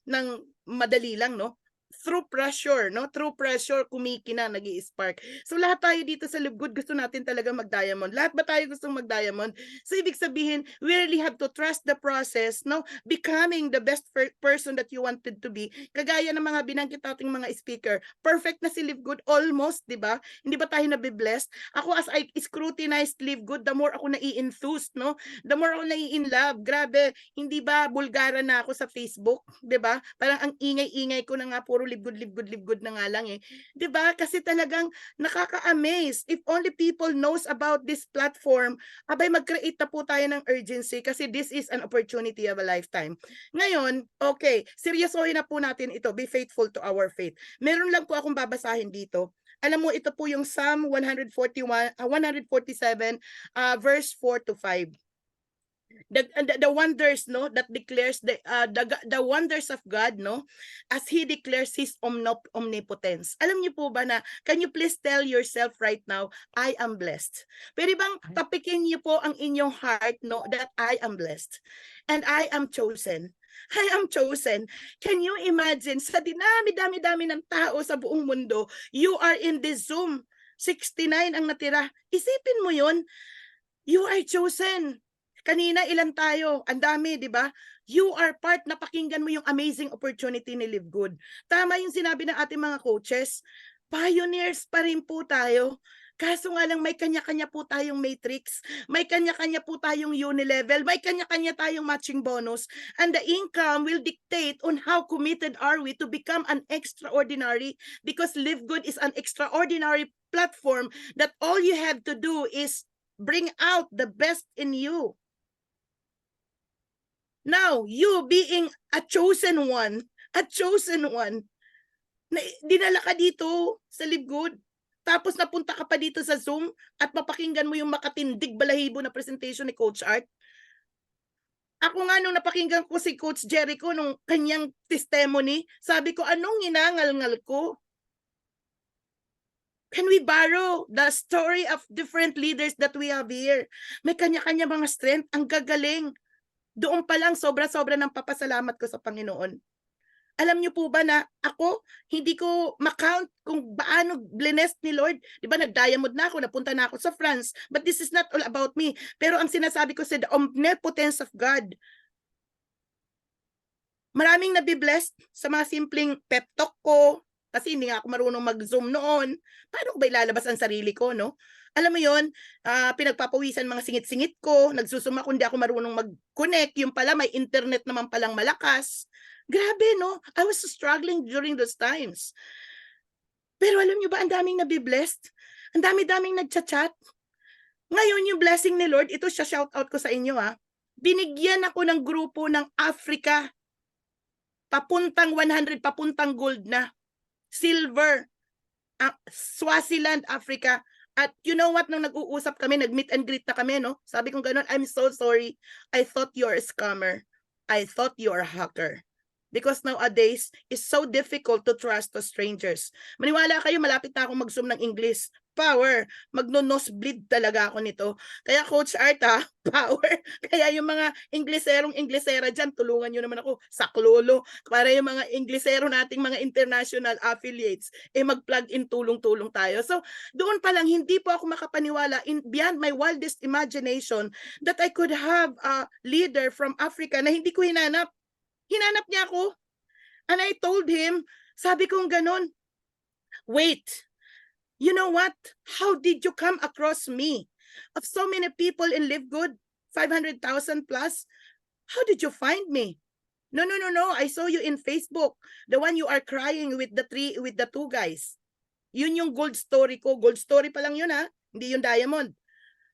ng madali lang, no? Through pressure, no? Through pressure, kumikina, nag-i-spark. So lahat tayo dito sa Live Good, gusto natin talaga mag-diamond. Lahat ba tayo gustong mag-diamond? So ibig sabihin, we really have to trust the process, no? Becoming the best person that you wanted to be. Kagaya ng mga binanggit nating mga speaker, perfect na si Live Good, almost, di ba? Hindi ba tayo nabiblessed? Ako, as I scrutinized Live Good, the more ako nai-enthused, no? The more ako nai-in-love. Grabe, hindi ba bulgara na ako sa Facebook, di ba? Parang ang ingay-ingay ko na nga, puro live good na nga lang eh. 'Di ba? Kasi talagang nakaka-amaze. If only people knows about this platform, abay mag-create na po tayo ng urgency kasi this is an opportunity of a lifetime. Ngayon, okay, seryosohin na po natin ito. Be faithful to our faith. Meron lang po akong babasahin dito. Alam mo, ito po yung Psalm 147, verse 4 to 5. The wonders, no, that declares the wonders of God, no, as He declares His omnipotence. Alam niyo po ba na, can you please tell yourself right now, I am blessed? Pwede bang tapikin niyo po ang inyong heart, no, that I am blessed and I am chosen. I am chosen. Can you imagine, sa dinami-dami-dami ng tao sa buong mundo, you are in this Zoom, 69 ang natira. Isipin mo yun, you are chosen. Kanina ilan tayo? Ang dami, di ba? You are part, napakinggan mo yung amazing opportunity ni Live Good. Tama yung sinabi ng ating mga coaches. Pioneers pa rin po tayo. Kaso nga lang may kanya-kanya po tayong matrix, may kanya-kanya po tayong unilevel, may kanya-kanya tayong matching bonus, and the income will dictate on how committed are we to become an extraordinary, because Live Good is an extraordinary platform that all you have to do is bring out the best in you. Now, you being a chosen one, na dinala ka dito sa Live Good, tapos napunta ka pa dito sa Zoom at mapakinggan mo yung makatindig balahibo na presentation ni Coach Art. Ako nga nung napakinggan ko si Coach Jericho nung kanyang testimony, sabi ko, anong inangal-ngal ko? Can we borrow the story of different leaders that we have here? May kanya-kanya mga strength, ang gagaling. Doon pa lang sobra-sobra ng papasalamat ko sa Panginoon. Alam niyo po ba na ako, hindi ko makount kung paano blessed ni Lord. Di ba, nag-diamond na ako, napunta na ako sa France. But this is not all about me. Pero ang sinasabi ko sa the omnipotence of God. Maraming nabiblessed sa mga simpleng pep talk ko, kasi hindi nga ako marunong mag-Zoom noon. Paano ko ba ilalabas ang sarili ko, no? Alam mo yon, pinagpapawisan mga singit-singit ko, nagsusum ako, hindi ako marunong mag-connect, yung pala may internet naman palang malakas. Grabe, no? I was struggling during those times. Pero alam nyo ba, ang daming nabiblessed? Ang dami-daming nagchat-chat. Ngayon, yung blessing ni Lord, ito siya shout-out ko sa inyo, ha? Binigyan ako ng grupo ng Africa. Papuntang 100, papuntang gold na. Silver. Swaziland, Africa. At you know what, nung nag-uusap kami, nag-meet and greet na kami, no? Sabi kong gano'n, I'm so sorry. I thought you're a scammer. I thought you're a hacker. Because nowadays, it's so difficult to trust to strangers. Maniwala kayo, malapit na akong mag-Zoom ng English. Power. Magno-nosebleed talaga ako nito. Kaya Coach Art, power. Kaya yung mga Inglesera dyan, tulungan nyo naman ako. Saklolo. Para yung mga Inglesero nating mga international affiliates, mag-plug in, tulong-tulong tayo. So, doon pa lang, hindi po ako makapaniwala beyond my wildest imagination that I could have a leader from Africa na hindi ko hinanap. Hinanap niya ako. And I told him, sabi kong ganon, wait, you know what? How did you come across me? Of so many people in Live Good, 500,000 plus, how did you find me? No. I saw you in Facebook. The one you are crying with the two guys. Yun yung gold story ko. Gold story pa lang yun ha. Hindi yung diamond.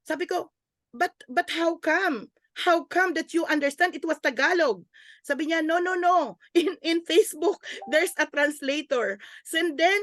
Sabi ko, but how come? How come that you understand it was Tagalog? Sabi niya, no. In Facebook, there's a translator. So, and then,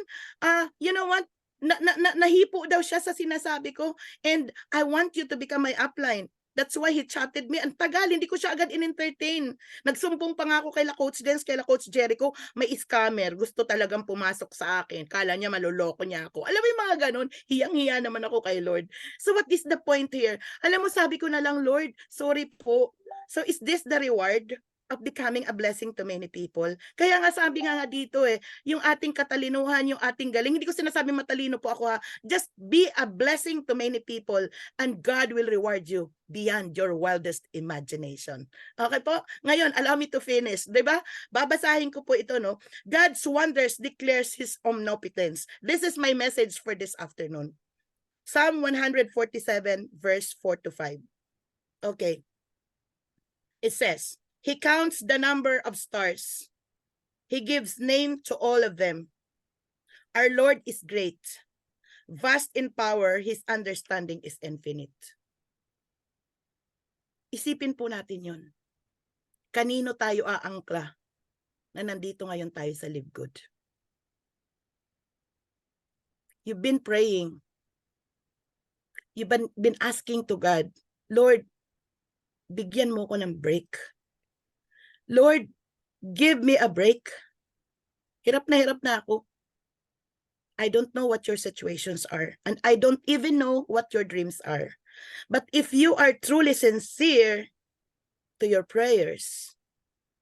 you know what? Nahipo daw siya sa sinasabi ko. And I want you to become my upline. That's why he chatted me. Ang tagal, hindi ko siya agad in-entertain. Nagsumbong pa nga ako kay Coach Dance, kay Coach Jericho, may scammer. Gusto talagang pumasok sa akin. Kala niya maloloko niya ako. Alam mo yung mga ganun? Hiyang-hiya naman ako kay Lord. So what is the point here? Alam mo, sabi ko na lang, Lord, sorry po. So is this the reward of becoming a blessing to many people? Kaya nga sabi nga dito yung ating katalinuhan, yung ating galing, hindi ko sinasabi matalino po ako ha, just be a blessing to many people and God will reward you beyond your wildest imagination. Okay po? Ngayon, allow me to finish. Diba? Babasahin ko po ito, no? God's wonders declares His omnipotence. This is my message for this afternoon. Psalm 147 verse 4 to 5. Okay. It says, He counts the number of stars. He gives name to all of them. Our Lord is great. Vast in power, His understanding is infinite. Isipin po natin yun. Kanino tayo aangkla na nandito ngayon tayo sa Live Good? You've been praying. You've been asking to God, Lord, bigyan mo ko ng break. Lord, give me a break. Hirap na ako. I don't know what your situations are, and I don't even know what your dreams are. But if you are truly sincere to your prayers,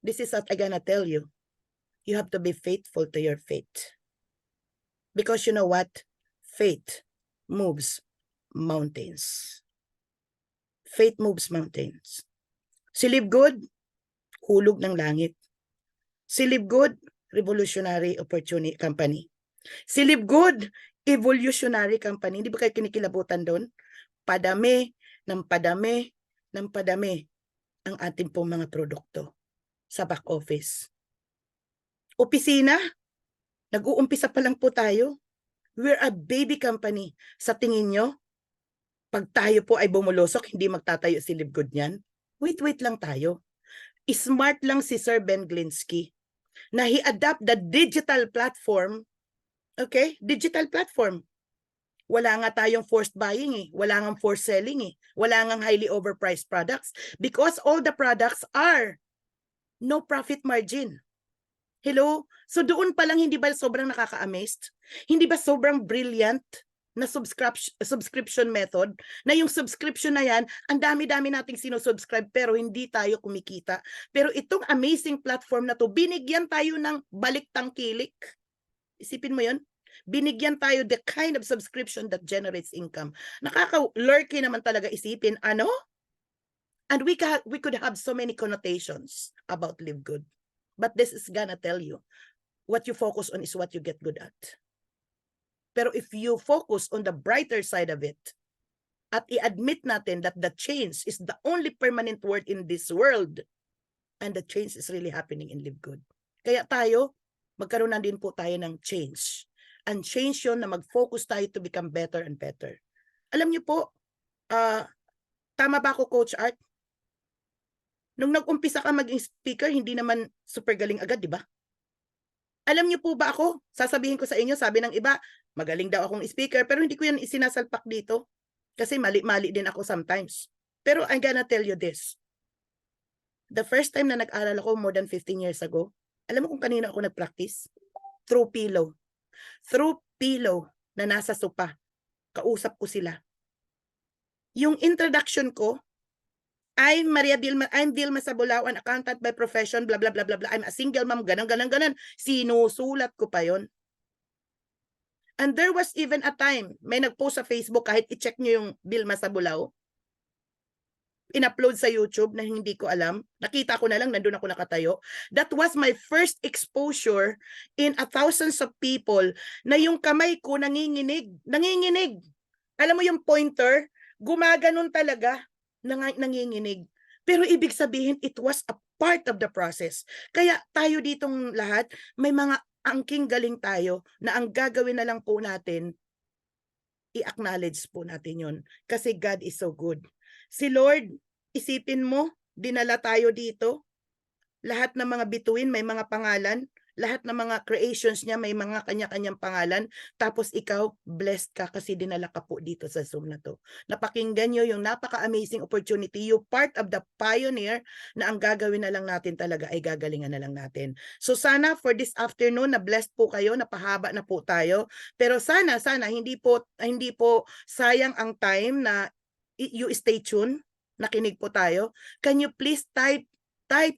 this is what I'm gonna tell you. You have to be faithful to your faith. Because you know what? Faith moves mountains. Faith moves mountains. Si Live Good, hulog ng langit. Si Live Good, revolutionary opportunity company. Si Live Good, evolutionary company. Hindi ba kayo kinikilabutan doon? Padami ng padami ng padami ang ating pong mga produkto sa back office. Opisina, nag-uumpisa pa lang po tayo. We're a baby company. Sa tingin nyo, pag tayo po ay bumulusok, hindi magtatayo si Live Good niyan? Wait lang tayo. Smart lang si Sir Ben Glinsky na he-adapt the digital platform. Okay? Digital platform. Wala nga tayong forced buying Wala nga forced selling Wala nga highly overpriced products because all the products are no profit margin. Hello? So doon pa lang hindi ba sobrang nakaka-amazed? Hindi ba sobrang brilliant na subscription method, na yung subscription na yan, ang dami-dami nating sinusubscribe pero hindi tayo kumikita. Pero itong amazing platform na to, binigyan tayo ng balik tangkilik. Isipin mo yun? Binigyan tayo the kind of subscription that generates income. Nakaka-lurky naman talaga isipin, ano? And we could have so many connotations about Live Good. But this is gonna tell you, what you focus on is what you get good at. Pero if you focus on the brighter side of it, at i-admit natin that the change is the only permanent word in this world, and the change is really happening in Live Good. Kaya tayo, magkaroon na din po tayo ng change. And change yun na mag-focus tayo to become better and better. Alam niyo po, tama ba ako, Coach Art? Nung nag-umpisa ka maging speaker, hindi naman super galing agad, di ba? Alam niyo po ba ako? Sasabihin ko sa inyo, sabi ng iba, magaling daw akong speaker, pero hindi ko yan isinasalpak dito. Kasi mali-mali din ako sometimes. Pero I'm gonna tell you this. The first time na nag-aral ako more than 15 years ago, alam mo kung kanino ako nag-practice? Through pillow. Through pillow na nasa sopa. Kausap ko sila. Yung introduction ko, I'm Dilma Sabulao, an accountant by profession, blah, blah, blah, blah, blah. I'm a single mom, ganun. Sinusulat ko pa yon. And there was even a time, may nag-post sa Facebook, kahit i-check nyo yung Dilma Sabulao, in-upload sa YouTube na hindi ko alam. Nakita ko na lang, nandun ako nakatayo. That was my first exposure in thousands of people na yung kamay ko nanginginig. Alam mo yung pointer, gumaganon talaga. Nanginginig. Pero ibig sabihin, it was a part of the process. Kaya tayo ditong lahat, may mga angking galing tayo na ang gagawin na lang po natin, i-acknowledge po natin yon kasi God is so good. Si Lord, isipin mo, dinala tayo dito. Lahat ng mga bituin may mga pangalan. Lahat ng mga creations niya may mga kanya-kanyang pangalan. Tapos ikaw, blessed ka kasi dinala ka po dito sa Zoom na to. Napakinggan nyo yung napaka-amazing opportunity. You part of the pioneer na ang gagawin na lang natin talaga ay gagalingan na lang natin. So sana for this afternoon na blessed po kayo, napahaba na po tayo. Pero sana hindi po sayang ang time na you stay tuned, nakinig po tayo. Can you please type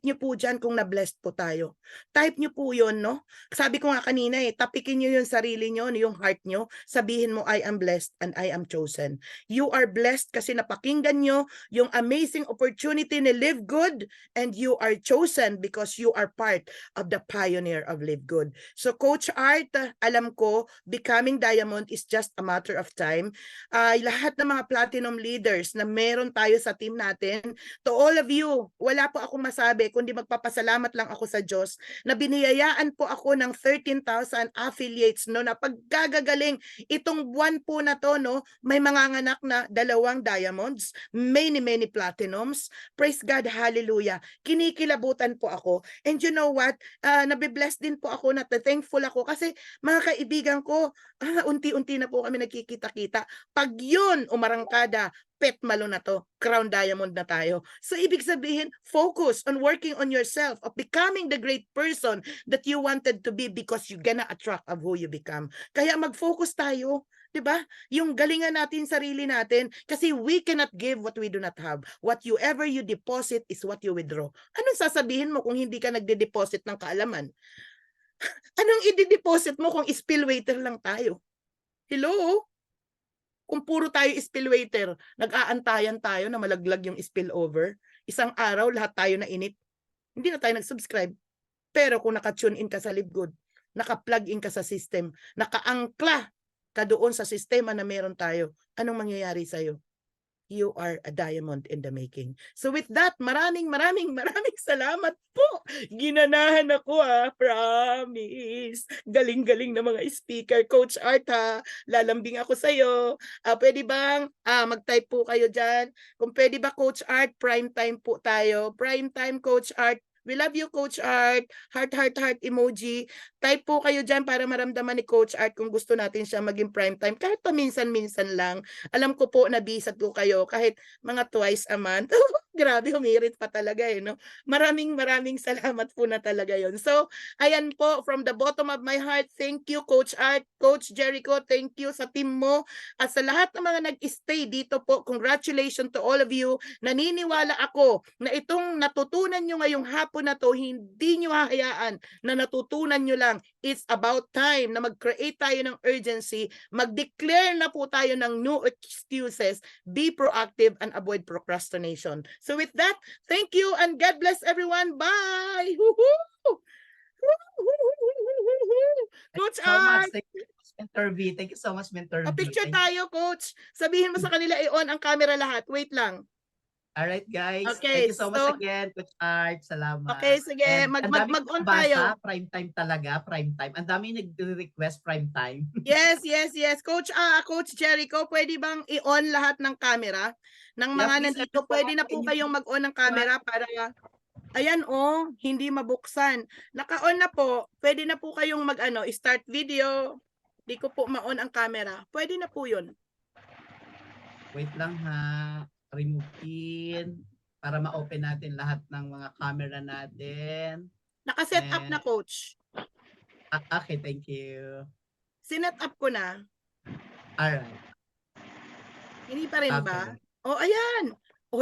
nyo po dyan kung na-blessed po tayo. Type nyo po yun, no? Sabi ko nga kanina tapikin nyo yung sarili nyo, yung heart nyo. Sabihin mo, I am blessed and I am chosen. You are blessed kasi napakinggan nyo yung amazing opportunity ni Live Good, and you are chosen because you are part of the pioneer of Live Good. So Coach Art, alam ko, becoming diamond is just a matter of time. Lahat ng mga platinum leaders na meron tayo sa team natin, to all of you, wala po akong masabi kundi magpapasalamat lang ako sa Diyos na biniyayaan po ako ng 13,000 affiliates, no, na paggagagaling itong buwan po na to, no, may manganganak na 2 diamonds, many platinums. Praise God, hallelujah. Kinikilabutan po ako. And you know what? Nabibless din po ako, na thankful ako kasi mga kaibigan ko, unti-unti na po kami nagkikita-kita. Pag yun, umarangkada, pet malo na to, crown diamond na tayo. So ibig sabihin, focus on working on yourself, of becoming the great person that you wanted to be because you're gonna attract of who you become. Kaya mag-focus tayo, 'di ba? Yung galingan natin sarili natin kasi we cannot give what we do not have. Whatever you deposit is what you withdraw. Anong sasabihin mo kung hindi ka nagde-deposit ng kaalaman? Anong i-deposit mo kung spill waiter lang tayo? Hello? Kung puro tayo spillwaiter, nag-aantayan tayo na malaglag yung spillover, isang araw lahat tayo na init, hindi na tayo nag-subscribe. Pero kung naka-tune in ka sa Live Good, naka-plug in ka sa system, naka-angkla ka doon sa sistema na meron tayo, anong mangyayari sa'yo? You are a diamond in the making. So with that, maraming salamat po. Ginanahan ako, promise. Galing-galing na mga speaker. Coach Art, lalambing ako sa'yo. Pwede bang mag-type po kayo dyan? Kung pwede ba, Coach Art, prime time po tayo. Prime time, Coach Art. We love you, Coach Art. Heart emoji. Type po kayo dyan para maramdaman ni Coach Art kung gusto natin siya maging prime time. Kahit paminsan-minsan lang. Alam ko po, nabisat ko kayo kahit mga twice a month. Grabe, humirit pa talaga no? Maraming salamat po na talaga yon. So, ayan po, from the bottom of my heart, thank you, Coach Art, Coach Jericho, thank you sa team mo. At sa lahat ng mga nag-stay dito po, congratulations to all of you. Naniniwala ako na itong natutunan nyo ngayong hapon na to, hindi nyo hahayaan na natutunan nyo lang. It's about time na mag-create tayo ng urgency, mag-declare na po tayo ng new excuses, be proactive and avoid procrastination. So with that, thank you and God bless everyone. Bye! Coach Art! Thank you so much, Mentor V. Thank you so much, Mentor V. Picture tayo, Coach. Sabihin mo sa kanila i-on ang camera lahat. Wait lang. Alright, guys. Okay, Thank you so much again, Coach Art. Salamat. Okay, sige. Mag-on tayo. Prime time talaga, prime time. Ang dami nag-request prime time. Yes. Coach Jericho, pwede bang i-on lahat ng camera? Ng mga nandito, pwede na po kayong mag-on ng camera para... Ayan hindi mabuksan. Naka-on na po. Pwede na po kayong start video. Di ko po ma-on ang camera. Pwede na po yun. Wait lang ha. Remove in para ma-open natin lahat ng mga camera natin. Naka-set up na, Coach. Okay, thank you. Sinet up ko na. Alright. Hindi pa rin Okay. ba? Ayan.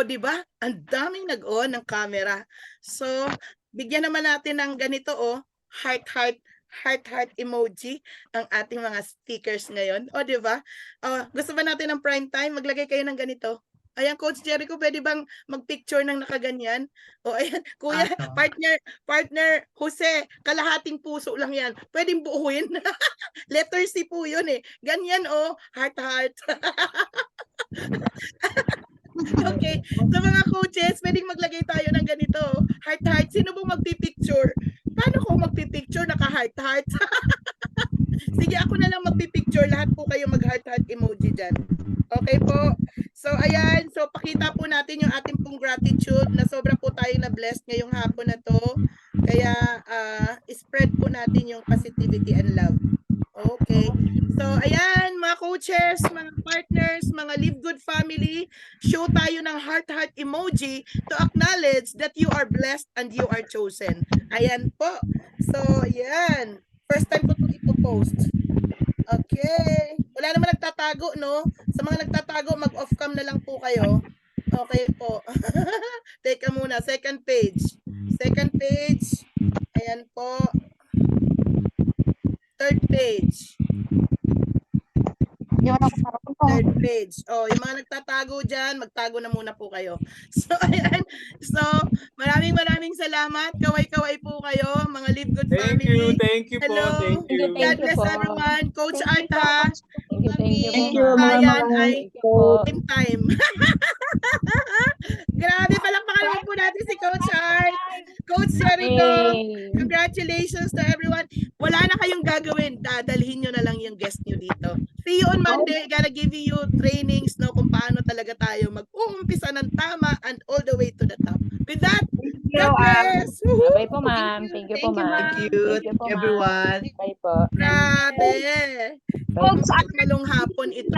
Di ba? Ang daming nag-on ng camera. So, bigyan naman natin ng ganito, heart emoji ang ating mga speakers ngayon. Di ba? Gusto ba natin ng prime time? Maglagay kayo ng ganito. Ayan, Coach Jericho, pwede bang mag-picture ng nakaganyan? Ayan, Kuya, partner Jose, kalahating puso lang yan. Pwedeng buuin. Letter C po yun Ganyan, heart. Okay, sa mga coaches, pwedeng maglagay tayo ng ganito. Heart. Sino bang magpipicture? Paano kung magpipicture, naka heart-heart. Sige, ako na lang magpipicture. Lahat po kayo mag-heart-heart emoji dyan. Okay po? So, ayan. So, pakita po natin yung ating pong gratitude na sobra po tayong na-blessed ngayong hapon na to. Kaya, spread po natin yung positivity and love. Okay. So, ayan, mga coaches, mga partners, mga Live Good family, show tayo ng heart-heart emoji to acknowledge that you are blessed and you are chosen. Ayan po. So, ayan. First time ko ito ipopost. Okay. Wala naman nagtatago, no? Sa mga nagtatago, mag-off cam na lang po kayo. Okay po. Teka muna. Second page. Second page. Ayan po. Third page. Third page. Oh, yung mga nagtatago dyan, magtago na muna po kayo. So, ayan. So, maraming salamat. Kaway-kaway po kayo, mga Live Good Thank family. you po. Hello. Thank you. God bless everyone. Coach Art, ha? Thank you, Ayan Ma'am. ay Thank you po. team time. Grabe, palakpakan naman po natin si Coach Art. Coach Jericho. Yay. Congratulations to everyone. Wala na kayong gagawin. Dadalhin nyo na lang yung guest nyo dito. See you on Monday. Gotta give you trainings, no, kung paano talaga tayo mag-uumpisa ng tama and all the way to the top. With that, God bless. Woohoo! Bye po, ma'am. Thank you po, ma'am. Thank you. Thank you po, ma'am. Everyone. Bye po. Grabe. Malong hapon ito.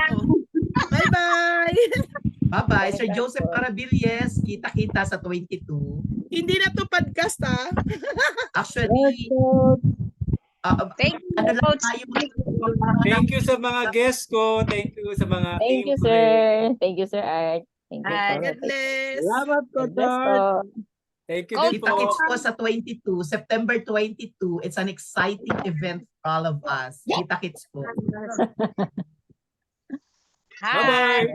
Bye-bye. Bye-bye. Sir Bye-bye Joseph po. Arabilles, kita-kita sa 22. Hindi na to podcast, ha? Actually, Thank you, ano lang Coach. tayo, Thank you sa mga guests ko. Thank you sa mga Thank you, team ko. sir. Thank you, sir Art. Thank you po. God bless. Salamat, God Coach bless Art. po. Thank you din po. kita-kits po sa 22, September 22. It's an exciting event for all of us. Kita-kits po. Bye-bye.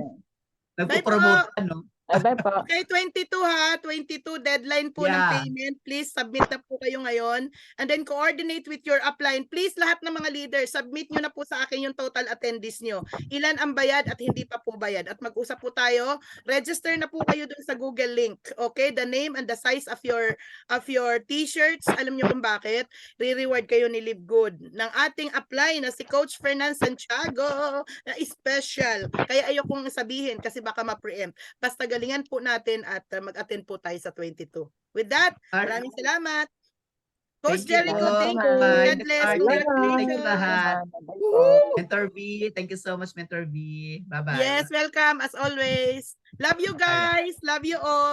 Nagpo-promote, ano? Bye-bye po. Okay, 22 ha. 22 deadline po ng Yeah. payment. Please submit na po kayo ngayon. And then coordinate with your upline. Please lahat ng mga leaders, submit nyo na po sa akin yung total attendees nyo. Ilan ang bayad at hindi pa po bayad. At mag-usap po tayo. Register na po kayo dun sa Google link. Okay? The name and the size of your t-shirts. Alam nyo kung bakit? Re-reward kayo ni Live Good. Ng ating upline na si Coach Fernan Santiago na special. Kaya ayokong sabihin kasi baka ma-preempt. Basta galingan po natin at mag-attend po tayo sa 22. With that, maraming salamat. Coach Thank you Jericho, po. thank you. Bye. God bless. Thank you Congratulations. lahat. Bye po. Mentor V, thank you so much, Mentor V. Bye-bye. Yes, welcome as always. Love you guys. Love you all.